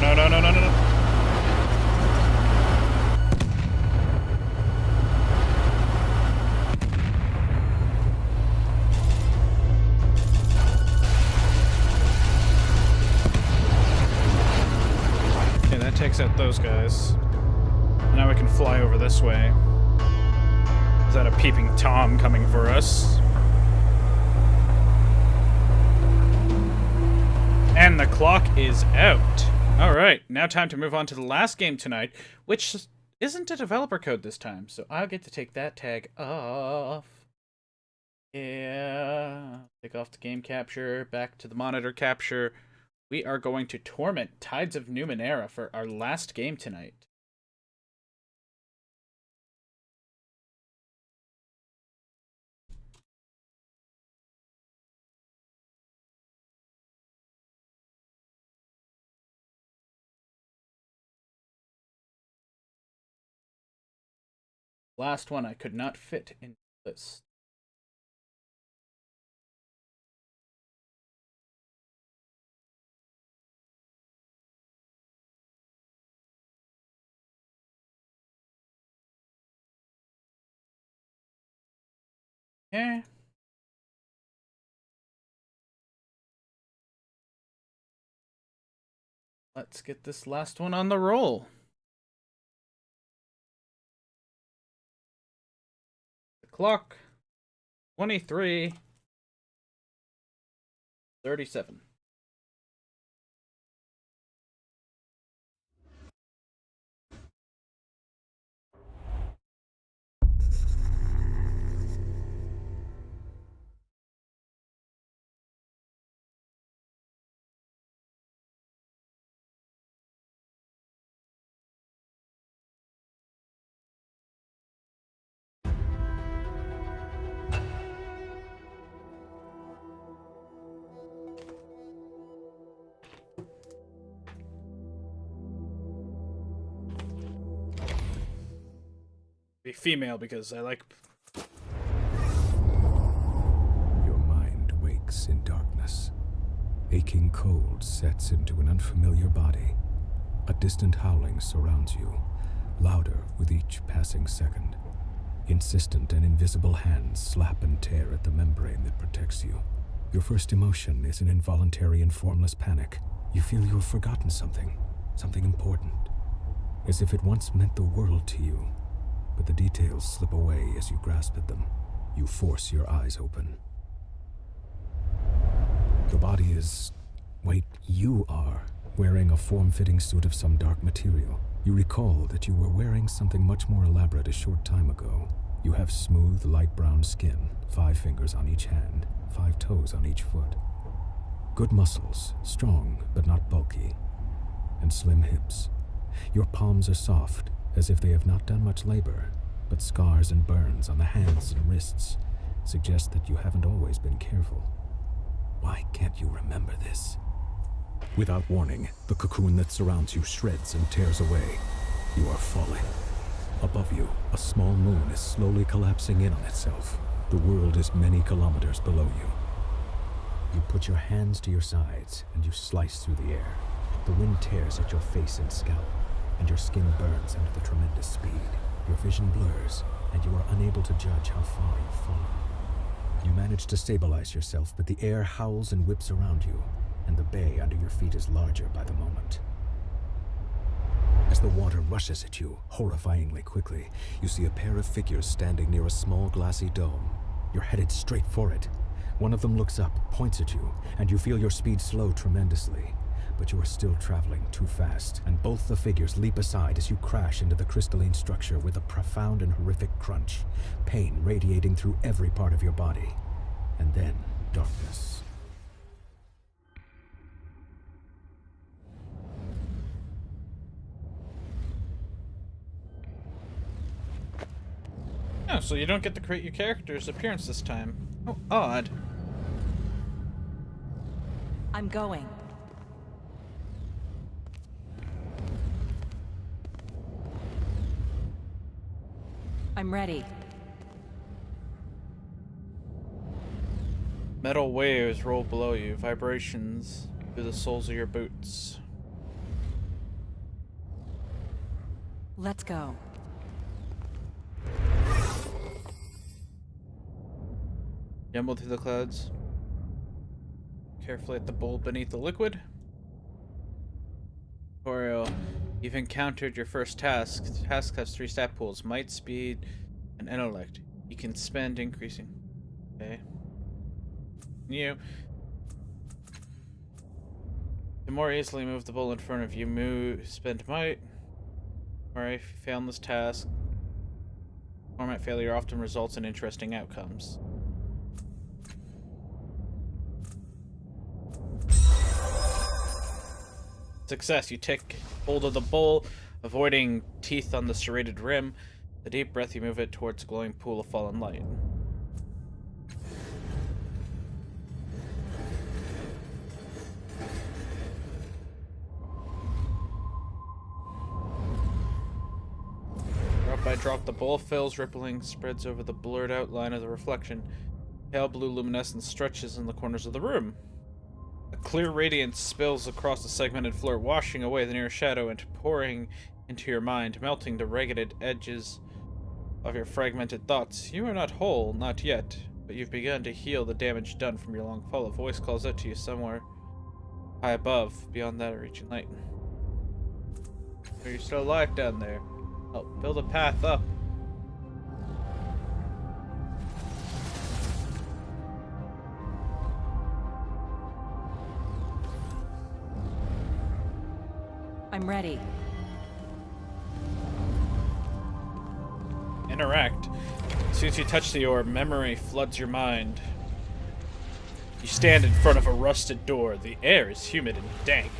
No. Okay, that takes out those guys. Now we can fly over this way. Is that a peeping Tom coming for us? And the clock is out. Alright, now time to move on to the last game tonight, which isn't a developer code this time, so I'll get to take that tag off. Yeah. Take off the game capture, back to the monitor capture. We are going to Torment Tides of Numenera for our last game tonight. Last one I could not fit in this. Okay. Let's get this last one on the roll. Clock 23:37. Be female because I like... Your mind wakes in darkness. Aching cold sets into an unfamiliar body. A distant howling surrounds you, louder with each passing second. Insistent and invisible hands slap and tear at the membrane that protects you. Your first emotion is an involuntary and formless panic. You feel you have forgotten something important. As if it once meant the world to you. But the details slip away as you grasp at them. You force your eyes open. Your body is... wait, you are wearing a form-fitting suit of some dark material. You recall that you were wearing something much more elaborate a short time ago. You have smooth, light brown skin, 5 fingers on each hand, 5 toes on each foot. Good muscles, strong but not bulky. and slim hips. Your palms are soft, as if they have not done much labor, but scars and burns on the hands and wrists suggest that you haven't always been careful. Why can't you remember this? Without warning, the cocoon that surrounds you shreds and tears away. You are falling. Above you, a small moon is slowly collapsing in on itself. The world is many kilometers below you. You put your hands to your sides and you slice through the air. The wind tears at your face and scalp, and your skin burns under the tremendous speed. Your vision blurs, and you are unable to judge how far you've fallen. You manage to stabilize yourself, but the air howls and whips around you, and the bay under your feet is larger by the moment. As the water rushes at you, horrifyingly quickly, you see a pair of figures standing near a small glassy dome. You're headed straight for it. One of them looks up, points at you, and you feel your speed slow tremendously. But you are still traveling too fast, and both the figures leap aside as you crash into the crystalline structure with a profound and horrific crunch, pain radiating through every part of your body. And then, darkness. Oh, so you don't get to create your character's appearance this time. Oh, odd. I'm going. I'm ready. Metal waves roll below you, vibrations through the soles of your boots. Let's go. You amble through the clouds, carefully at the bowl beneath the liquid. Oriel, you've encountered your first task. The task has 3 stat pools: might, speed, and intellect. You can spend increasing. Okay. You can more easily move the bowl in front of you. Spend might. Alright, if you fail on this task, Torment failure often results in interesting outcomes. Success. You take hold of the bowl, avoiding teeth on the serrated rim. The deep breath, you move it towards a glowing pool of fallen light. Drop by drop, the bowl fills, rippling spreads over the blurred outline of the reflection. Pale blue luminescence stretches in the corners of the room. A clear radiance spills across the segmented floor, washing away the nearest shadow and pouring into your mind, melting the ragged edges of your fragmented thoughts. You are not whole, not yet, but you've begun to heal the damage done from your long fall. A voice calls out to you somewhere high above, beyond that reaching light. Are you still alive down there? Help build a path up. I'm ready. Interact. As soon as you touch the orb, memory floods your mind. You stand in front of a rusted door. The air is humid and dank.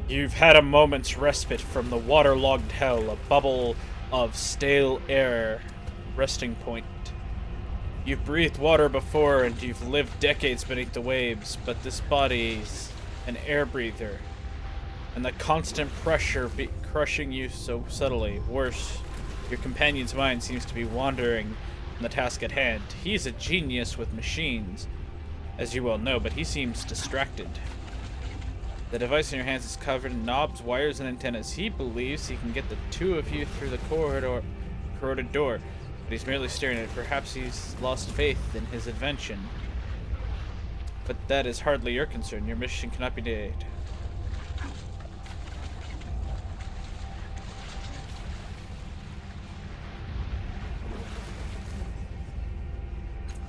You've had a moment's respite from the waterlogged hell, a bubble of stale air resting point. You've breathed water before and you've lived decades beneath the waves, but this body's an air breather. And the constant pressure crushing you so subtly. Worse, your companion's mind seems to be wandering from the task at hand. He's a genius with machines, as you well know, but he seems distracted. The device in your hands is covered in knobs, wires, and antennas. He believes he can get the two of you through the corroded door, but he's merely staring at it. Perhaps he's lost faith in his invention. But that is hardly your concern. Your mission cannot be delayed.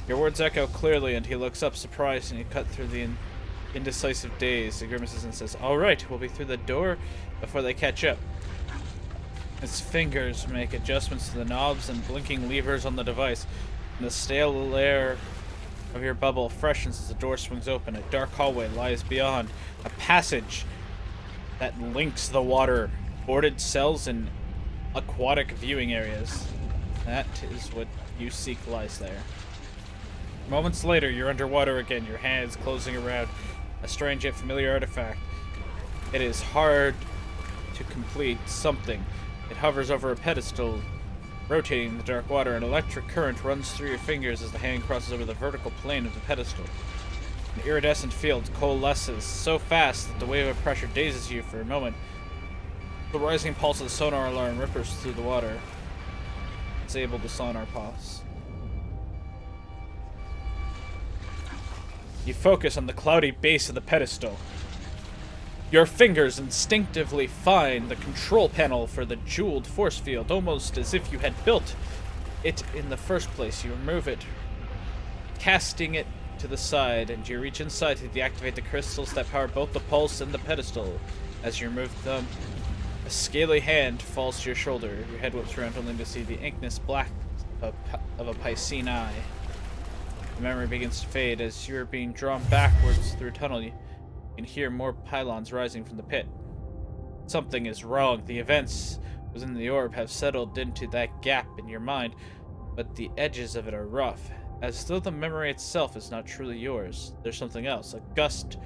Your words echo clearly, and he looks up, surprised, and you cut through the indecisive daze. He grimaces and says, "All right, we'll be through the door before they catch up." His fingers make adjustments to the knobs and blinking levers on the device, and the stale air of your bubble freshens as the door swings open. A dark hallway lies beyond, a passage that links the water, boarded cells, and aquatic viewing areas. That is what you seek lies there. Moments later, you're underwater again, your hands closing around a strange yet familiar artifact. It is hard to complete something. It hovers over a pedestal, rotating in the dark water. An electric current runs through your fingers as the hand crosses over the vertical plane of the pedestal. An iridescent field coalesces so fast that the wave of pressure dazes you for a moment. The rising pulse of the sonar alarm ripples through the water. Disable the sonar pulse. You focus on the cloudy base of the pedestal. Your fingers instinctively find the control panel for the jeweled force field, almost as if you had built it in the first place. You remove it, casting it to the side, and you reach inside to deactivate the crystals that power both the pulse and the pedestal. As you remove them, a scaly hand falls to your shoulder. Your head whips around only to see the inkless black of a Piscine eye. The memory begins to fade as you're being drawn backwards through a tunnel. You can hear more pylons rising from the pit. Something is wrong. The events within the orb have settled into that gap in your mind, but the edges of it are rough, as though the memory itself is not truly yours. There's something else, a gust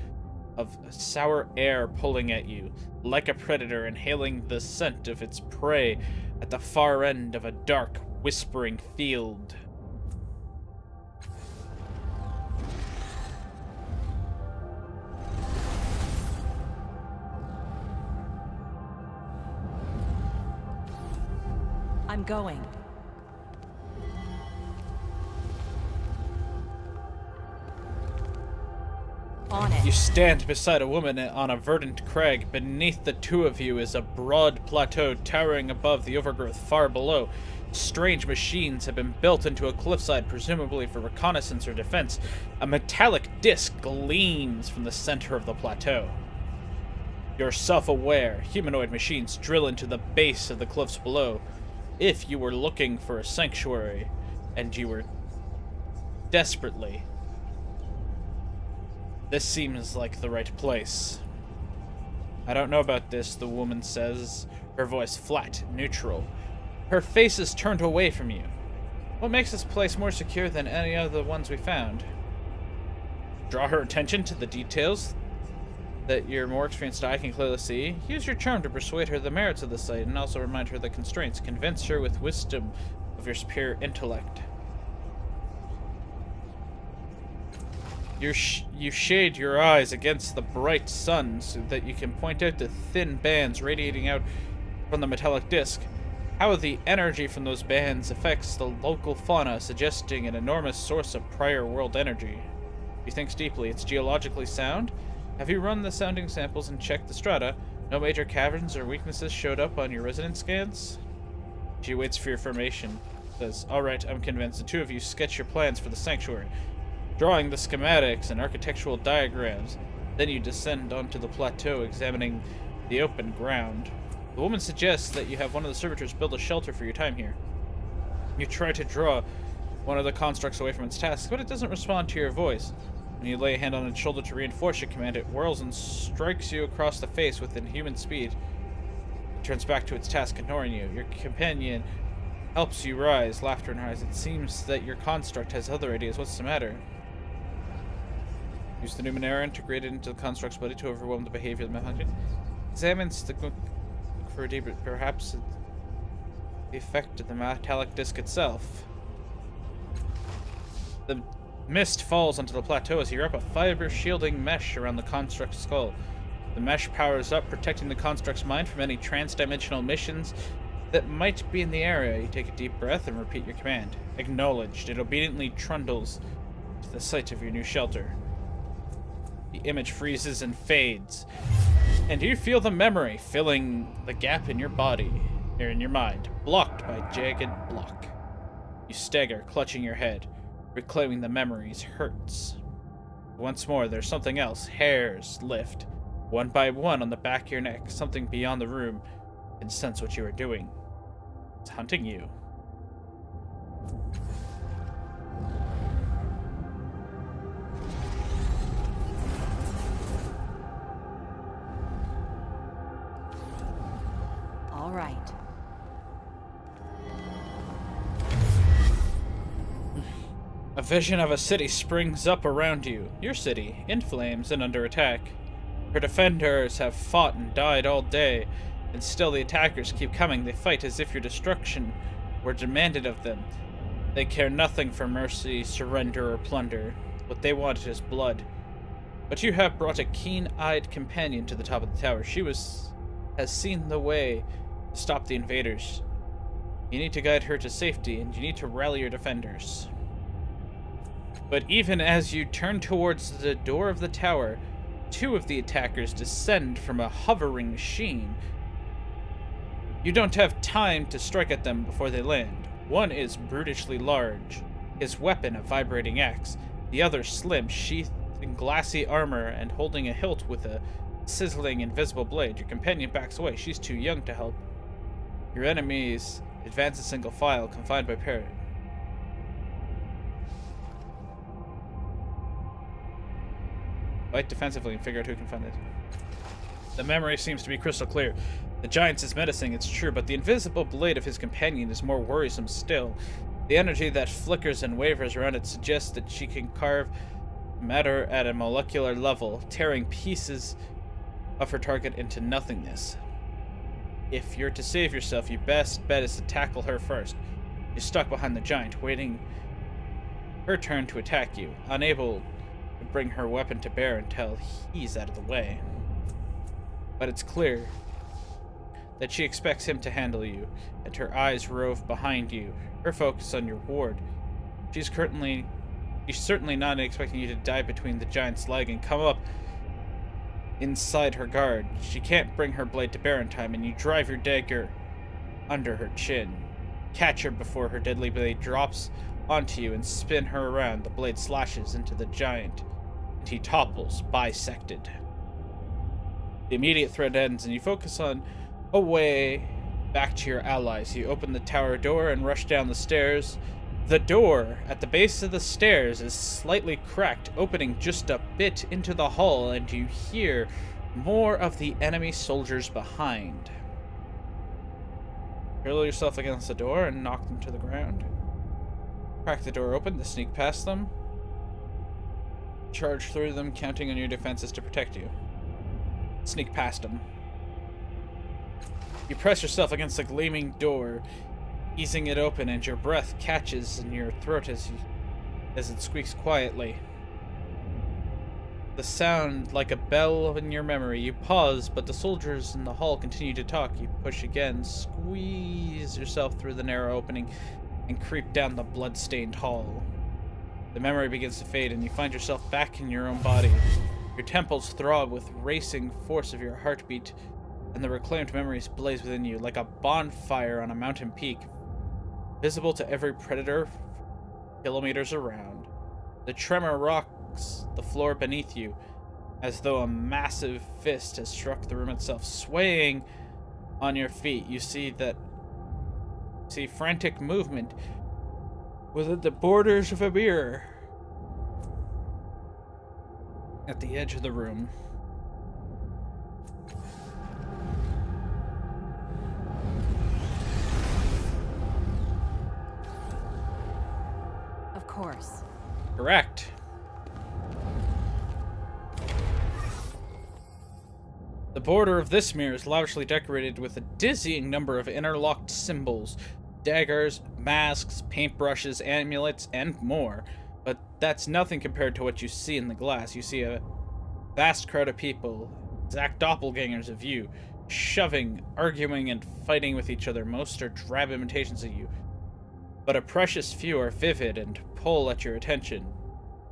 of sour air pulling at you, like a predator inhaling the scent of its prey at the far end of a dark, whispering field. I'm going. On it. You stand beside a woman on a verdant crag. Beneath the two of you is a broad plateau towering above the overgrowth far below. Strange machines have been built into a cliffside, presumably for reconnaissance or defense. A metallic disc gleams from the center of the plateau. You're self-aware. Humanoid machines drill into the base of the cliffs below. If you were looking for a sanctuary, and you were desperately, this seems like the right place. I don't know about this, the woman says, her voice flat, neutral. Her face is turned away from you. What makes this place more secure than any of the ones we found? Draw her attention to the details that your more experienced eye can clearly see. Use your charm to persuade her the merits of the site, and also remind her the constraints. Convince her with wisdom of your superior intellect. You shade your eyes against the bright sun so that you can point out the thin bands radiating out from the metallic disc. How the energy from those bands affects the local fauna, suggesting an enormous source of prior world energy. You think deeply. It's geologically sound. Have you run the sounding samples and checked the strata? No major caverns or weaknesses showed up on your resonance scans? She waits for your affirmation. Says, alright, I'm convinced. The two of you sketch your plans for the sanctuary, drawing the schematics and architectural diagrams. Then you descend onto the plateau, examining the open ground. The woman suggests that you have one of the servitors build a shelter for your time here. You try to draw one of the constructs away from its task, but it doesn't respond to your voice. When you lay a hand on its shoulder to reinforce your command, it whirls and strikes you across the face with inhuman speed. It turns back to its task, ignoring you. Your companion helps you rise, laughter in her eyes. It seems that your construct has other ideas. What's the matter? Use the Numenera integrated into the construct's body to overwhelm the behavior of the malfunction. Examines the for a deeper, perhaps the effect of the metallic disc itself. The mist falls onto the plateau as you wrap a fiber shielding mesh around the construct's skull. The mesh powers up, protecting the construct's mind from any trans-dimensional missions that might be in the area. You take a deep breath and repeat your command. Acknowledged. It obediently trundles to the site of your new shelter. The image freezes and fades, and you feel the memory filling the gap in your body, or in your mind, blocked by jagged block. You stagger, clutching your head. Reclaiming the memories hurts. Once more, there's something else. Hairs lift, one by one on the back of your neck. Something beyond the room can sense what you are doing. It's hunting you. All right. A vision of a city springs up around you. Your city, in flames and under attack. Her defenders have fought and died all day, and still the attackers keep coming. They fight as if your destruction were demanded of them. They care nothing for mercy, surrender, or plunder. What they want is blood. But you have brought a keen-eyed companion to the top of the tower. She has seen the way to stop the invaders. You need to guide her to safety, and you need to rally your defenders. But even as you turn towards the door of the tower, two of the attackers descend from a hovering machine. You don't have time to strike at them before they land. One is brutishly large, his weapon a vibrating axe. The other slim, sheathed in glassy armor and holding a hilt with a sizzling invisible blade. Your companion backs away. She's too young to help. Your enemies advance in single file, confined by parrot. Fight defensively and figure out who can find it. The memory seems to be crystal clear. The giant is menacing, it's true, but the invisible blade of his companion is more worrisome still. The energy that flickers and wavers around it suggests that she can carve matter at a molecular level, tearing pieces of her target into nothingness. If you're to save yourself, your best bet is to tackle her first. You're stuck behind the giant, waiting her turn to attack you, unable to bring her weapon to bear until he's out of the way. But it's clear that she expects him to handle you, and her eyes rove behind you, her focus on your ward. She's certainly not expecting you to dive between the giant's leg and come up inside her guard. She can't bring her blade to bear in time, and you drive your dagger under her chin. Catch her before her deadly blade drops onto you and spin her around. The blade slashes into the giant, and he topples, bisected. The immediate threat ends, and you focus on a way back to your allies. You open the tower door and rush down the stairs. The door at the base of the stairs is slightly cracked, opening just a bit into the hall, and you hear more of the enemy soldiers behind. Hurl yourself against the door and knock them to the ground. Crack the door open to sneak past them. Charge through them, counting on your defenses to protect you. Sneak past them. You press yourself against the gleaming door, easing it open, and your breath catches in your throat as it squeaks quietly. The sound like a bell in your memory. You pause, but the soldiers in the hall continue to talk. You push again, squeeze yourself through the narrow opening, and creep down the blood-stained hall. The memory begins to fade, and you find yourself back in your own body. Your temples throb with racing force of your heartbeat, and the reclaimed memories blaze within you like a bonfire on a mountain peak, visible to every predator kilometers around. The tremor rocks the floor beneath you, as though a massive fist has struck the room itself. Swaying on your feet, you see frantic movement within the borders of a mirror at the edge of the room. Of course. Correct. The border of this mirror is lavishly decorated with a dizzying number of interlocked symbols, daggers, masks, paintbrushes, amulets, and more. But that's nothing compared to what you see in the glass. You see a vast crowd of people, exact doppelgangers of you, shoving, arguing, and fighting with each other. Most are drab imitations of you, but a precious few are vivid and pull at your attention.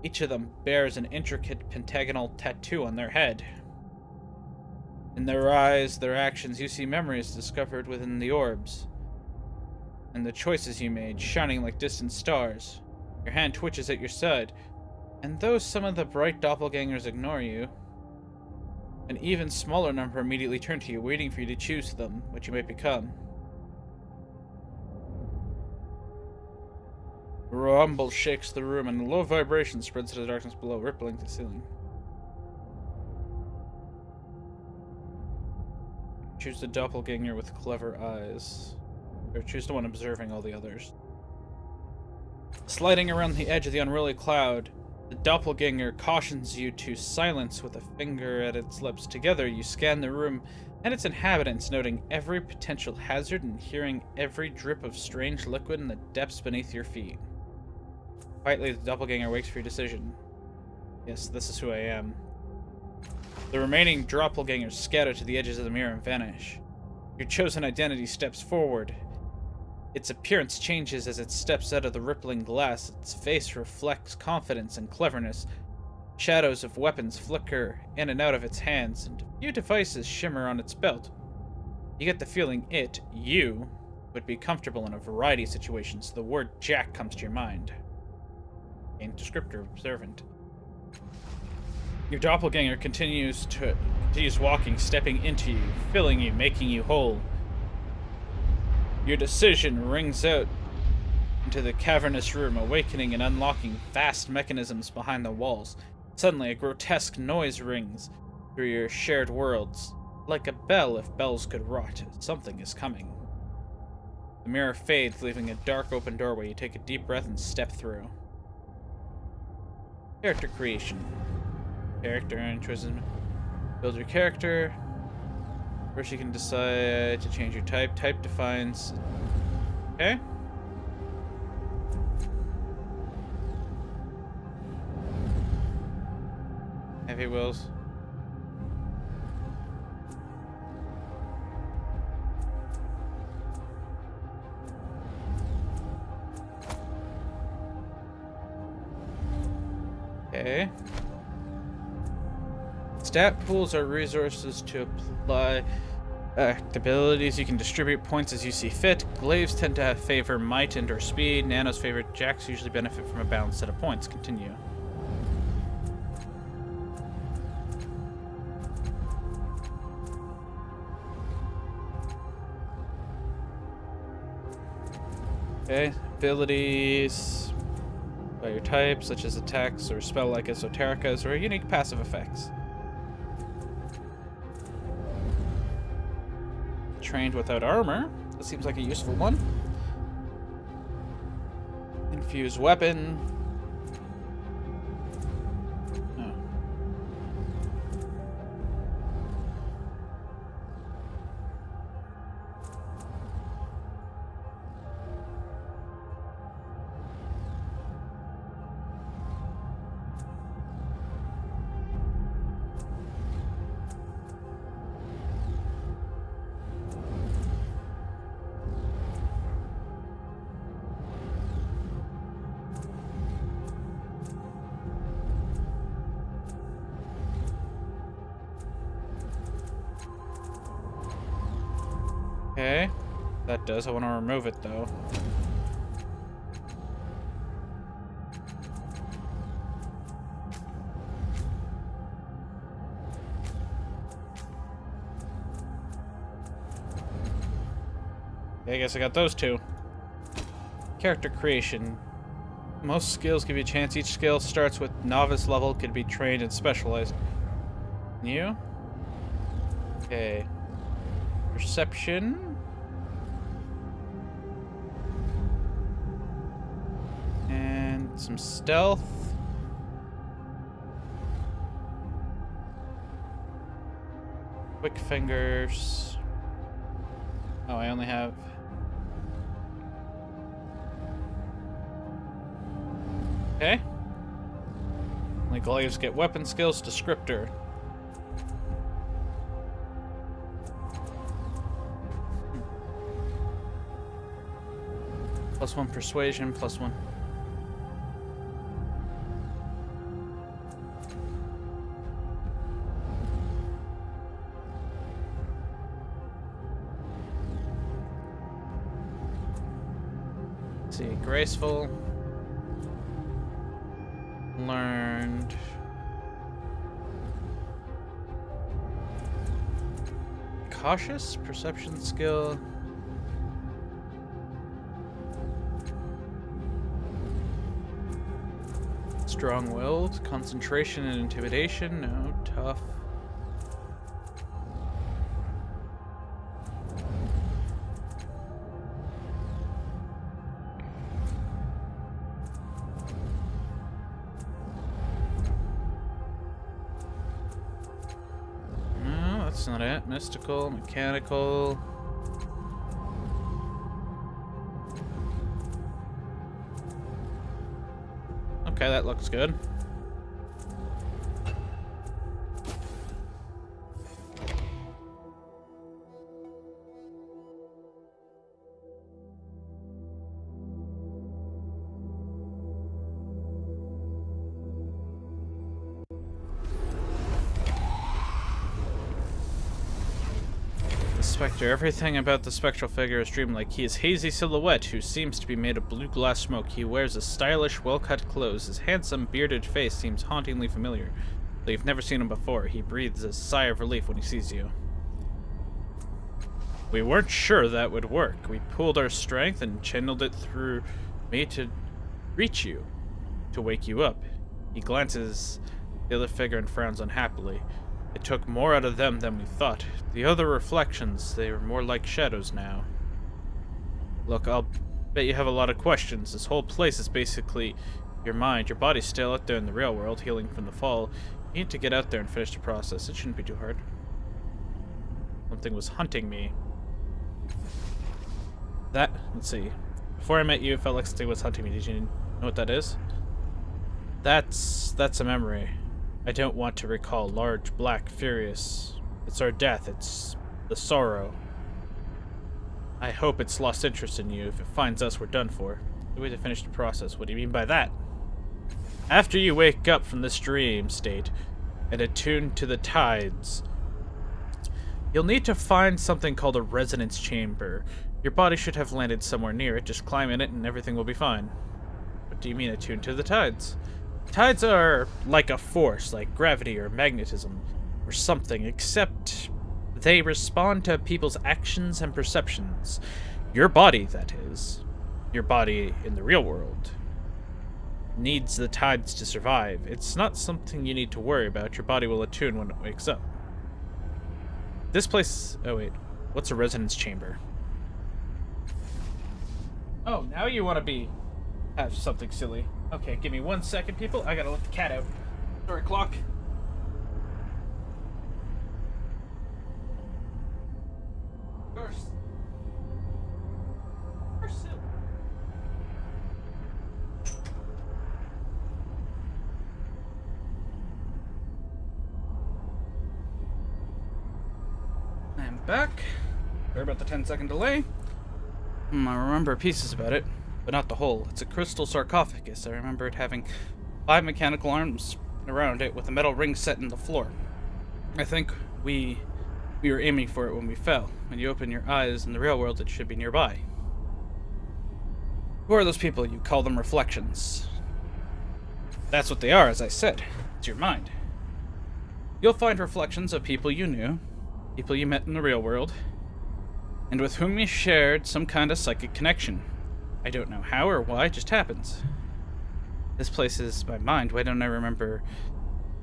Each of them bears an intricate pentagonal tattoo on their head. In their eyes, their actions, you see memories discovered within the orbs, and the choices you made, shining like distant stars. Your hand twitches at your side, and though some of the bright doppelgangers ignore you, an even smaller number immediately turn to you, waiting for you to choose them, what you might become. A rumble shakes the room, and a low vibration spreads to the darkness below, rippling to the ceiling. Choose the doppelganger with clever eyes. Or choose the one observing all the others. Sliding around the edge of the unruly cloud, the doppelganger cautions you to silence with a finger at its lips. Together, you scan the room and its inhabitants, noting every potential hazard and hearing every drip of strange liquid in the depths beneath your feet. Quietly, the doppelganger waits for your decision. Yes, this is who I am. The remaining doppelgangers scatter to the edges of the mirror and vanish. Your chosen identity steps forward. Its appearance changes as it steps out of the rippling glass. Its face reflects confidence and cleverness. Shadows of weapons flicker in and out of its hands, and a few devices shimmer on its belt. You get the feeling you, would be comfortable in a variety of situations. The word Jack comes to your mind. Gain descriptor observant. Your doppelganger continues walking, stepping into you, filling you, making you whole. Your decision rings out into the cavernous room, awakening and unlocking vast mechanisms behind the walls. Suddenly, a grotesque noise rings through your shared worlds. Like a bell if bells could rot, something is coming. The mirror fades, leaving a dark open doorway. You take a deep breath and step through. Character creation. Character and choices. Build your character. First, you can decide to change your type. Type defines. Okay. Heavy wheels. Okay. Stat pools are resources to apply abilities. You can distribute points as you see fit. Glaives tend to favor might and or speed. Nanos favor jacks usually benefit from a balanced set of points. Continue. Okay, abilities by your type, such as attacks or spell-like esotericas, or unique passive effects. Trained without armor. That seems like a useful one. Infuse weapon. Oh. Okay, that does. I want to remove it though. Okay, I guess I got those two. Character creation. Most skills give you a chance. Each skill starts with novice level, could be trained and specialized. New? Okay. Perception. And some stealth. Quick fingers. Oh, I only have... Okay. Only glaives get weapon skills. Descriptor. +1 persuasion, +1. Let's see, graceful. Learned. Cautious, perception skill. Strong-willed, concentration and intimidation, no. Tough. That's not it. Mystical, mechanical. Okay, that looks good. Spectre. Everything about the spectral figure is dreamlike. He is hazy silhouette who seems to be made of blue glass smoke. He wears a stylish, well-cut clothes. His handsome, bearded face seems hauntingly familiar. Though you've never seen him before, he breathes a sigh of relief when he sees you. We weren't sure that would work. We pooled our strength and channeled it through me to reach you, to wake you up. He glances at the other figure and frowns unhappily. It took more out of them than we thought. The other reflections, they are more like shadows now. Look, I'll bet you have a lot of questions. This whole place is basically your mind. Your body's still out there in the real world, healing from the fall. You need to get out there and finish the process. It shouldn't be too hard. Something was hunting me. Let's see. Before I met you, it felt like something was hunting me. Did you know what that is? That's a memory. I don't want to recall large, black, furious. It's our death. It's the sorrow. I hope it's lost interest in you. If it finds us, we're done for. The way to finish the process. What do you mean by that? After you wake up from this dream state and attune to the tides, you'll need to find something called a resonance chamber. Your body should have landed somewhere near it. Just climb in it and everything will be fine. What do you mean attune to the tides? Tides are like a force, like gravity or magnetism, or something, except they respond to people's actions and perceptions. Your body, that is, your body in the real world, needs the tides to survive. It's not something you need to worry about. Your body will attune when it wakes up. This place... Oh, wait. What's a resonance chamber? Oh, now you want to have something silly. Okay, give me 1 second, people. I gotta let the cat out. Sorry, clock. First. I'm back. Sorry about the 10-second delay. I remember pieces about it, but not the whole. It's a crystal sarcophagus. I remember it having 5 mechanical arms around it with a metal ring set in the floor. I think we were aiming for it when we fell. When you open your eyes in the real world, it should be nearby. Who are those people? You call them reflections. That's what they are, as I said. It's your mind. You'll find reflections of people you knew, people you met in the real world, and with whom you shared some kind of psychic connection. I don't know how or why, it just happens. This place is my mind. Why don't I remember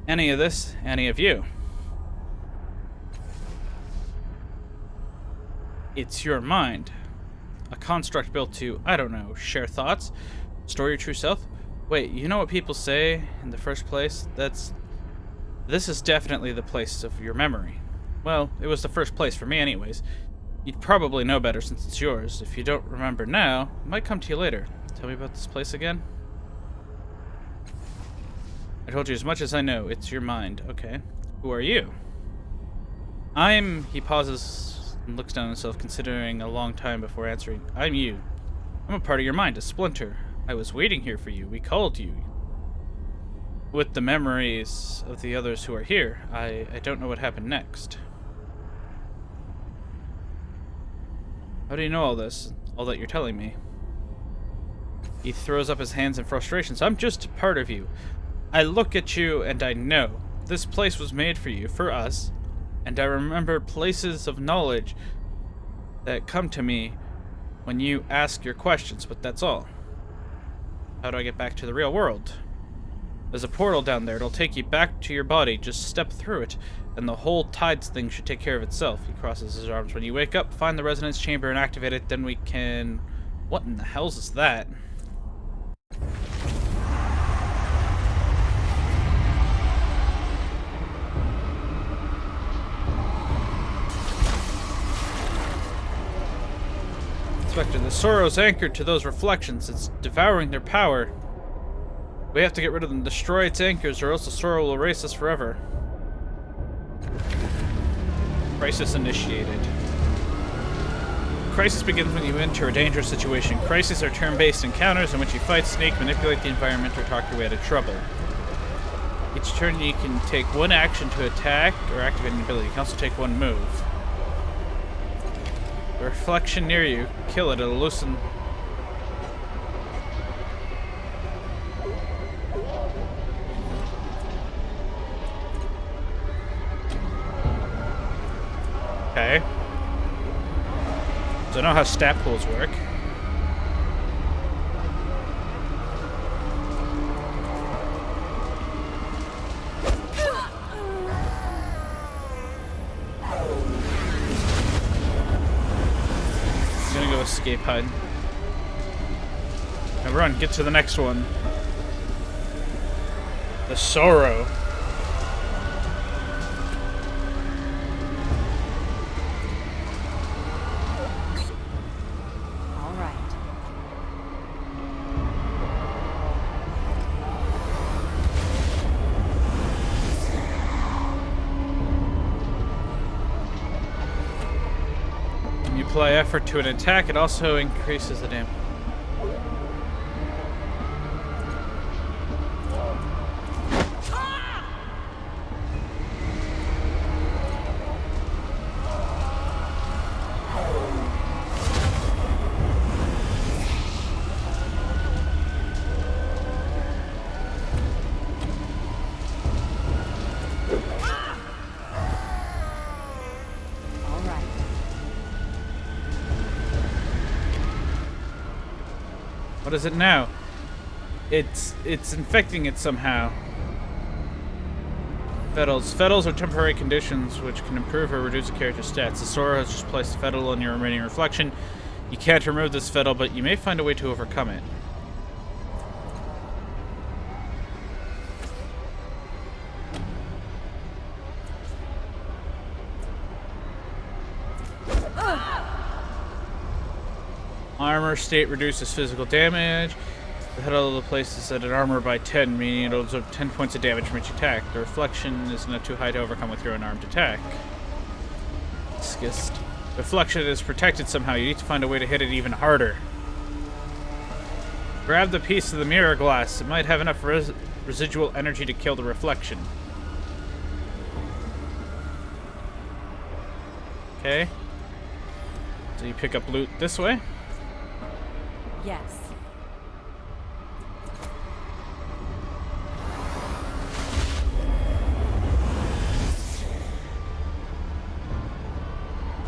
any of this, any of you? It's your mind. A construct built to, I don't know, share thoughts, store your true self. Wait, you know what people say in the first place? This is definitely the place of your memory. Well, it was the first place for me anyways. You'd probably know better since it's yours. If you don't remember now, it might come to you later. Tell me about this place again. I told you as much as I know. It's your mind. Okay. Who are you? He pauses and looks down at himself, considering a long time before answering. I'm you. I'm a part of your mind, a splinter. I was waiting here for you. We called you. With the memories of the others who are here, I don't know what happened next. How do you know all this? All that you're telling me? He throws up his hands in frustration. So I'm just a part of you. I look at you and I know. This place was made for you, for us. And I remember places of knowledge that come to me when you ask your questions, but that's all. How do I get back to the real world? There's a portal down there. It'll take you back to your body. Just step through it, and the whole tides thing should take care of itself. He crosses his arms. When you wake up, find the resonance chamber and activate it. Then we can... What in the hell's is that? Spectre, the sorrow's anchored to those reflections. It's devouring their power. We have to get rid of them, destroy its anchors, or else the sorrow will erase us forever. Crisis initiated. Crisis begins when you enter a dangerous situation. Crises are turn-based encounters in which you fight, sneak, manipulate the environment, or talk your way out of trouble. Each turn you can take one action to attack or activate an ability. You can also take one move. A reflection near you. Kill it. It'll loosen. Okay. So I know how stat pools work. Escape hide. Now run, get to the next one. The sorrow. All right. When you apply effort to an attack, it also increases the damage. All right. What is it now? It's infecting it somehow. Fetals. Fetals are temporary conditions which can improve or reduce a character's stats. The sorrow has just placed a fetal on your remaining reflection. You can't remove this fetal, but you may find a way to overcome it. Armor state reduces physical damage. The head of the place is set at armor by 10, meaning it'll absorb 10 points of damage from each attack. The reflection is not too high to overcome with your unarmed attack. Skist. Reflection is protected somehow. You need to find a way to hit it even harder. Grab the piece of the mirror glass. It might have enough residual energy to kill the reflection. Okay. So you pick up loot this way? Yes.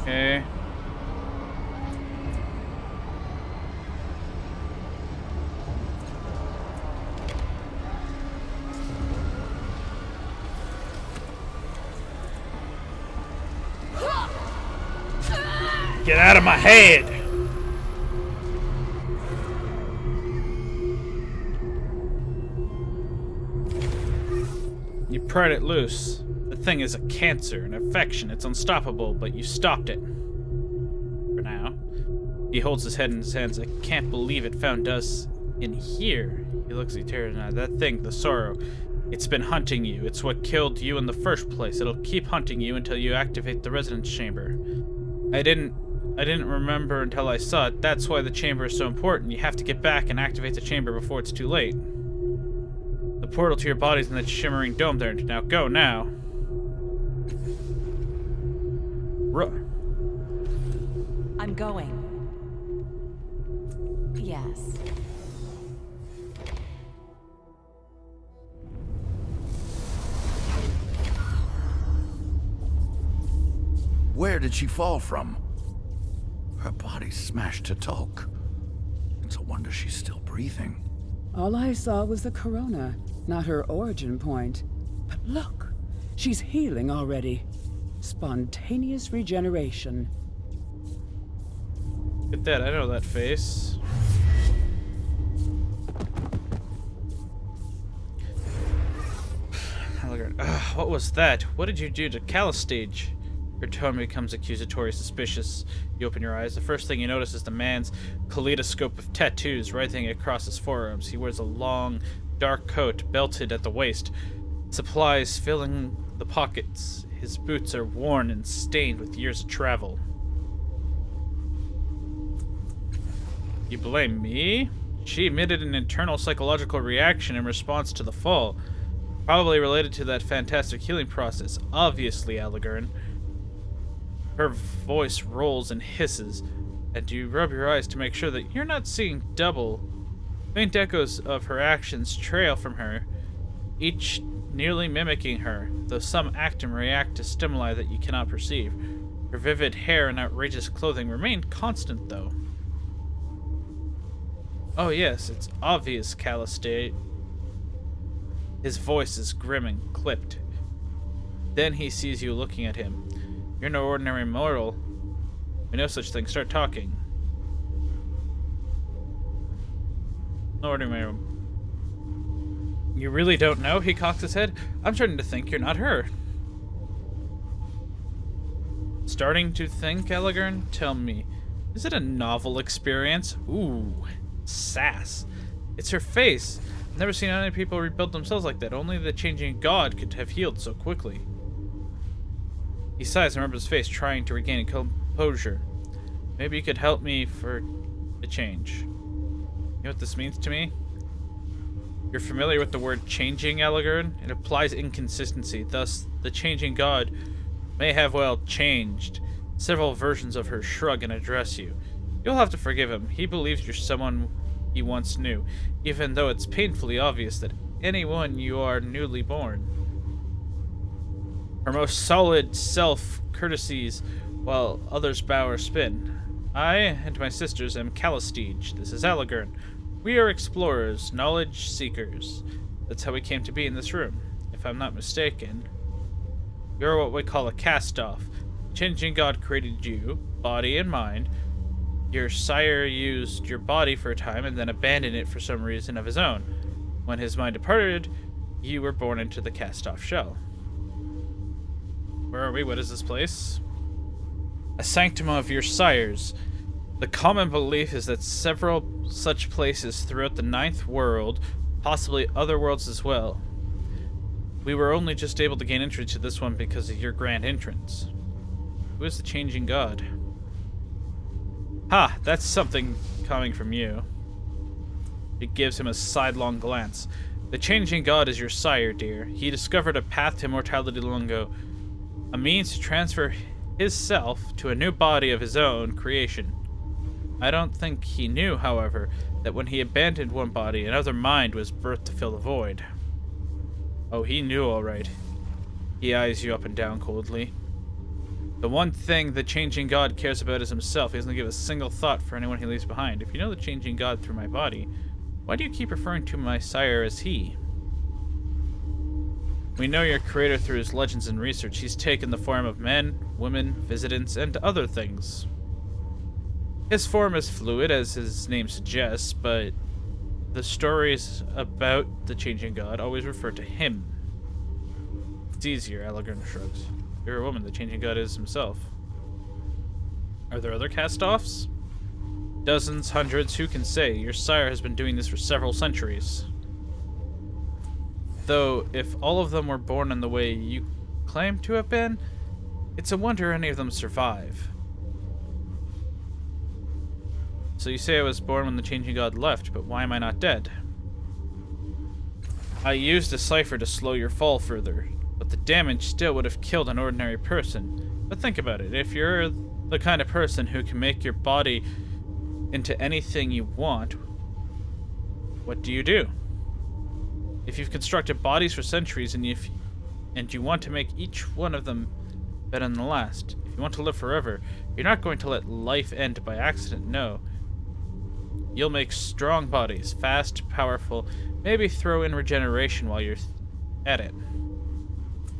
Okay. Get out of my head! You pried it loose. The thing is a cancer, an infection. It's unstoppable, but you stopped it. For now. He holds his head in his hands. I can't believe it found us in here. He looks at you terrified. That thing, the sorrow. It's been hunting you. It's what killed you in the first place. It'll keep hunting you until you activate the resonance chamber. I didn't remember until I saw it. That's why the chamber is so important. You have to get back and activate the chamber before it's too late. The portal to your body's in that shimmering dome there. Now go now. I'm going. Yes. Where did she fall from? Her body's smashed to talk. It's a wonder she's still breathing. All I saw was the corona, not her origin point. But look, she's healing already. Spontaneous regeneration. Look at that, I know that face. What was that? What did you do to Callistage? Her tone becomes accusatory, suspicious. You open your eyes. The first thing you notice is the man's kaleidoscope of tattoos writhing across his forearms. He wears a long, dark coat, belted at the waist, supplies filling the pockets. His boots are worn and stained with years of travel. You blame me? She emitted an internal psychological reaction in response to the fall, probably related to that fantastic healing process. Obviously, Alagern. Her voice rolls and hisses, and you rub your eyes to make sure that you're not seeing double. Faint echoes of her actions trail from her, each nearly mimicking her, though some act and react to stimuli that you cannot perceive. Her vivid hair and outrageous clothing remain constant, though. Oh yes, it's obvious, Caliste. His voice is grim and clipped. Then he sees you looking at him. You're no ordinary mortal. We know such things. Start talking. No ordinary. You really don't know? He cocks his head. I'm starting to think you're not her. Starting to think, Alagern? Tell me, is it a novel experience? Ooh, sass. It's her face. I've never seen any people rebuild themselves like that. Only the changing god could have healed so quickly. He sighs and rubs his face, trying to regain composure. Maybe you could help me for a change. You know what this means to me? You're familiar with the word changing, Alagern? It implies inconsistency. Thus, the changing god may have, well, changed. Several versions of her shrug and address you. You'll have to forgive him. He believes you're someone he once knew, even though it's painfully obvious that anyone you are newly born. Her most solid self courtesies, while others bow or spin. I and my sisters am Caliste. This is Alagern. We are explorers, knowledge seekers. That's how we came to be in this room. If I'm not mistaken, you're what we call a cast-off. Changing God created you, body and mind. Your sire used your body for a time and then abandoned it for some reason of his own. When his mind departed, you were born into the cast-off shell. Where are we? What is this place? A sanctum of your sires. The common belief is that several such places throughout the ninth world, possibly other worlds as well. We were only just able to gain entry to this one because of your grand entrance. Who is the changing god? Ha! That's something coming from you. It gives him a sidelong glance. The changing god is your sire, dear. He discovered a path to immortality long ago. A means to transfer his self to a new body of his own creation. I don't think he knew, however, that when he abandoned one body, another mind was birthed to fill the void. Oh, he knew all right. He eyes you up and down coldly. The one thing the changing god cares about is himself. He doesn't give a single thought for anyone he leaves behind. If you know the changing god through my body, why do you keep referring to my sire as he? We know your creator through his legends and research. He's taken the form of men, women, visitants, and other things. His form is fluid, as his name suggests, but the stories about the changing god always refer to him. It's easier, Alagern shrugs. You're a woman, the changing god is himself. Are there other cast-offs? Dozens, hundreds, who can say? Your sire has been doing this for several centuries. Though, if all of them were born in the way you claim to have been, it's a wonder any of them survive. So you say I was born when the changing god left, but why am I not dead? I used a cipher to slow your fall further, but the damage still would have killed an ordinary person. But think about it, if you're the kind of person who can make your body into anything you want, what do you do? If you've constructed bodies for centuries and you want to make each one of them better than the last, if you want to live forever, you're not going to let life end by accident, no. You'll make strong bodies, fast, powerful, maybe throw in regeneration while you're at it.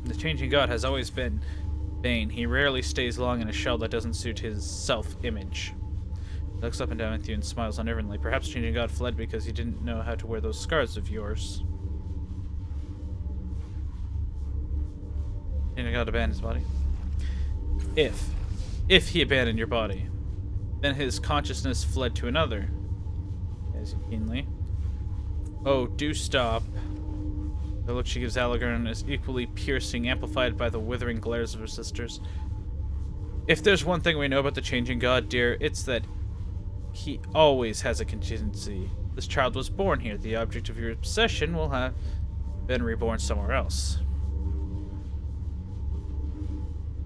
The changing god has always been vain. He rarely stays long in a shell that doesn't suit his self-image. He looks up and down at you and smiles unerringly. Perhaps changing god fled because he didn't know how to wear those scars of yours. Changing god abandoned his body. If he abandoned your body. Then his consciousness fled to another. As keenly. Oh, do stop. The look she gives Alagern is equally piercing, amplified by the withering glares of her sisters. If there's one thing we know about the changing god, dear, it's that he always has a contingency. This child was born here. The object of your obsession will have been reborn somewhere else.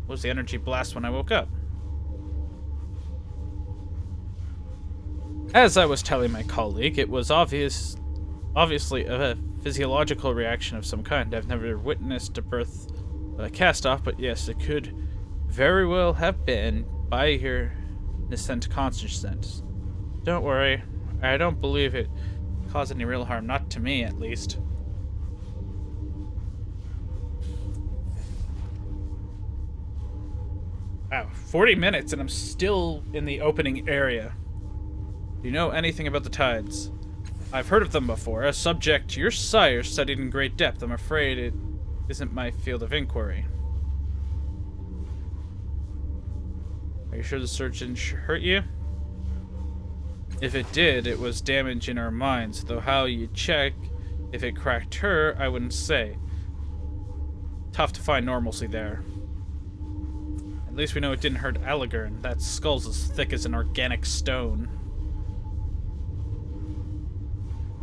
What was the energy blast when I woke up? As I was telling my colleague, it was obviously a physiological reaction of some kind. I've never witnessed a birth of a cast-off, but yes, it could very well have been by your nascent consciousness. Don't worry, I don't believe it caused any real harm, not to me at least. Wow, 40 minutes and I'm still in the opening area. Do you know anything about the tides? I've heard of them before. A subject your sire studied in great depth. I'm afraid it isn't my field of inquiry. Are you sure the surge didn't hurt you? If it did, it was damage in our minds, though how you check if it cracked her, I wouldn't say. Tough to find normalcy there. At least we know it didn't hurt Alagern. That skull's as thick as an organic stone.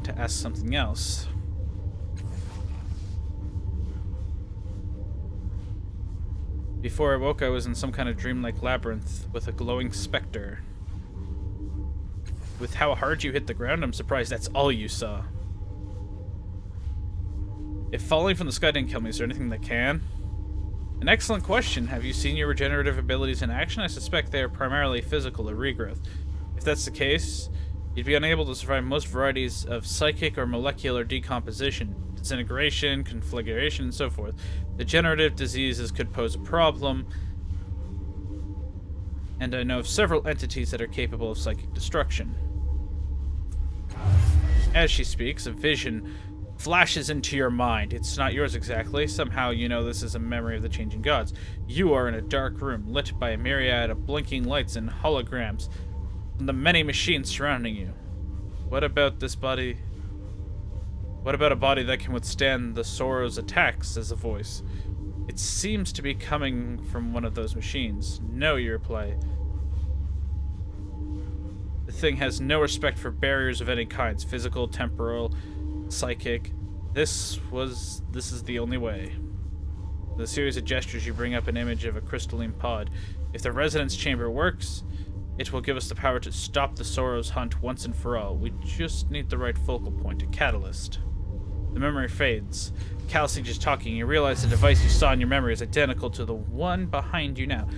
To ask something else. Before I woke, I was in some kind of dreamlike labyrinth with a glowing specter. With how hard you hit the ground, I'm surprised that's all you saw. If falling from the sky didn't kill me, is there anything that can? An excellent question. Have you seen your regenerative abilities in action? I suspect they are primarily physical or regrowth. If that's the case, you'd be unable to survive most varieties of psychic or molecular decomposition, disintegration, conflagration, and so forth. Degenerative diseases could pose a problem, and I know of several entities that are capable of psychic destruction. As she speaks, a vision flashes into your mind. It's not yours exactly. Somehow you know this is a memory of the changing gods. You are in a dark room, lit by a myriad of blinking lights and holograms from the many machines surrounding you. What about this body? What about a body that can withstand the sorrow's attacks, says a voice. It seems to be coming from one of those machines. No, you reply. The thing has no respect for barriers of any kinds, physical, temporal, psychic. This is the only way. With a series of gestures, you bring up an image of a crystalline pod. If the resonance chamber works, it will give us the power to stop the Sorrow's hunt once and for all. We just need the right focal point, a catalyst. The memory fades. Calcig is talking. You realize the device you saw in your memory is identical to the one behind you now.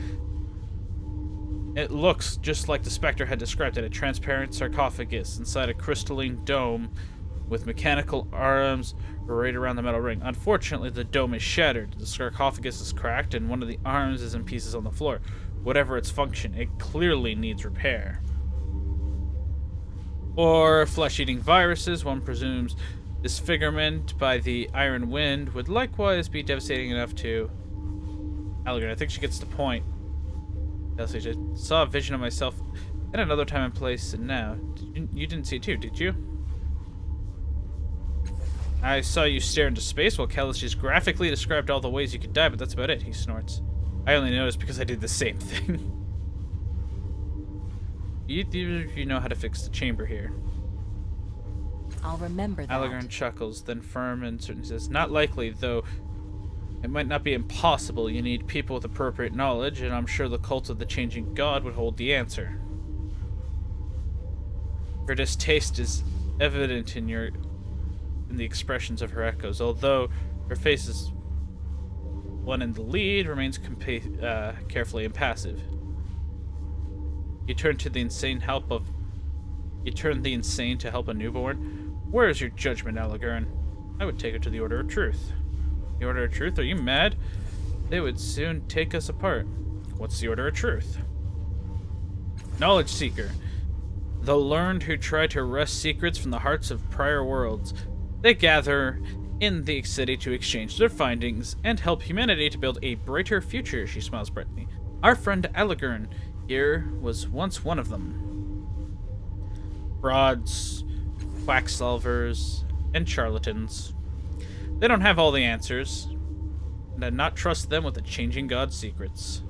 It looks just like the Spectre had described it, a transparent sarcophagus inside a crystalline dome with mechanical arms right around the metal ring. Unfortunately, the dome is shattered. The sarcophagus is cracked, and one of the arms is in pieces on the floor. Whatever its function, it clearly needs repair. Or flesh-eating viruses, one presumes disfigurement by the iron wind would likewise be devastating enough to... Alagern, I think she gets the point. I saw a vision of myself at another time and place, and now. You didn't see it too, did you? I saw you stare into space while Callus just graphically described all the ways you could die, but that's about it, he snorts. I only noticed because I did the same thing. You know how to fix the chamber here. I'll remember that. Alagern chuckles, then firm and certain says, not likely, though it might not be impossible. You need people with appropriate knowledge, and I'm sure the cult of the changing god would hold the answer. Her distaste is evident in the expressions of her echoes, although her face is one in the lead remains carefully impassive. You turn the insane to help a newborn. Where is your judgment, Alagern? I would take her to the Order of Truth. The Order of Truth? Are you mad? They would soon take us apart. What's the Order of Truth? Knowledge Seeker. The learned who try to wrest secrets from the hearts of prior worlds. They gather in the city to exchange their findings and help humanity to build a brighter future, she smiles brightly. Our friend Elegern here was once one of them. Frauds, quacksalvers, and charlatans. They don't have all the answers, and I'd not trust them with the changing God's secrets.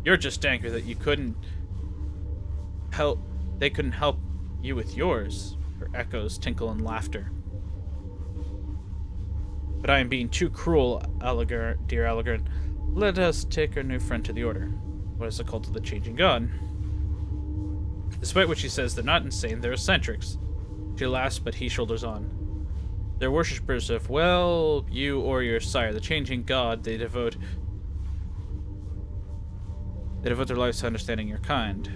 You're just angry that you couldn't help. They couldn't help you with yours. Her echoes tinkle in laughter. But I am being too cruel, dear Elegern. Let us take our new friend to the Order. What is the cult of the changing God? Despite what she says, they're not insane, they're eccentrics. She laughs, but he shoulders on. They're worshippers of, well, you or your sire, the changing God. They devote their lives to understanding your kind.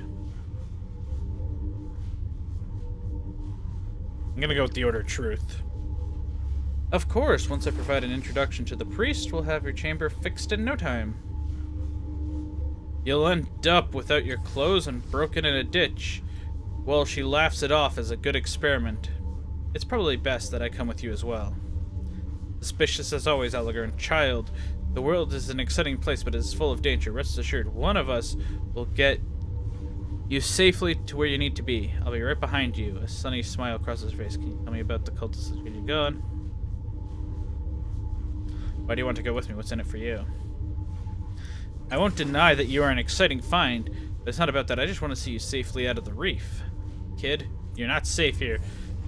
I'm gonna go with the Order of Truth. Of course, once I provide an introduction to the priest, we'll have your chamber fixed in no time. You'll end up without your clothes and broken in a ditch. Well, she laughs it off as a good experiment. It's probably best that I come with you as well. Suspicious as always, Elegern. Child, the world is an exciting place, but it is full of danger. Rest assured, one of us will get you safely to where you need to be. I'll be right behind you. A sunny smile crosses his face. Can you tell me about the cultist of the God? Why do you want to go with me? What's in it for you? I won't deny that you are an exciting find, but it's not about that. I just want to see you safely out of the reef. Kid, you're not safe here.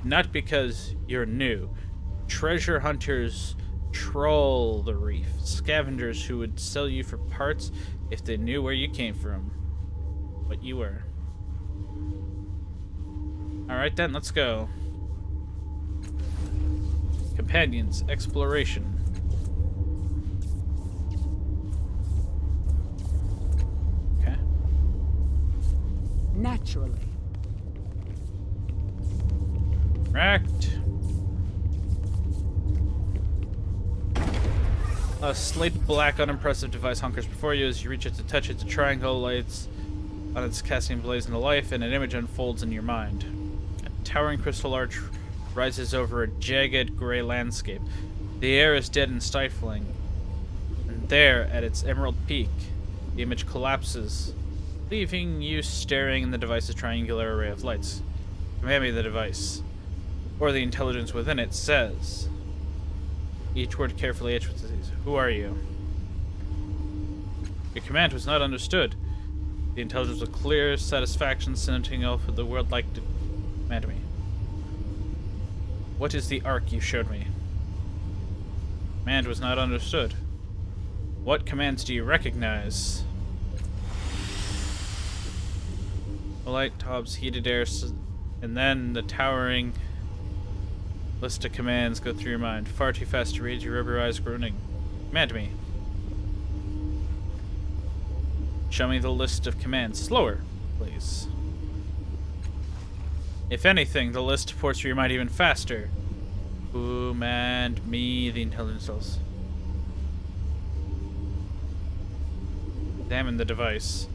Not because you're new. Treasure hunters troll the reef. Scavengers who would sell you for parts if they knew where you came from. What you were. Alright then, let's go. Companions, exploration. Okay. Naturally. Correct. A slate black, unimpressive device hunkers before you. As you reach it to touch it, the triangle lights on its casting blaze into life, and an image unfolds in your mind. A towering crystal arch rises over a jagged gray landscape. The air is dead and stifling. And there, at its emerald peak, the image collapses, leaving you staring in the device's triangular array of lights. Command me the device, or the intelligence within it says. Each word carefully etched with disease. Who are you? Your command was not understood. The intelligence with clear satisfaction sending off the world like to command me. What is the arc you showed me? Command was not understood. What commands do you recognize? The light tobs heated air, and then the towering list of commands go through your mind. Far too fast to read, you rub your eyes groaning. Command me. Show me the list of commands. Slower, please. If anything, the list ports through your mind even faster. Command me, the intelligence tells. Examine the device.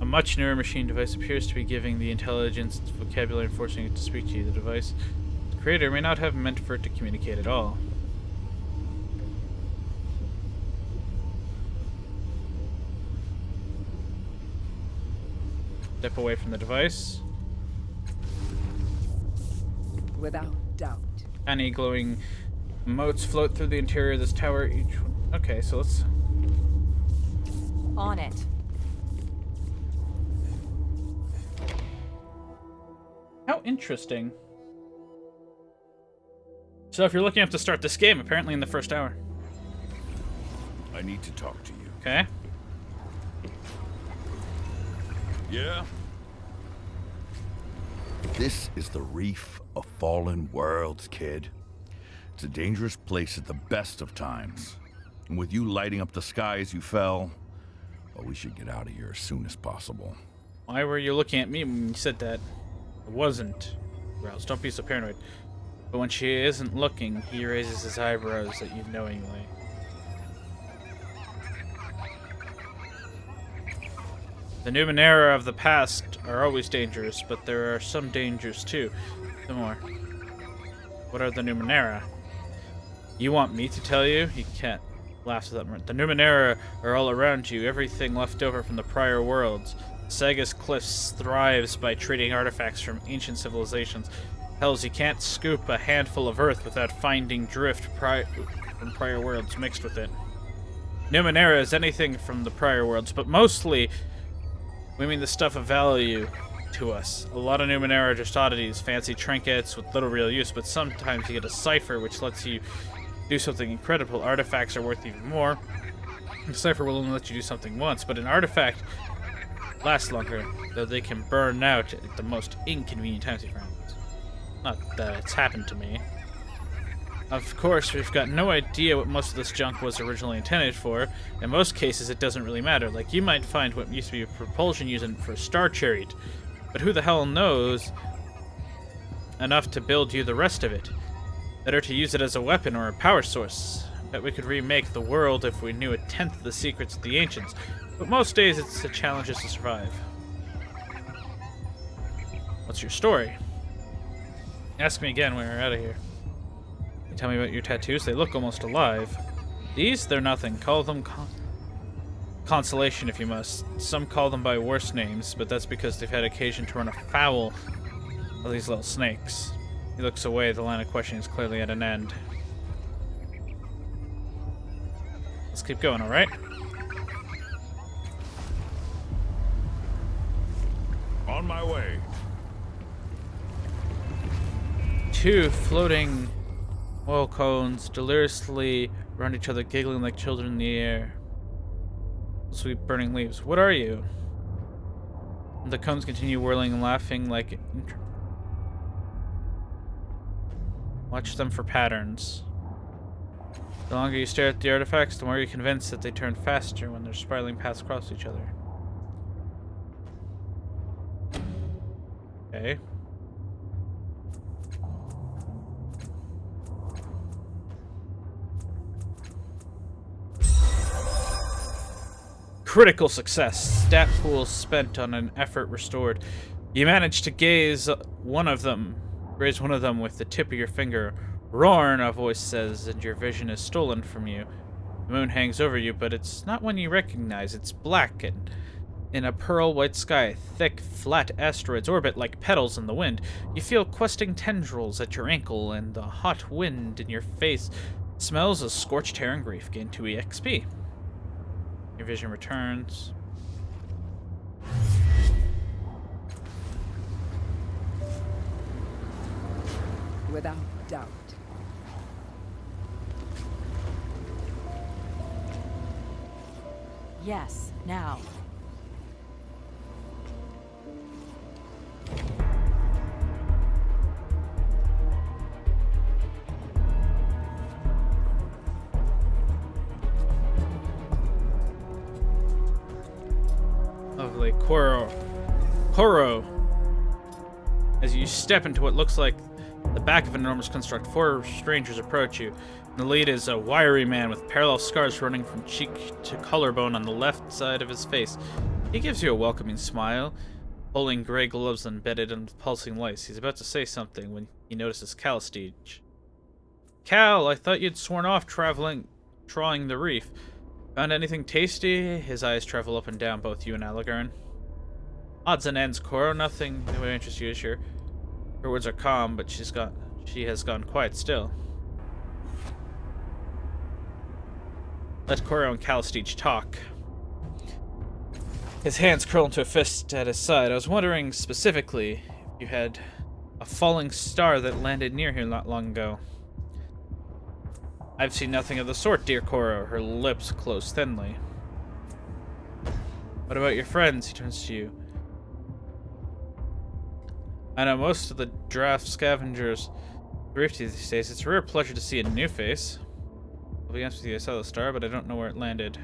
A much newer machine device appears to be giving the intelligence its vocabulary and forcing it to speak to you. The device, the creator may not have meant for it to communicate at all. Step away from the device. Without doubt. Tiny glowing motes float through the interior of this tower. Each one. Okay, so let's. On it. How interesting. So if you're looking up to start this game, apparently in the first hour. I need to talk to you. Okay. Yeah? This is the reef of fallen worlds, kid. It's a dangerous place at the best of times. And with you lighting up the sky as you fell, well, we should get out of here as soon as possible. Why were you looking at me when you said that? I wasn't. Rouse, don't be so paranoid. But when she isn't looking, he raises his eyebrows at you knowingly. The Numenera of the past are always dangerous, but there are some dangers too. Some more. What are the Numenera? You want me to tell you? He can't. Laughs at that. The Numenera are all around you, everything left over from the prior worlds. Saga's Cliffs thrives by trading artifacts from ancient civilizations. Hells, you can't scoop a handful of earth without finding drift from prior worlds mixed with it. Numenera is anything from the prior worlds, but mostly we mean the stuff of value to us. A lot of Numenera are just oddities, fancy trinkets with little real use, but sometimes you get a cipher which lets you do something incredible. Artifacts are worth even more. The cipher will only let you do something once, but an artifact lasts longer, though they can burn out at the most inconvenient times, you found. Not that it's happened to me. Of course, we've got no idea what most of this junk was originally intended for. In most cases, it doesn't really matter. Like, you might find what used to be a propulsion unit for a star chariot, but who the hell knows enough to build you the rest of it? Better to use it as a weapon or a power source. Bet we could remake the world if we knew 1/10 of the secrets of the ancients, but most days it's a challenge just to survive. What's your story? Ask me again when we're out of here. You tell me about your tattoos. They look almost alive. These? They're nothing. Call them consolation if you must. Some call them by worse names, but that's because they've had occasion to run afoul of these little snakes. He looks away. The line of questioning is clearly at an end. Let's keep going, alright? On my way. 2 floating oil cones deliriously around each other, giggling like children in the air. Sweet burning leaves. What are you? The cones continue whirling and laughing like... Watch them for patterns. The longer you stare at the artifacts, the more you're convinced that they turn faster when they're spiraling paths across each other. Okay. Critical success. Stat pool spent on an effort restored. You managed to raise one of them with the tip of your finger. Roarn, a voice says, and your vision is stolen from you. The moon hangs over you, but it's not one you recognize. It's black and in a pearl white sky. Thick, flat asteroids orbit like petals in the wind. You feel questing tendrils at your ankle, and the hot wind in your face smells of scorched hair and grief. Gain 2 EXP. Your vision returns. Without doubt. Yes, now. Lovely. Koro. As you step into what looks like the back of an enormous construct, 4 strangers approach you. The lead is a wiry man with parallel scars running from cheek to collarbone on the left side of his face. He gives you a welcoming smile, holding gray gloves embedded in pulsing lights. He's about to say something when he notices Calistege. Cal, I thought you'd sworn off trawling the reef. Found anything tasty? His eyes travel up and down both you and Alagern. Odds and ends, Koro. Nothing that would interest you, sure. Her words are calm, but she has gone quiet still. Let Koro and Calistege talk. His hands curl into a fist at his side. I was wondering specifically if you had a falling star that landed near here not long ago. I've seen nothing of the sort, dear Koro. Her lips close thinly. What about your friends? He turns to you. I know most of the draft scavengers reef these days. It's a rare pleasure to see a new face. I'll be honest with you, I saw the star, but I don't know where it landed.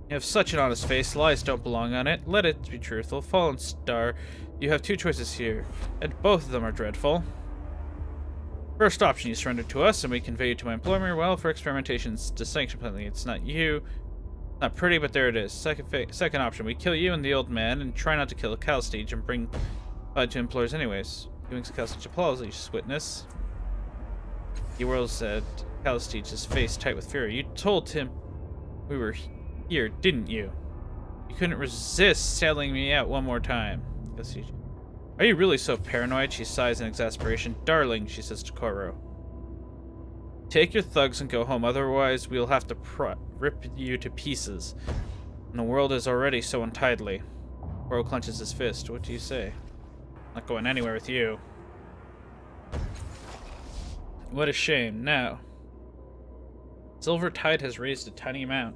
You have such an honest face. Lies don't belong on it. Let it be truthful. Fallen star. You have 2 choices here, and both of them are dreadful. First option, you surrender to us, and we convey you to my employer. Well, for experimentations to sanction plainly, it's not you. Not pretty, but there it is. Second option, we kill you and the old man, and try not to kill Calistege, and bring Applied to employers anyways. Doing such applause, you witness. He whirls at Callistege, his face tight with fury. You told him we were here, didn't you? You couldn't resist selling me out one more time. Callistege. Are you really so paranoid? She sighs in exasperation. Darling, she says to Koro. Take your thugs and go home, otherwise we'll have to rip you to pieces. And the world is already so untidily. Koro clenches his fist. What do you say? Not going anywhere with you. What a shame. Now, Silver Tide has raised a tiny amount.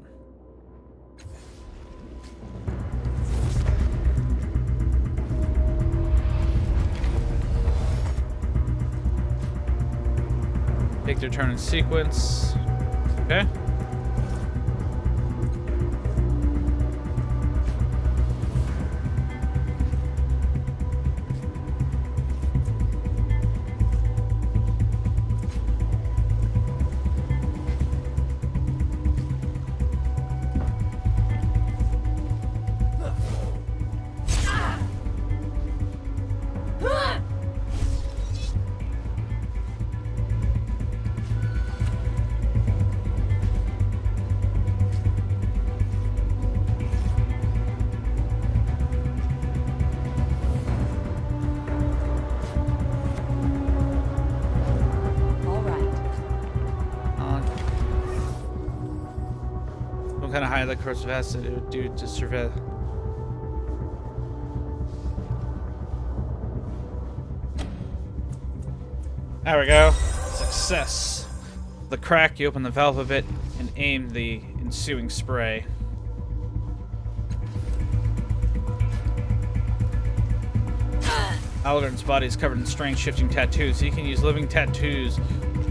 Take their turn in sequence. Okay. Kind of high the course of acid it would do to survive. There we go. Success. The crack, you open the valve a bit and aim the ensuing spray. Algern's body is covered in strange shifting tattoos. He can use living tattoos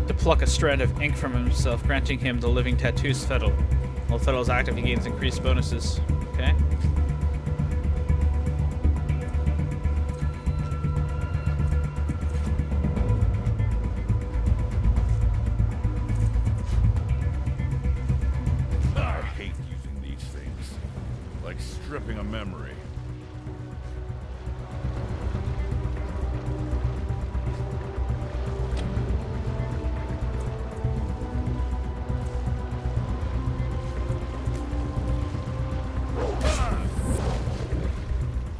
to pluck a strand of ink from himself, granting him the living tattoos fettle. While the fettle is active, he gains increased bonuses. Okay. I hate using these things. Like stripping a memory.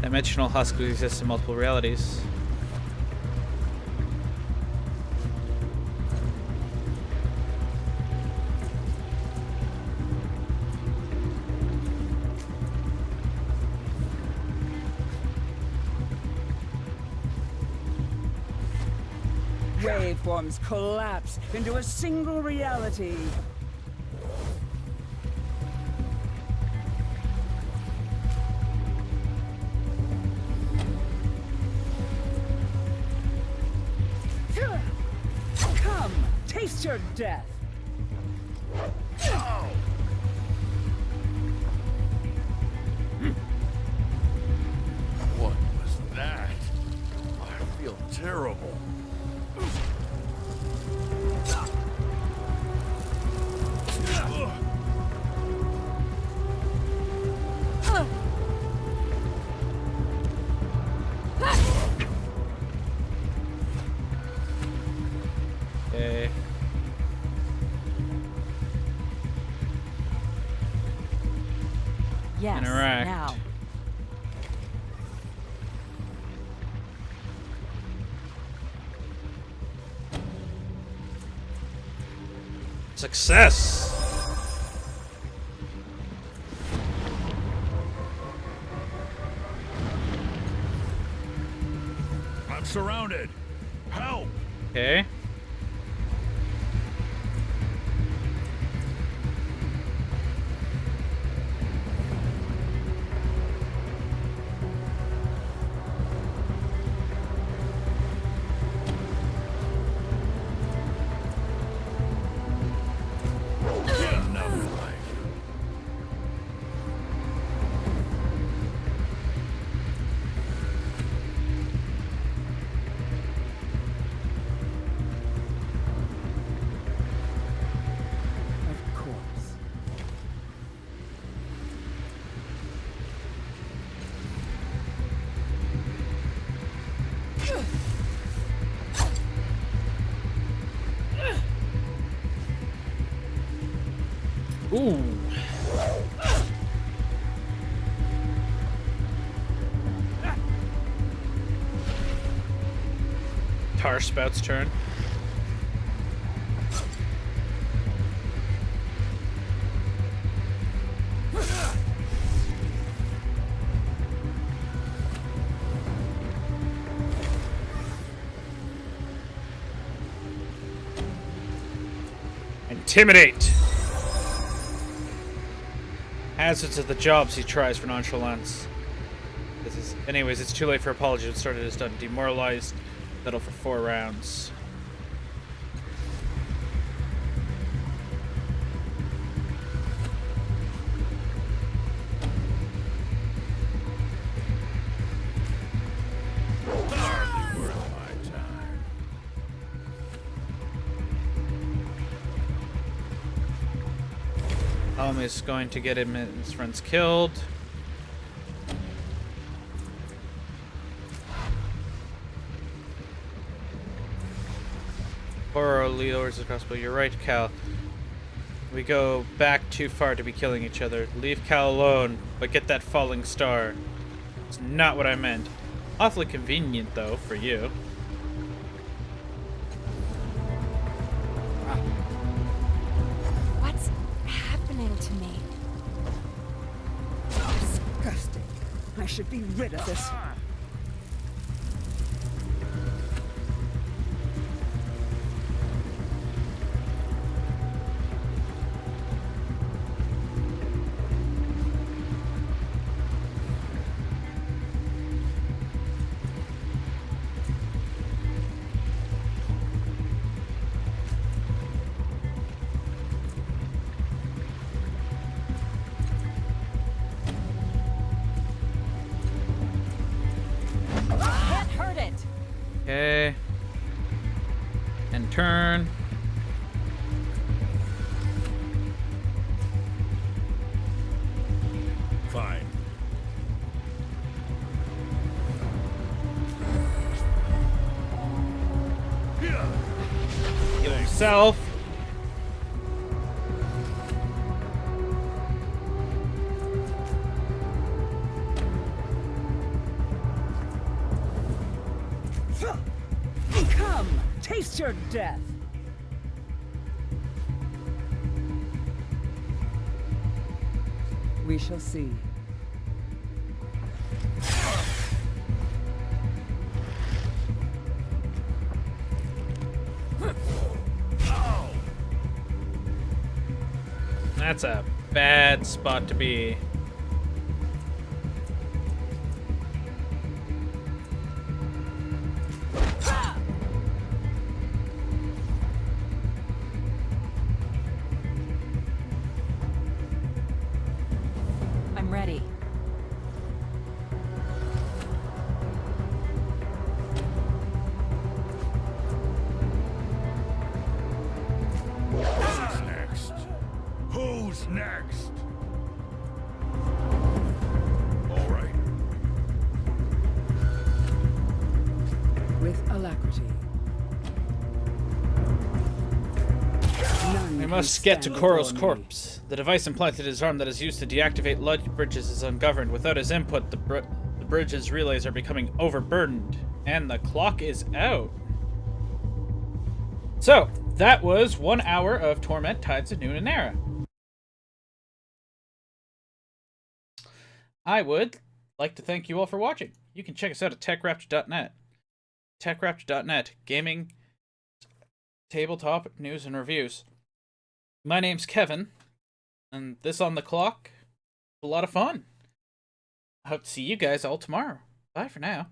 Dimensional husk exists in multiple realities. Waveforms collapse into a single reality. Come, taste your death. What was that? I feel terrible. Okay. Yes, Interact. now. Success! I'm surrounded. Help! Okay. Another life. Ooh. Tar Spout's turn. Intimidate! Hazards of the jobs he tries for nonchalance. Anyways, it's too late for apology. What started is done. Demoralized. Settle for 4 rounds. Hardly worth my time. P.A.M.E.L.A is going to get him and his friends killed. Horror lures the crossbow. You're right, Cal. We go back too far to be killing each other. Leave Cal alone, but get that falling star. It's not what I meant. Awfully convenient, though, for you. What's happening to me? Disgusting. I should be rid of this. Can't hurt it. Okay. And turn. Fine. Heal himself. Come, taste your death. We shall see. That's a bad spot to be. I'm ready. Who's next? Who's next? All right. With alacrity. None We can must get to stand Koro's before me. corpse. The device implanted in his arm that is used to deactivate light bridges is ungoverned. Without his input, the bridge's relays are becoming overburdened. And the clock is out. So, that was 1 hour of Torment Tides of Numenera. I would like to thank you all for watching. You can check us out at techraptor.net. Techraptor.net, gaming, tabletop news and reviews. My name's Kevin, and this on the clock, a lot of fun. I hope to see you guys all tomorrow. Bye for now.